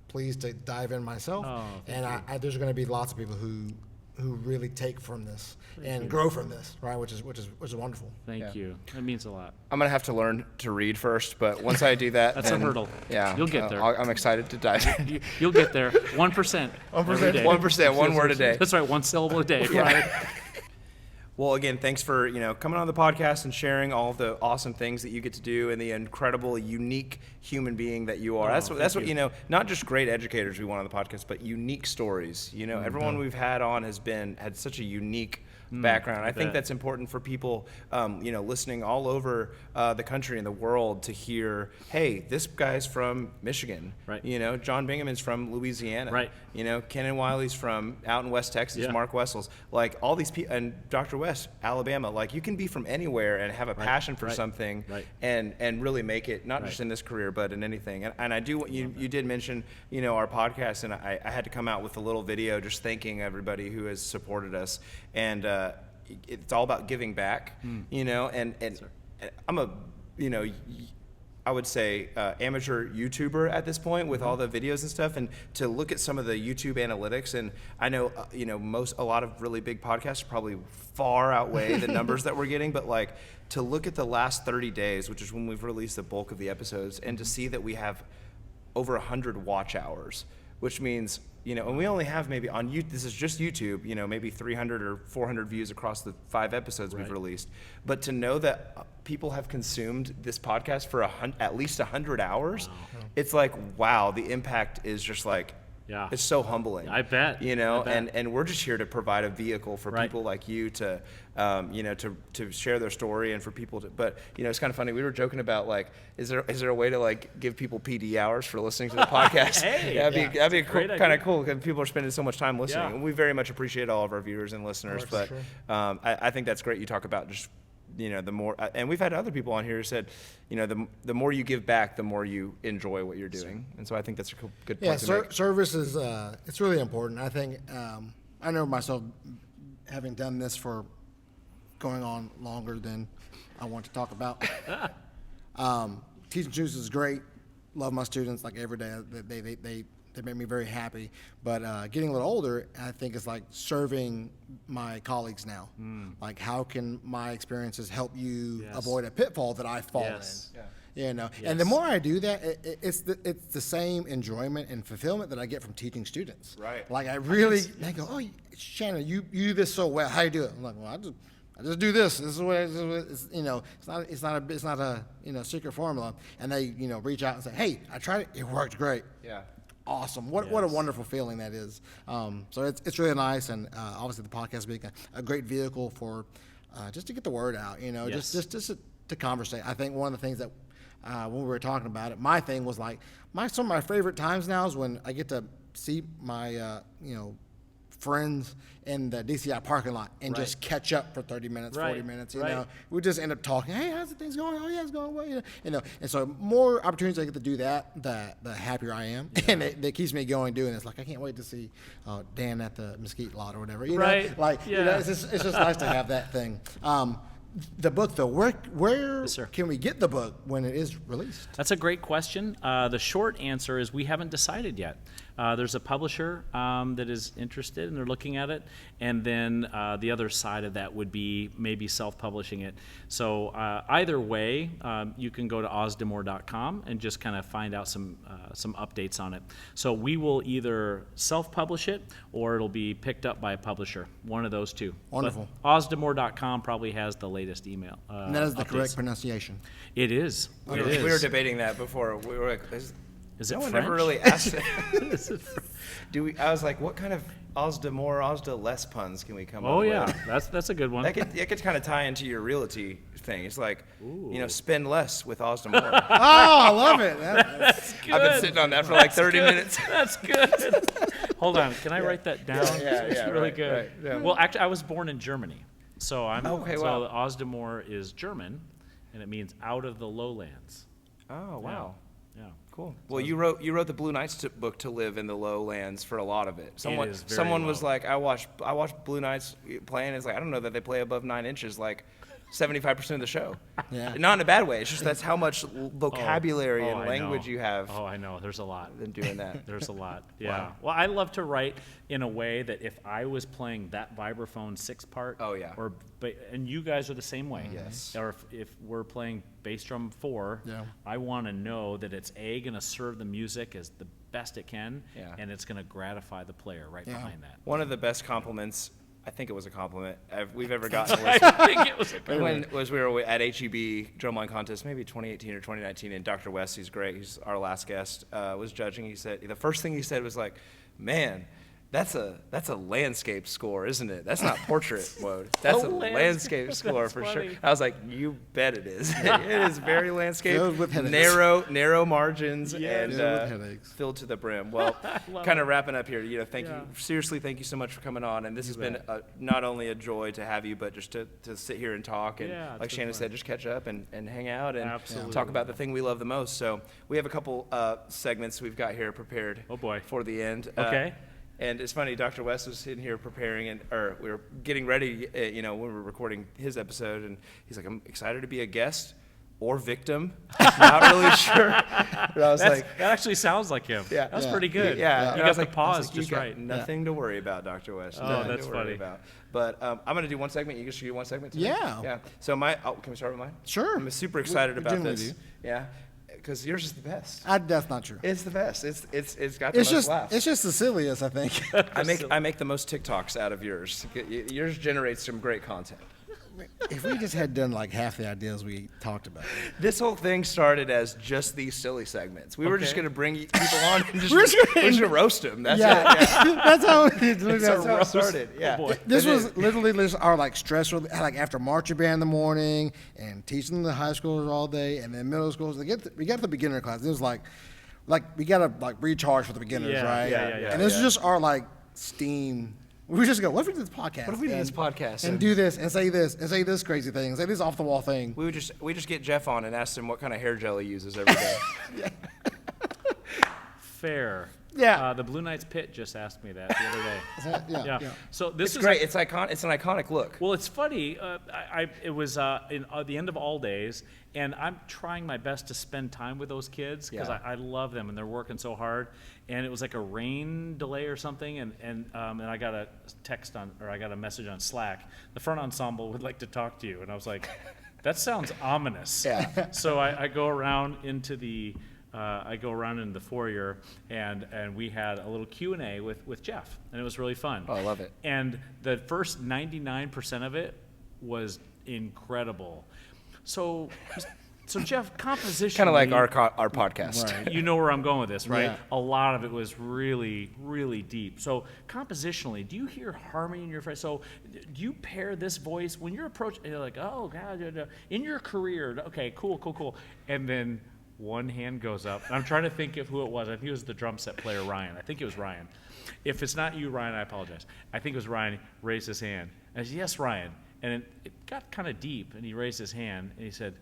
Speaker 3: pleased to dive in myself,
Speaker 1: Oh,
Speaker 3: and
Speaker 1: thank
Speaker 3: there's going to be lots of people who really take from this and grow from this, right? Which is wonderful.
Speaker 1: Thank
Speaker 2: Yeah.
Speaker 1: you. That means a lot.
Speaker 2: I'm gonna have to learn to read first, but once I do that,
Speaker 1: That's a
Speaker 2: then,
Speaker 1: hurdle.
Speaker 2: Yeah,
Speaker 1: You'll get there.
Speaker 2: I'm excited to dive in.
Speaker 1: You'll get there. 1%. 1%.
Speaker 2: 1%, one word a day.
Speaker 1: That's right. One syllable a day. Right.
Speaker 2: Well, again, thanks for coming on the podcast and sharing all the awesome things that you get to do and the incredible, unique human being that you are. That's what
Speaker 1: you.
Speaker 2: Not just great educators we want on the podcast, but unique stories. Everyone we've had on had such a unique background. I think
Speaker 1: bet.
Speaker 2: that's important for people, listening all over the country and the world to hear, hey, this guy's from Michigan.
Speaker 1: Right.
Speaker 2: John Bingham's from Louisiana.
Speaker 1: Right.
Speaker 2: Ken Wiley's from out in West Texas.
Speaker 1: Yeah.
Speaker 2: Mark Wessels. Like all these people, and Dr. West, Alabama. Like you can be from anywhere and have a passion for
Speaker 1: Right.
Speaker 2: something,
Speaker 1: Right.
Speaker 2: and really make it not just
Speaker 1: Right.
Speaker 2: in this career but in anything. And I do. You did mention our podcast, and I had to come out with a little video just thanking everybody who has supported us, and it's all about giving back. And I'm I would say, amateur YouTuber at this point with all the videos and stuff, and to look at some of the YouTube analytics. And I know, a lot of really big podcasts probably far outweigh the numbers that we're getting, but like to look at the last 30 days, which is when we've released the bulk of the episodes, and to see that we have over 100 watch hours, which means, and we only have maybe on YouTube, this is just YouTube, maybe 300 or 400 views across the 5 episodes we've released. But to know that people have consumed this podcast for at least 100 hours, it's like, wow, the impact is just like, it's so humbling.
Speaker 1: I bet.
Speaker 2: And we're just here to provide a vehicle for people like you to, to share their story, and for people to, but it's kind of funny. We were joking about like, is there a way to like give people PD hours for listening to the podcast?
Speaker 1: Hey,
Speaker 2: that'd be
Speaker 1: cool,
Speaker 2: kind of cool, because people are spending so much time listening.
Speaker 1: Yeah.
Speaker 2: And we very much appreciate all of our viewers and listeners, but I think that's great. You talk about just, the more, and we've had other people on here who said, the more you give back, the more you enjoy what you're doing. And so I think that's a good point to make.
Speaker 3: Service is, it's really important. I think, I know myself, having done this for going on longer than I want to talk about. Teaching students is great. Love my students like every day. They make me very happy. But getting a little older, I think it's like serving my colleagues now. Like, how can my experiences help you avoid a pitfall that I fall in? And the more I do that, it's the same enjoyment and fulfillment that I get from teaching students.
Speaker 2: Right.
Speaker 3: Like, they go, oh, Shannon, you do this so well. How do you do it? I'm like, well, I just do this. This is what it's it's not a secret formula. And they reach out and say, hey, I tried it. It worked great.
Speaker 2: Yeah.
Speaker 3: Awesome. What a wonderful feeling that is. So it's really nice, and obviously the podcast being a great vehicle for just to get the word out. Just to conversate. I think one of the things that when we were talking about it, my thing was like some of my favorite times now is when I get to see my friends in the DCI parking lot and just catch up for 30 minutes, 40 minutes. We just end up talking. Hey, how's the things going? Oh yeah, it's going well. And so more opportunities I get to do that, the happier I am, and it keeps me going doing this. Like, I can't wait to see Dan at the mesquite lot or whatever. It's just nice to have that thing. The book, though, where can we get the book when it is released?
Speaker 1: That's a great question. The short answer is we haven't decided yet. There's a publisher that is interested, and they're looking at it. And then the other side of that would be maybe self-publishing it. So either way, you can go to Ausdemore.com and just kind of find out some updates on it. So we will either self-publish it, or it'll be picked up by a publisher. One of those two.
Speaker 3: Wonderful.
Speaker 1: But Ausdemore.com probably has the latest email.
Speaker 3: And that is the
Speaker 1: updates.
Speaker 3: correct pronunciation.
Speaker 1: It is.
Speaker 2: We were debating that before. We were like,
Speaker 1: is it
Speaker 2: no one
Speaker 1: French?
Speaker 2: ever really asked. I was like, what kind of Ausda-less puns can we come up with?
Speaker 1: Oh yeah, that's a good one.
Speaker 2: That could kind of tie into your realty thing. It's like, spend less with Ausdemore.
Speaker 3: Oh, I love it.
Speaker 1: That's good.
Speaker 2: I've been sitting on that for like 30 minutes.
Speaker 1: That's good. Hold on, can I write that down? It's really good.
Speaker 2: Right, yeah.
Speaker 1: Well, actually, I was born in Germany, so
Speaker 2: Okay,
Speaker 1: so
Speaker 2: wow.
Speaker 1: Ausdemore is German, and it means out of the lowlands.
Speaker 2: Oh wow.
Speaker 1: Yeah.
Speaker 2: Cool. Well, you wrote the Blue Knights book to live in the lowlands for a lot of it.
Speaker 1: is very
Speaker 2: Someone was
Speaker 1: low.
Speaker 2: like, I watched Blue Knights playing. It's like, I don't know that they play above 9 inches like 75% of the show.
Speaker 3: Yeah.
Speaker 2: Not in a bad way. It's just that's how much vocabulary and
Speaker 1: I
Speaker 2: language
Speaker 1: know.
Speaker 2: you have.
Speaker 1: Oh, I know. There's a lot.
Speaker 2: Than doing that.
Speaker 1: There's a lot. Yeah.
Speaker 2: Wow.
Speaker 1: Well, I love to write in a way that if I was playing that vibraphone 6-part.
Speaker 2: Oh, yeah.
Speaker 1: And you guys are the same way.
Speaker 2: Yes.
Speaker 1: Or if we're playing bass drum 4, I want to know that it's going to serve the music as the best it can, and it's going to gratify the player behind that.
Speaker 2: One of the best compliments, I think it was a compliment, we've ever gotten
Speaker 1: I think it was a good one.
Speaker 2: we were at HEB Drumline Contest, maybe 2018 or 2019, and Dr. West, he's great, he's our last guest, was judging. He said, the first thing he said was like, man, that's a landscape score, isn't it? That's not portrait mode. That's a landscape score
Speaker 1: That's
Speaker 2: for
Speaker 1: funny.
Speaker 2: sure. I was like, you bet it is. It is very landscape,
Speaker 3: Filled with headaches.
Speaker 2: narrow margins, and
Speaker 3: Filled with headaches.
Speaker 2: filled to the brim. Well, kind of wrapping up here. Thank you. Seriously, thank you so much for coming on. And this has been not only a joy to have you, but just to sit here and talk. And like Shannon said, just catch up and hang out and
Speaker 1: Absolutely.
Speaker 2: talk about the thing we love the most. So we have a couple segments we've got here prepared.
Speaker 1: Oh, boy.
Speaker 2: For the end.
Speaker 1: Okay.
Speaker 2: And it's funny, Dr. West was sitting here preparing, or we were getting ready, when we were recording his episode, and he's like, I'm excited to be a guest or victim. Not really sure. But I was like,
Speaker 1: that actually sounds like him.
Speaker 2: Yeah.
Speaker 1: That's
Speaker 3: Yeah.
Speaker 1: pretty good.
Speaker 2: yeah.
Speaker 1: You
Speaker 2: And I
Speaker 1: got
Speaker 2: was
Speaker 1: the
Speaker 2: like,
Speaker 1: pause
Speaker 2: you
Speaker 1: just
Speaker 2: got
Speaker 1: right.
Speaker 2: Nothing to worry about, Dr. West.
Speaker 1: Oh,
Speaker 2: Nothing
Speaker 1: that's
Speaker 2: to worry
Speaker 1: funny.
Speaker 2: about. But I'm going to do one segment. You guys should do one segment too?
Speaker 3: Yeah.
Speaker 2: Yeah. So can we start with mine?
Speaker 3: Sure.
Speaker 2: I'm super excited
Speaker 3: We
Speaker 2: about
Speaker 3: generally
Speaker 2: this.
Speaker 3: do.
Speaker 2: Yeah. Because yours is the best.
Speaker 3: That's not true.
Speaker 2: It's the best. It's got the
Speaker 3: It's
Speaker 2: most
Speaker 3: just
Speaker 2: laughs.
Speaker 3: it's just the silliest, I think.
Speaker 2: I make the most TikToks out of yours. Yours generates some great content.
Speaker 3: If we just had done like half the ideas we talked about.
Speaker 2: This whole thing started as just these silly segments. We were just
Speaker 1: Okay.
Speaker 2: going to bring people on and just,
Speaker 3: We're just
Speaker 2: we're just gonna roast them. That's it.
Speaker 3: That's how
Speaker 2: That's how it started. Yeah.
Speaker 1: boy.
Speaker 3: This
Speaker 2: And
Speaker 3: was
Speaker 2: then-
Speaker 3: literally just our like stress relief, like after marching band in the morning and teaching the high schoolers all day, and then middle schools. We got to the beginner class. It was like we gotta like recharge for the beginners,
Speaker 1: Yeah,
Speaker 3: right?
Speaker 1: yeah.
Speaker 3: And this is just our like steam. We just go, what if we did this podcast?
Speaker 2: What if we did this podcast
Speaker 3: and
Speaker 2: and-
Speaker 3: do this and say this crazy thing, and say this off the wall thing?
Speaker 2: We just get Jeff on and ask him what kind of hair gel he uses every day.
Speaker 1: Fair.
Speaker 3: Yeah.
Speaker 1: The Blue Knights Pit just asked me that the other day.
Speaker 3: Yeah.
Speaker 1: Yeah. So this
Speaker 2: It's
Speaker 1: is
Speaker 2: great. It's iconic. It's an iconic look.
Speaker 1: Well, it's funny. It was in the end of all days, and I'm trying my best to spend time with those kids because
Speaker 2: Yeah.
Speaker 1: I love them and they're working so hard. And it was like a rain delay or something, and I got a I got a message on Slack. The front ensemble would like to talk to you, and I was like, that sounds ominous.
Speaker 2: Yeah.
Speaker 1: So I go around into the. in the foyer, and we had a little Q&A with Jeff, and it was really fun.
Speaker 2: Oh, I love it.
Speaker 1: And the first 99% of it was incredible. So Jeff, composition.
Speaker 2: Kind of like our podcast.
Speaker 3: Right.
Speaker 1: You know where I'm going with this, right?
Speaker 3: Yeah.
Speaker 1: A lot of it was really, really deep. So compositionally, do you hear harmony in your voice? So do you pair this voice when you're approaching, you're like, oh, God, in your career, okay, cool. And then one hand goes up. And I'm trying to think of who it was. I think it was the drum set player, Ryan. I think it was Ryan. If it's not you, Ryan, I apologize. I think it was Ryan raised his hand. I said, yes, Ryan. And it got kind of deep, and he raised his hand, and he said,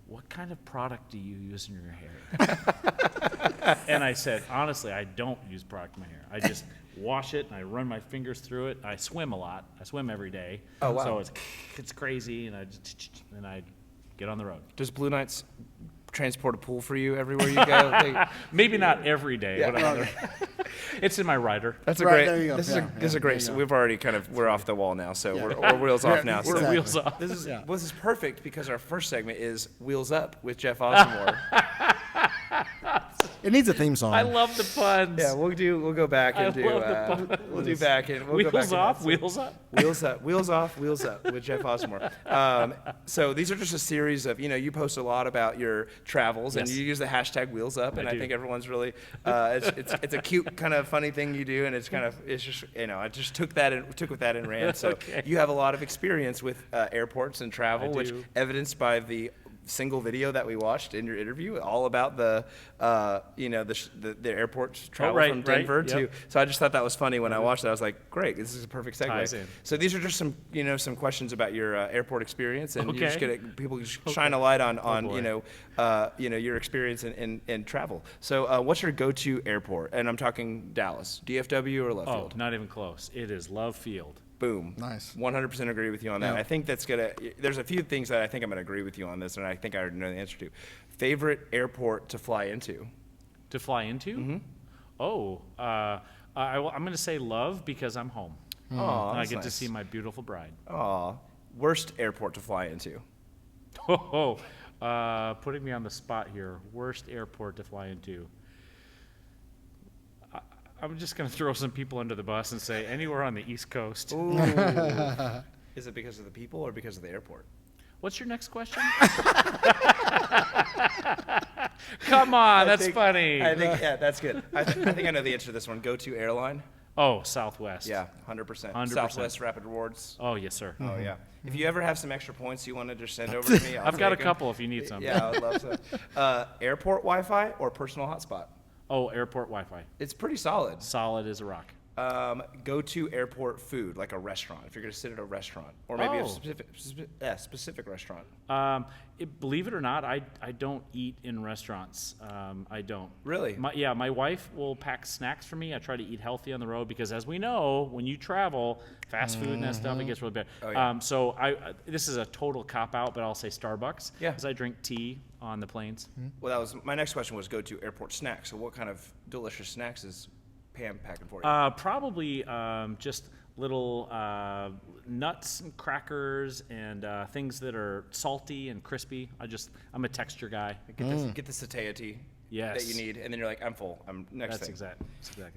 Speaker 1: what kind of product do you use in your hair? And I said, honestly, I don't use product in my hair. I just wash it, and I run my fingers through it. I swim a lot. I swim every day.
Speaker 2: Oh, wow.
Speaker 1: So it's crazy, and I get on the road.
Speaker 2: Does Blue Knights transport a pool for you everywhere you go?
Speaker 1: Maybe not every day,
Speaker 2: Yeah.
Speaker 1: but it's in my rider.
Speaker 2: That's a
Speaker 3: Right,
Speaker 2: great.
Speaker 3: there you go.
Speaker 2: This is
Speaker 3: Yeah,
Speaker 2: this is a
Speaker 3: yeah,
Speaker 2: great.
Speaker 3: there
Speaker 2: So
Speaker 3: you go.
Speaker 2: we've already we're off the wall now. So we're wheels off now.
Speaker 1: We're
Speaker 2: So
Speaker 1: wheels off.
Speaker 2: this is
Speaker 3: Yeah.
Speaker 2: this is perfect because our first segment is Wheels Up with Jeff Ausdemore.
Speaker 3: It needs a theme song.
Speaker 1: I love the puns.
Speaker 2: Yeah, we'll go back and do
Speaker 1: love the
Speaker 2: we'll do back and we'll go back
Speaker 1: Wheels
Speaker 2: and
Speaker 1: off,
Speaker 2: that's-
Speaker 1: wheels up.
Speaker 2: Wheels up, wheels off, wheels up with Jeff Osmore. So these are just a series of, you post a lot about your travels and
Speaker 1: Yes.
Speaker 2: you use the hashtag wheels up, and I
Speaker 1: do.
Speaker 2: think everyone's really, it's a cute kind of funny thing you do, and it's just, I just took with that and ran. So
Speaker 1: Okay.
Speaker 2: you have a lot of experience with airports and travel,
Speaker 1: I
Speaker 2: which
Speaker 1: do.
Speaker 2: evidenced by the single video that we watched in your interview, all about the airport travel
Speaker 1: right,
Speaker 2: from
Speaker 1: right,
Speaker 2: Denver to.
Speaker 1: yep.
Speaker 2: So I just thought that was funny when I watched it. I was like, great, this is a perfect segue.
Speaker 1: Ties in.
Speaker 2: So these are just some questions about your airport experience, and you're just
Speaker 1: Okay.
Speaker 2: gonna people just shine a light on
Speaker 1: boy.
Speaker 2: your experience in travel. So what's your go-to airport? And I'm talking Dallas, DFW or Love
Speaker 1: Oh,
Speaker 2: Field?
Speaker 1: not even close. It is Love Field.
Speaker 2: Boom.
Speaker 3: Nice.
Speaker 2: 100% agree with you on that.
Speaker 3: Yeah.
Speaker 2: I think there's a few things that I think I'm gonna agree with you on this, and I think I already know the answer to. Favorite airport to fly into?
Speaker 1: To fly into?
Speaker 2: Mm-hmm.
Speaker 1: Oh, I'm going to say Love because I'm home.
Speaker 2: Oh,
Speaker 1: And I get to see my beautiful bride.
Speaker 2: Aw. Worst airport to fly into?
Speaker 1: Putting me on the spot here. Worst airport to fly into. I'm just going to throw some people under the bus and say anywhere on the East Coast.
Speaker 2: Ooh. Is it because of the people or because of the airport?
Speaker 1: What's your next question? Come on, that's funny.
Speaker 2: I think, yeah, that's good. I think I know the answer to this one. Go-to airline?
Speaker 1: Oh, Southwest.
Speaker 2: Yeah, 100%.
Speaker 1: 100%.
Speaker 2: Southwest Rapid Rewards.
Speaker 1: Oh, yes, sir.
Speaker 2: Oh, yeah. If you ever have some extra points you want to just send over to me,
Speaker 1: I've got a
Speaker 2: take 'em.
Speaker 1: couple if you need some.
Speaker 2: Yeah, I would love to. Airport Wi-Fi or personal hotspot?
Speaker 1: Oh, airport Wi-Fi.
Speaker 2: It's pretty solid.
Speaker 1: Solid as a rock.
Speaker 2: Go-to airport food, like a restaurant. If you're going to sit at a restaurant, or maybe a
Speaker 1: Oh.
Speaker 2: specific restaurant.
Speaker 1: Believe it or not, I don't eat in restaurants. I don't.
Speaker 2: Really?
Speaker 1: My wife will pack snacks for me. I try to eat healthy on the road because, as we know, when you travel, fast food and that stuff, it gets really bad.
Speaker 2: Oh, yeah.
Speaker 1: So this is a total cop-out, but I'll say Starbucks.
Speaker 2: Yeah.
Speaker 1: Because I drink tea on the planes.
Speaker 2: Well, that was my next question. Was go-to airport snacks. So, what kind of delicious snacks is Pam packing for you?
Speaker 1: Probably just little nuts and crackers and things that are salty and crispy. I'm a texture guy.
Speaker 2: Get the satiety
Speaker 1: Yes.
Speaker 2: that you need, and then you're like, I'm full. I'm next
Speaker 1: That's
Speaker 2: thing.
Speaker 1: exactly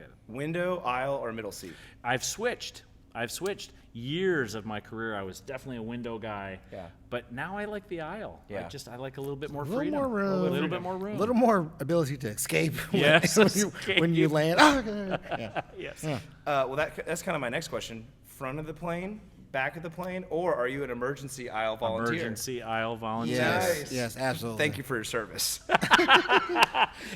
Speaker 1: it.
Speaker 2: Window, aisle, or middle seat?
Speaker 1: I've switched. Years of my career, I was definitely a window guy.
Speaker 2: Yeah.
Speaker 1: But now I like the aisle.
Speaker 2: Yeah.
Speaker 1: I like a little bit more
Speaker 3: A little
Speaker 1: freedom.
Speaker 3: more room.
Speaker 1: A little bit more room.
Speaker 3: A little more ability to escape.
Speaker 1: Yes,
Speaker 3: when you land. Oh, okay. Yeah.
Speaker 1: Yes.
Speaker 3: Yeah.
Speaker 2: Well, that's kind of my next question. Front of the plane, back of the plane, or are you an emergency aisle volunteer?
Speaker 1: Emergency aisle volunteer.
Speaker 3: Yes.
Speaker 2: Nice.
Speaker 3: Yes, absolutely.
Speaker 2: Thank you for your service.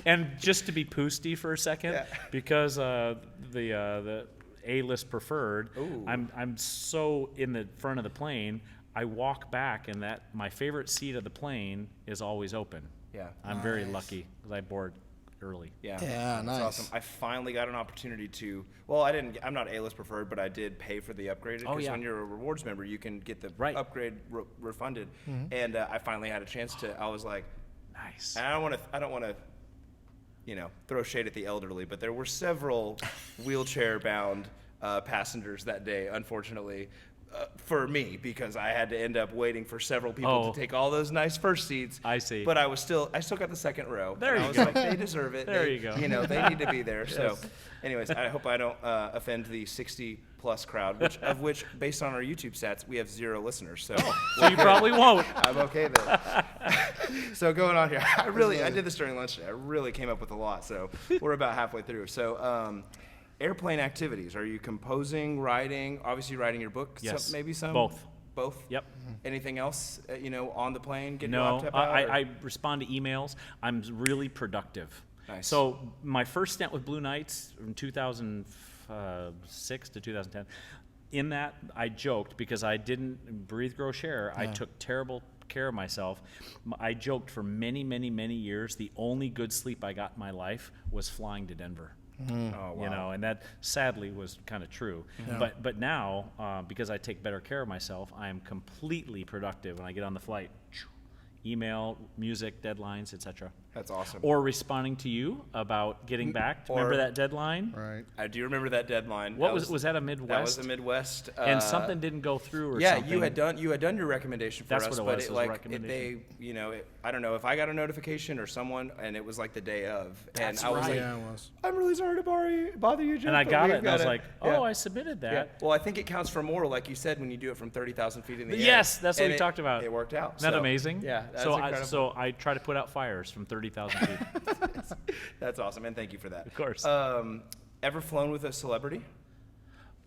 Speaker 1: And just to be poosty for a second,
Speaker 2: Yeah.
Speaker 1: because the A-list preferred,
Speaker 2: Ooh.
Speaker 1: I'm so in the front of the plane, I walk back, and my favorite seat of the plane is always open.
Speaker 2: Yeah.
Speaker 1: I'm very lucky because I board early.
Speaker 2: Yeah.
Speaker 3: Yeah,
Speaker 2: That's
Speaker 3: nice.
Speaker 2: awesome. I finally got an opportunity to. Well, I'm not A-list preferred, but I did pay for the upgrade.
Speaker 1: Oh,
Speaker 2: Because
Speaker 1: yeah.
Speaker 2: when you're a rewards member, you can get the
Speaker 1: Right.
Speaker 2: upgrade refunded. And I finally had a chance to. I was like,
Speaker 1: Nice.
Speaker 2: and I don't want to, throw shade at the elderly, but there were several wheelchair-bound passengers that day, unfortunately. For me, because I had to end up waiting for several people
Speaker 1: Oh.
Speaker 2: to take all those nice first seats.
Speaker 1: I see.
Speaker 2: But I still got the second row.
Speaker 1: There
Speaker 2: and
Speaker 1: you
Speaker 2: I was
Speaker 1: go.
Speaker 2: like, they deserve it.
Speaker 1: There
Speaker 2: They-
Speaker 1: you go.
Speaker 2: They need to be there. So, anyways, I hope I don't offend the 60-plus crowd, which, based on our YouTube stats, we have 0 listeners. So,
Speaker 1: So you probably won't.
Speaker 2: I'm okay then. So going on here, I did this during lunch today. I really came up with a lot. So we're about halfway through. So airplane activities. Are you composing, writing? Obviously writing your book.
Speaker 1: Yes.
Speaker 2: Maybe some.
Speaker 1: Both.
Speaker 2: Both.
Speaker 1: Yep.
Speaker 2: Anything else? On the plane, getting your
Speaker 1: No,
Speaker 2: laptop out. or-
Speaker 1: I respond to emails. I'm really productive.
Speaker 2: Nice.
Speaker 1: So my first stint with Blue Knights from 2006 to 2010, in that I joked because I didn't breathe, grow, share. I took terrible care of myself. I joked for many, many, many years. The only good sleep I got in my life was flying to Denver.
Speaker 2: Oh, wow.
Speaker 1: And that sadly was kind of true. But now, because I take better care of myself, I am completely productive when I get on the flight. Email, music, deadlines, etc.
Speaker 2: That's awesome.
Speaker 1: Or responding to you about getting back. Remember
Speaker 2: Or-
Speaker 1: that deadline?
Speaker 3: Right.
Speaker 2: I do remember that deadline.
Speaker 1: What
Speaker 2: That
Speaker 1: was that a Midwest?
Speaker 2: That was a Midwest.
Speaker 1: And something didn't go through or
Speaker 2: Yeah,
Speaker 1: something.
Speaker 2: you had done your recommendation for
Speaker 1: That's
Speaker 2: us,
Speaker 1: what it
Speaker 2: but
Speaker 1: was,
Speaker 2: it,
Speaker 1: was a
Speaker 2: like
Speaker 1: recommendation.
Speaker 2: I don't know if I got a notification or someone, and it was like the day of,
Speaker 1: That's
Speaker 2: and I was
Speaker 1: right.
Speaker 2: like,
Speaker 3: Yeah, it was.
Speaker 2: I'm really sorry to bother you, Jeff.
Speaker 1: And I
Speaker 2: but
Speaker 1: got
Speaker 2: we've
Speaker 1: it, and I was
Speaker 2: gotta-"
Speaker 1: like,
Speaker 2: Yeah.
Speaker 1: oh, I submitted that.
Speaker 2: Yeah. Well, I think it counts for more, like you said, when you do it from 30,000 feet in the air.
Speaker 1: Yes, that's what
Speaker 2: And
Speaker 1: we talked about.
Speaker 2: It worked out.
Speaker 1: Isn't that
Speaker 2: So,
Speaker 1: amazing?
Speaker 2: Yeah, that's
Speaker 1: so
Speaker 2: incredible.
Speaker 1: I try to put out fires from 30,000 feet.
Speaker 2: That's awesome, and thank you for that.
Speaker 1: Of course.
Speaker 2: Ever flown with a celebrity?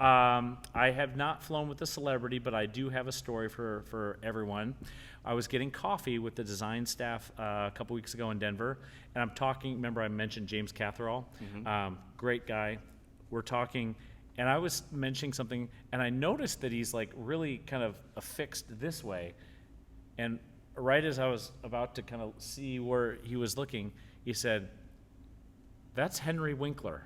Speaker 1: I have not flown with a celebrity, but I do have a story for everyone. I was getting coffee with the design staff a couple weeks ago in Denver, and I'm talking. Remember, I mentioned James Catherall, great guy. We're talking, and I was mentioning something, and I noticed that he's like really kind of affixed this way, and right as I was about to kind of see where he was looking, he said, "That's Henry Winkler."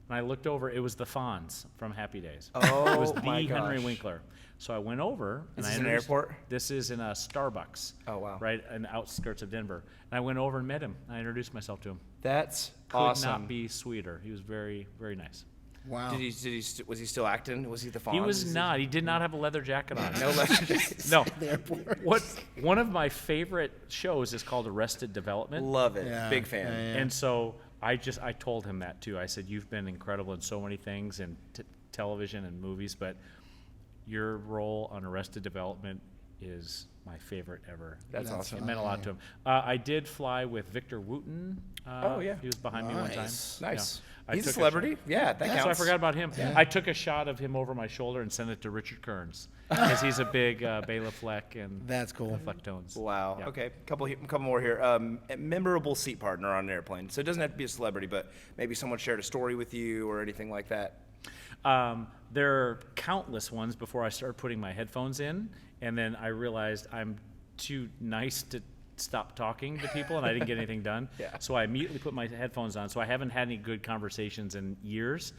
Speaker 1: And I looked over, it was the Fonz from Happy Days.
Speaker 2: Oh,
Speaker 1: it was the
Speaker 2: my
Speaker 1: Henry
Speaker 2: gosh.
Speaker 1: Winkler. So I went over.
Speaker 2: Is
Speaker 1: and I
Speaker 2: this an
Speaker 1: introduced-
Speaker 2: airport?
Speaker 1: This is in a Starbucks.
Speaker 2: Oh, wow.
Speaker 1: Right in the outskirts of Denver. And I went over and met him. I introduced myself to him.
Speaker 2: That's
Speaker 1: Could
Speaker 2: awesome.
Speaker 1: not be sweeter. He was very, very nice.
Speaker 3: Wow.
Speaker 2: Was he still acting? Was he the Fonz?
Speaker 1: He was not. He did not have a leather jacket on.
Speaker 2: No leather jacket.
Speaker 1: No.
Speaker 3: The airport.
Speaker 1: One of my favorite shows is called Arrested Development.
Speaker 2: Love it.
Speaker 3: Yeah,
Speaker 2: Big fan.
Speaker 3: yeah, yeah.
Speaker 1: And so I told him that too. I said, you've been incredible in so many things in television and movies, but your role on Arrested Development is my favorite ever.
Speaker 2: That's awesome.
Speaker 1: It meant a lot to him. I did fly with Victor Wooten.
Speaker 2: Oh, yeah.
Speaker 1: He was behind me one time.
Speaker 3: Nice.
Speaker 2: Nice.
Speaker 1: I
Speaker 2: He's a
Speaker 1: took
Speaker 2: celebrity.
Speaker 1: shot.
Speaker 2: Yeah, that counts.
Speaker 1: So I forgot about him. I took a shot of him over my shoulder and sent it to Richard Kearns because he's a big Bela Fleck and
Speaker 3: That's cool.
Speaker 1: Flecktones.
Speaker 2: Wow.
Speaker 1: Yeah.
Speaker 2: Okay. Couple more here. A memorable seat partner on an airplane. So it doesn't have to be a celebrity, but maybe someone shared a story with you or anything like that.
Speaker 1: There are countless ones before I started putting my headphones in, and then I realized I'm too nice to stop talking to people, and I didn't get anything done.
Speaker 2: Yeah.
Speaker 1: So I immediately put my headphones on. So I haven't had any good conversations in years,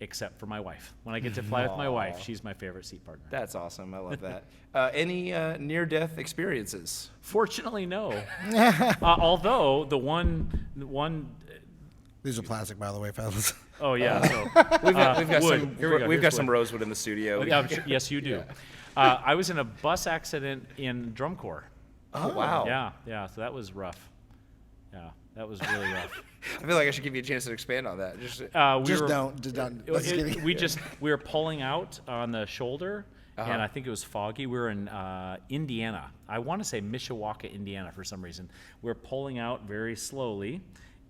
Speaker 1: except for my wife. When I get to fly with my wife, she's my favorite seat partner.
Speaker 2: That's awesome. I love that. Any near-death experiences?
Speaker 1: Fortunately, no. Although the one.
Speaker 3: These are plastic, by the way, fellas.
Speaker 1: Oh yeah. So
Speaker 2: We've got
Speaker 1: wood.
Speaker 2: some.
Speaker 1: Here we go.
Speaker 2: We've got
Speaker 1: Here's
Speaker 2: some
Speaker 1: wood.
Speaker 2: rosewood in the studio.
Speaker 1: Yeah, I'm sure- yes, you do. I was in a bus accident in drum corps.
Speaker 2: Oh wow.
Speaker 1: Yeah. So that was rough. Yeah, that was really rough.
Speaker 2: I feel like I should give you a chance to expand on that.
Speaker 3: Just
Speaker 2: Uh,
Speaker 3: don't. Let's get it.
Speaker 1: We were pulling out on the shoulder, and I think it was foggy. We were in Indiana. I want to say Mishawaka, Indiana, for some reason. We were pulling out very slowly,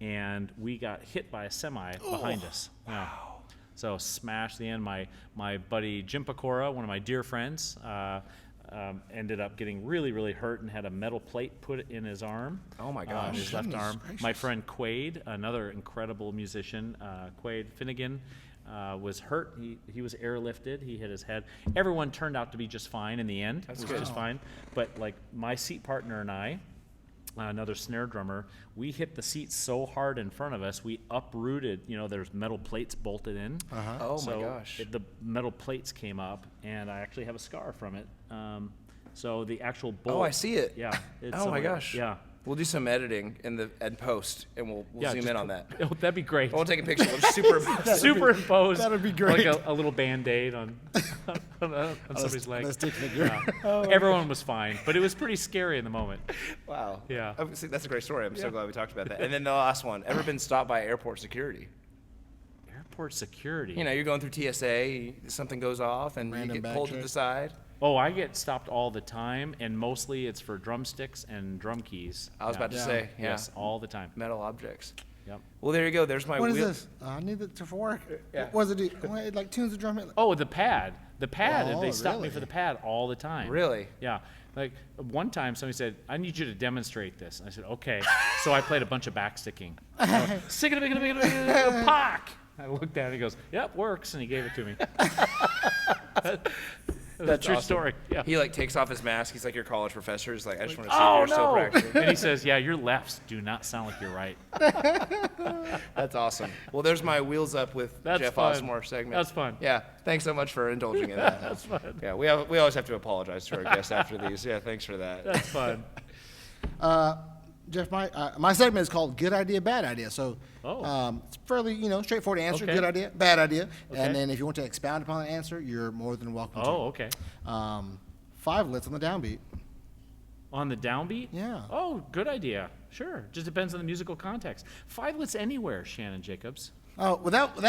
Speaker 1: and we got hit by a semi behind us. Wow. So smashed the end. My buddy Jim Pecora, one of my dear friends, ended up getting really, really hurt and had a metal plate put in his arm.
Speaker 2: Oh my gosh.
Speaker 1: His left
Speaker 3: Goodness
Speaker 1: arm.
Speaker 3: gracious.
Speaker 1: My friend Quaid, another incredible musician, Quaid Finnegan, was hurt. He was airlifted. He hit his head. Everyone turned out to be just fine in the end. It was just fine. But like my seat partner and I, another snare drummer, we hit the seat so hard in front of us, we uprooted, there's metal plates bolted in.
Speaker 2: Oh
Speaker 1: So
Speaker 2: my gosh.
Speaker 1: the metal plates came up, and I actually have a scar from it. So the actual bolt.
Speaker 2: Oh, I see it.
Speaker 1: Yeah. it's
Speaker 2: Oh my
Speaker 1: somewhere-
Speaker 2: gosh.
Speaker 1: Yeah.
Speaker 2: We'll do some editing in post, and we'll
Speaker 1: Yeah,
Speaker 2: zoom
Speaker 1: just
Speaker 2: in on that.
Speaker 1: Oh, that'd be great.
Speaker 2: We'll take a picture. We'll just
Speaker 1: Superimpose.
Speaker 3: that'd be great.
Speaker 1: Like a little Band-Aid on somebody's leg.
Speaker 3: Let's take a figure.
Speaker 1: Everyone was fine, but it was pretty scary in the moment.
Speaker 2: Wow.
Speaker 1: Yeah.
Speaker 2: See, that's a great story. I'm so glad we talked about that. And then the last one. Ever been stopped by airport security?
Speaker 1: Airport security.
Speaker 2: You're going through TSA, something goes off, and
Speaker 3: Random
Speaker 2: you get
Speaker 3: bag
Speaker 2: pulled to
Speaker 3: check.
Speaker 2: the side.
Speaker 1: Oh, I get stopped all the time, and mostly it's for drumsticks and drum keys.
Speaker 2: I was about to say, yeah.
Speaker 1: Yes, all the time.
Speaker 2: Metal objects.
Speaker 1: Yep.
Speaker 2: Well, there you go. There's my
Speaker 3: What is
Speaker 2: wheel.
Speaker 3: this? I need it for work.
Speaker 2: Yeah.
Speaker 3: What does it do? It like tunes the drum.
Speaker 1: Oh, the pad. The pad.
Speaker 3: Oh,
Speaker 1: They stop me
Speaker 3: really?
Speaker 1: for the pad all the time.
Speaker 2: Really?
Speaker 1: Yeah. Like one time somebody said, I need you to demonstrate this. And I said, okay. So I played a bunch of backsticking. Pock! I looked at it, he goes, yep, works, and he gave it to me. That's a true
Speaker 2: awesome.
Speaker 1: story. Yeah.
Speaker 2: He takes off his mask. He's like your college professor. He's like, I just want to see
Speaker 1: Oh,
Speaker 2: if you're still
Speaker 1: no!
Speaker 2: practicing.
Speaker 1: And he says, yeah, your lefts do not sound like you're right.
Speaker 2: That's awesome. Well, there's my Wheels Up with
Speaker 1: That's
Speaker 2: Jeff
Speaker 1: fun.
Speaker 2: Ausdemore segment.
Speaker 1: That's fun.
Speaker 2: Yeah. Thanks so much for indulging in that.
Speaker 1: That's fun.
Speaker 2: Yeah, we always have to apologize to our guests after these. Yeah, thanks for that.
Speaker 1: That's fun.
Speaker 3: Jeff, my segment is called "Good Idea, Bad Idea." So
Speaker 1: Oh.
Speaker 3: it's fairly straightforward answer.
Speaker 1: Okay.
Speaker 3: Good idea, bad idea,
Speaker 1: Okay.
Speaker 3: and then if you want to expound upon the answer, you're more than welcome
Speaker 1: Oh, okay.
Speaker 3: to. 5 lits on the downbeat.
Speaker 1: On the downbeat?
Speaker 3: Yeah.
Speaker 1: Oh, good idea. Sure. Just depends on the musical context. 5-lits anywhere, Shannon Jacobs.
Speaker 3: Oh, well, that was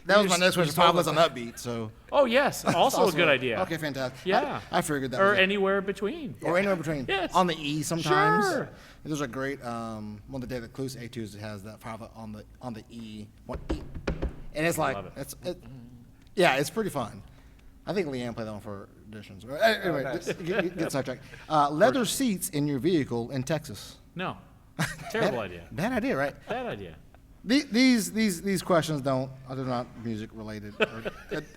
Speaker 3: my next question. 5 lits on upbeat. So
Speaker 1: Oh, yes. Also a good idea.
Speaker 3: Okay, fantastic.
Speaker 1: Yeah.
Speaker 3: I figured that.
Speaker 1: Or
Speaker 3: was it.
Speaker 1: anywhere between.
Speaker 3: Or anywhere between.
Speaker 1: Yes.
Speaker 3: On the E sometimes.
Speaker 1: Sure.
Speaker 3: There's a great one of the David Cluse A2s that has that 5 on the E, one E, and it's like
Speaker 1: love it.
Speaker 3: it's pretty fun. I think Leanne played that one for auditions. Anyway,
Speaker 2: nice.
Speaker 3: get sidetracked. Leather seats in your vehicle in Texas.
Speaker 1: No. Terrible idea.
Speaker 3: Bad idea, right?
Speaker 1: Bad idea.
Speaker 3: These questions they're not music related,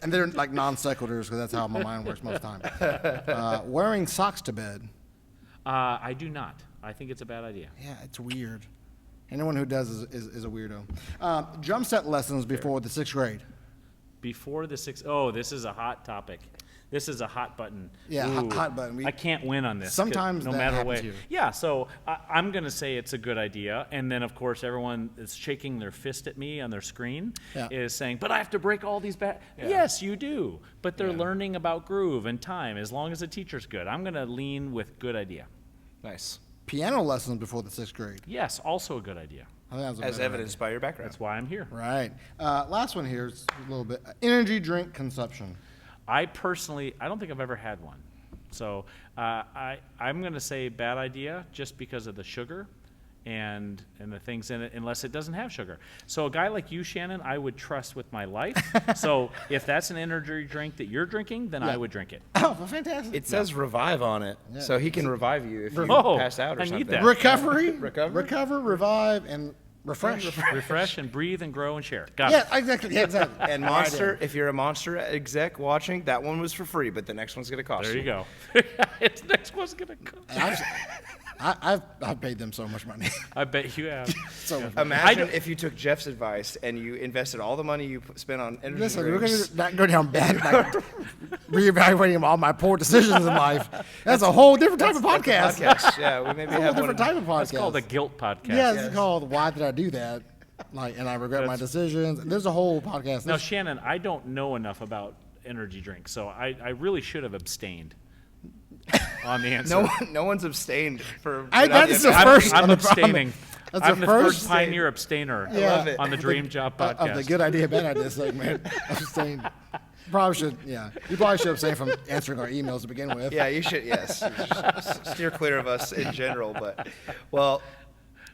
Speaker 3: and they're like non sequiturs because that's how my mind works most of the time. Wearing socks to bed.
Speaker 1: I do not. I think it's a bad idea.
Speaker 3: Yeah, it's weird. Anyone who does is a weirdo. Drum set lessons before the 6th grade.
Speaker 1: Before the 6th. Oh, this is a hot topic. This is a hot button.
Speaker 3: Yeah, hot button.
Speaker 1: I can't win on this. 'cause
Speaker 3: Sometimes
Speaker 1: no
Speaker 3: that
Speaker 1: matter
Speaker 3: happens
Speaker 1: what.
Speaker 3: here.
Speaker 1: Yeah, so I'm going to say it's a good idea. And then, of course, everyone is shaking their fist at me on their screen
Speaker 3: Yeah.
Speaker 1: is saying, but I have to break all these back. Yes, you do. But they're learning about groove and time as long as the teacher's good. I'm going to lean with good idea.
Speaker 2: Nice.
Speaker 3: Piano lessons before the 6th grade.
Speaker 1: Yes, also a good idea.
Speaker 3: I think that was a
Speaker 2: As
Speaker 3: better
Speaker 2: evidenced by your background.
Speaker 1: That's why I'm here.
Speaker 3: idea. Right. Last one here is a little bit. Energy drink consumption.
Speaker 1: I personally, I don't think I've ever had one. So I'm going to say bad idea just because of the sugar and the things in it, unless it doesn't have sugar. So a guy like you, Shannon, I would trust with my life. So if that's an energy drink that you're drinking, then I would drink it.
Speaker 3: Oh, well, fantastic.
Speaker 2: It says revive on it, so he can revive you if you
Speaker 1: Oh,
Speaker 2: pass out or
Speaker 1: I need
Speaker 2: something.
Speaker 1: that.
Speaker 3: recovery,
Speaker 2: Recover?
Speaker 3: revive, and
Speaker 1: refresh and breathe and grow and share. Got
Speaker 3: Yeah,
Speaker 1: it.
Speaker 3: exactly. Yeah, exactly.
Speaker 2: And Monster, if you're a Monster exec watching, that one was for free, but the next one's going to cost
Speaker 1: There
Speaker 2: you.
Speaker 1: you go. It's next one's gonna come.
Speaker 3: I've paid them so much money.
Speaker 1: I bet you have.
Speaker 3: So much money.
Speaker 2: Imagine if you took Jeff's advice and you invested all the money you spent on energy
Speaker 3: Listen, we're
Speaker 2: drinks.
Speaker 3: gonna not go down bad, like reevaluating all my poor decisions in life. That's a whole different type of podcast.
Speaker 2: Podcast. Yeah, we maybe
Speaker 3: It's a whole
Speaker 2: have
Speaker 3: different
Speaker 2: one.
Speaker 3: type of podcast.
Speaker 1: It's called a guilt podcast.
Speaker 3: Yeah,
Speaker 2: Yes.
Speaker 3: it's called "Why Did I Do That?" Like, and I regret my decisions. There's a whole podcast.
Speaker 1: Now, Shannon, I don't know enough about energy drinks, so I really should have abstained on the answer.
Speaker 2: No one's abstained for.
Speaker 3: That is the
Speaker 1: I'm,
Speaker 3: first.
Speaker 1: I'm
Speaker 3: on the-
Speaker 1: abstaining.
Speaker 3: That's
Speaker 1: I'm
Speaker 3: the
Speaker 1: the
Speaker 3: first
Speaker 1: first pioneer abstainer
Speaker 3: Yeah.
Speaker 2: love it.
Speaker 1: on the Dream Job
Speaker 3: of the
Speaker 1: podcast.
Speaker 3: good idea, bad idea segment. I'm just saying, probably should. Yeah, you probably should abstain from answering our emails to begin with.
Speaker 2: Yeah, you should. Yes, you should steer clear of us in general. But well,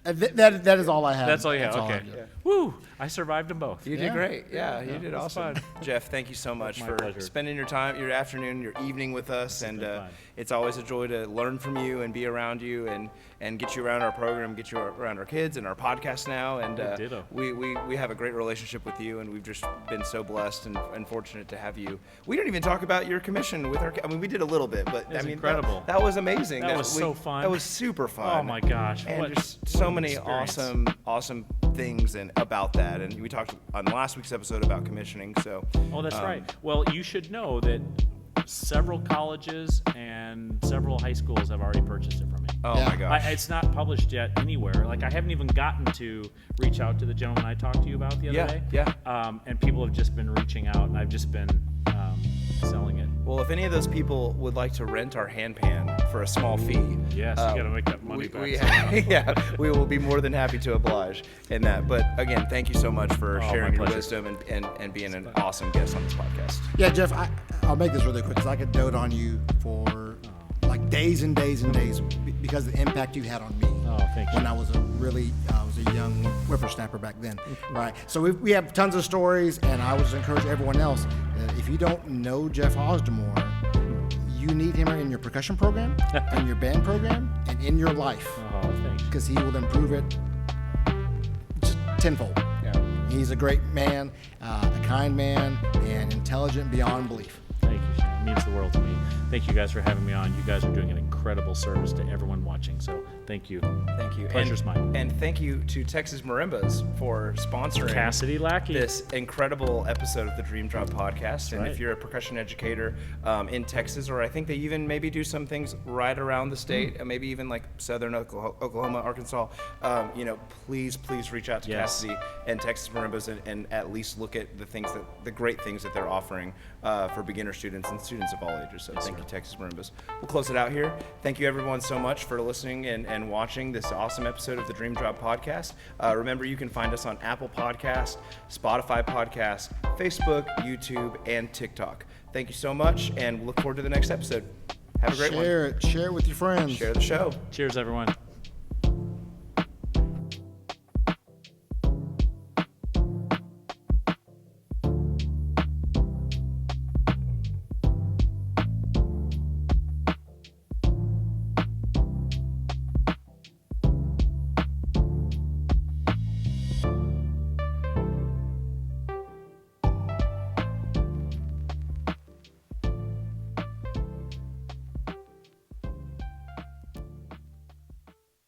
Speaker 3: And that is all I have.
Speaker 1: That's all you have.
Speaker 3: I
Speaker 1: Okay.
Speaker 3: have.
Speaker 1: Woo! I survived them both.
Speaker 2: you
Speaker 3: Yeah.
Speaker 2: did great. Yeah, you did
Speaker 1: it was
Speaker 2: awesome.
Speaker 1: fun.
Speaker 2: Jeff, thank you so much
Speaker 1: My
Speaker 2: for
Speaker 1: pleasure.
Speaker 2: spending your time, your afternoon, your evening with us, and
Speaker 1: been fun.
Speaker 2: it's always a joy to learn from you and be around you and get you around our program, get you around our kids and our podcast now. And
Speaker 1: ditto.
Speaker 2: we have a great relationship with you, and we've just been so blessed and fortunate to have you. We didn't even talk about your commission with our. I mean, we did a little bit, but
Speaker 1: was
Speaker 2: I mean,
Speaker 1: incredible.
Speaker 2: That was amazing.
Speaker 1: That was so fun.
Speaker 2: That was super fun.
Speaker 1: Oh my gosh!
Speaker 2: And
Speaker 1: what
Speaker 2: just so many
Speaker 1: experience.
Speaker 2: awesome things and about that. And we talked on last week's episode about commissioning. So
Speaker 1: Oh, that's right. Well, you should know that several colleges and several high schools have already purchased it from me.
Speaker 2: Oh
Speaker 3: Yeah.
Speaker 2: my gosh.
Speaker 1: It's not published yet anywhere. Like, I haven't even gotten to reach out to the gentleman I talked to you about the other
Speaker 2: Yeah,
Speaker 1: day.
Speaker 2: yeah.
Speaker 1: And people have just been reaching out, and I've just been selling it.
Speaker 2: Well, if any of those people would like to rent our hand pan for a small fee,
Speaker 1: Yes, you got to make that money
Speaker 2: we,
Speaker 1: back.
Speaker 2: yeah, we will be more than happy to oblige in that. But again, thank you so much for
Speaker 1: Oh,
Speaker 2: sharing
Speaker 1: my
Speaker 2: your
Speaker 1: pleasure.
Speaker 2: wisdom and being an awesome guest on this podcast.
Speaker 3: Yeah, Jeff, I'll make this really quick because I could dote on you for like days and days and days because of the impact you had on me.
Speaker 1: Oh, thank you.
Speaker 3: When I was a young whippersnapper back then, right? So we have tons of stories, and I would just encourage everyone else that if you don't know Jeff Ausdemore, you need him in your percussion program, in your band program, and in your life
Speaker 1: Oh, thanks.
Speaker 3: because he will improve it just tenfold.
Speaker 2: Yeah.
Speaker 3: He's a great man, a kind man, and intelligent beyond belief.
Speaker 1: Thank you, Shannon. It means the world to me. Thank you guys for having me on. You guys are doing an incredible service to everyone watching, so thank you.
Speaker 2: Thank you.
Speaker 1: Pleasure's mine.
Speaker 2: And thank you to Texas Marimbas for sponsoring
Speaker 1: Cassidy Lackey.
Speaker 2: this incredible episode of the Dream Job podcast. And
Speaker 1: right.
Speaker 2: if you're a percussion educator in Texas, or I think they even maybe do some things right around the state, and maybe even like Southern Oklahoma, Arkansas, please reach out to
Speaker 1: Yes.
Speaker 2: Cassidy and Texas Marimbas and at least look at the great things that they're offering for beginner students and students of all ages. So thank you, Texas Marimbas. We'll close it out here. Thank you everyone so much for listening and watching this awesome episode of the Dream Job podcast. Remember, you can find us on Apple Podcast, Spotify Podcast, Facebook, YouTube, and TikTok. Thank you so much, and we'll look forward to the next episode. Have a great one.
Speaker 3: Share it with your friends.
Speaker 2: Share the show.
Speaker 1: Cheers, everyone.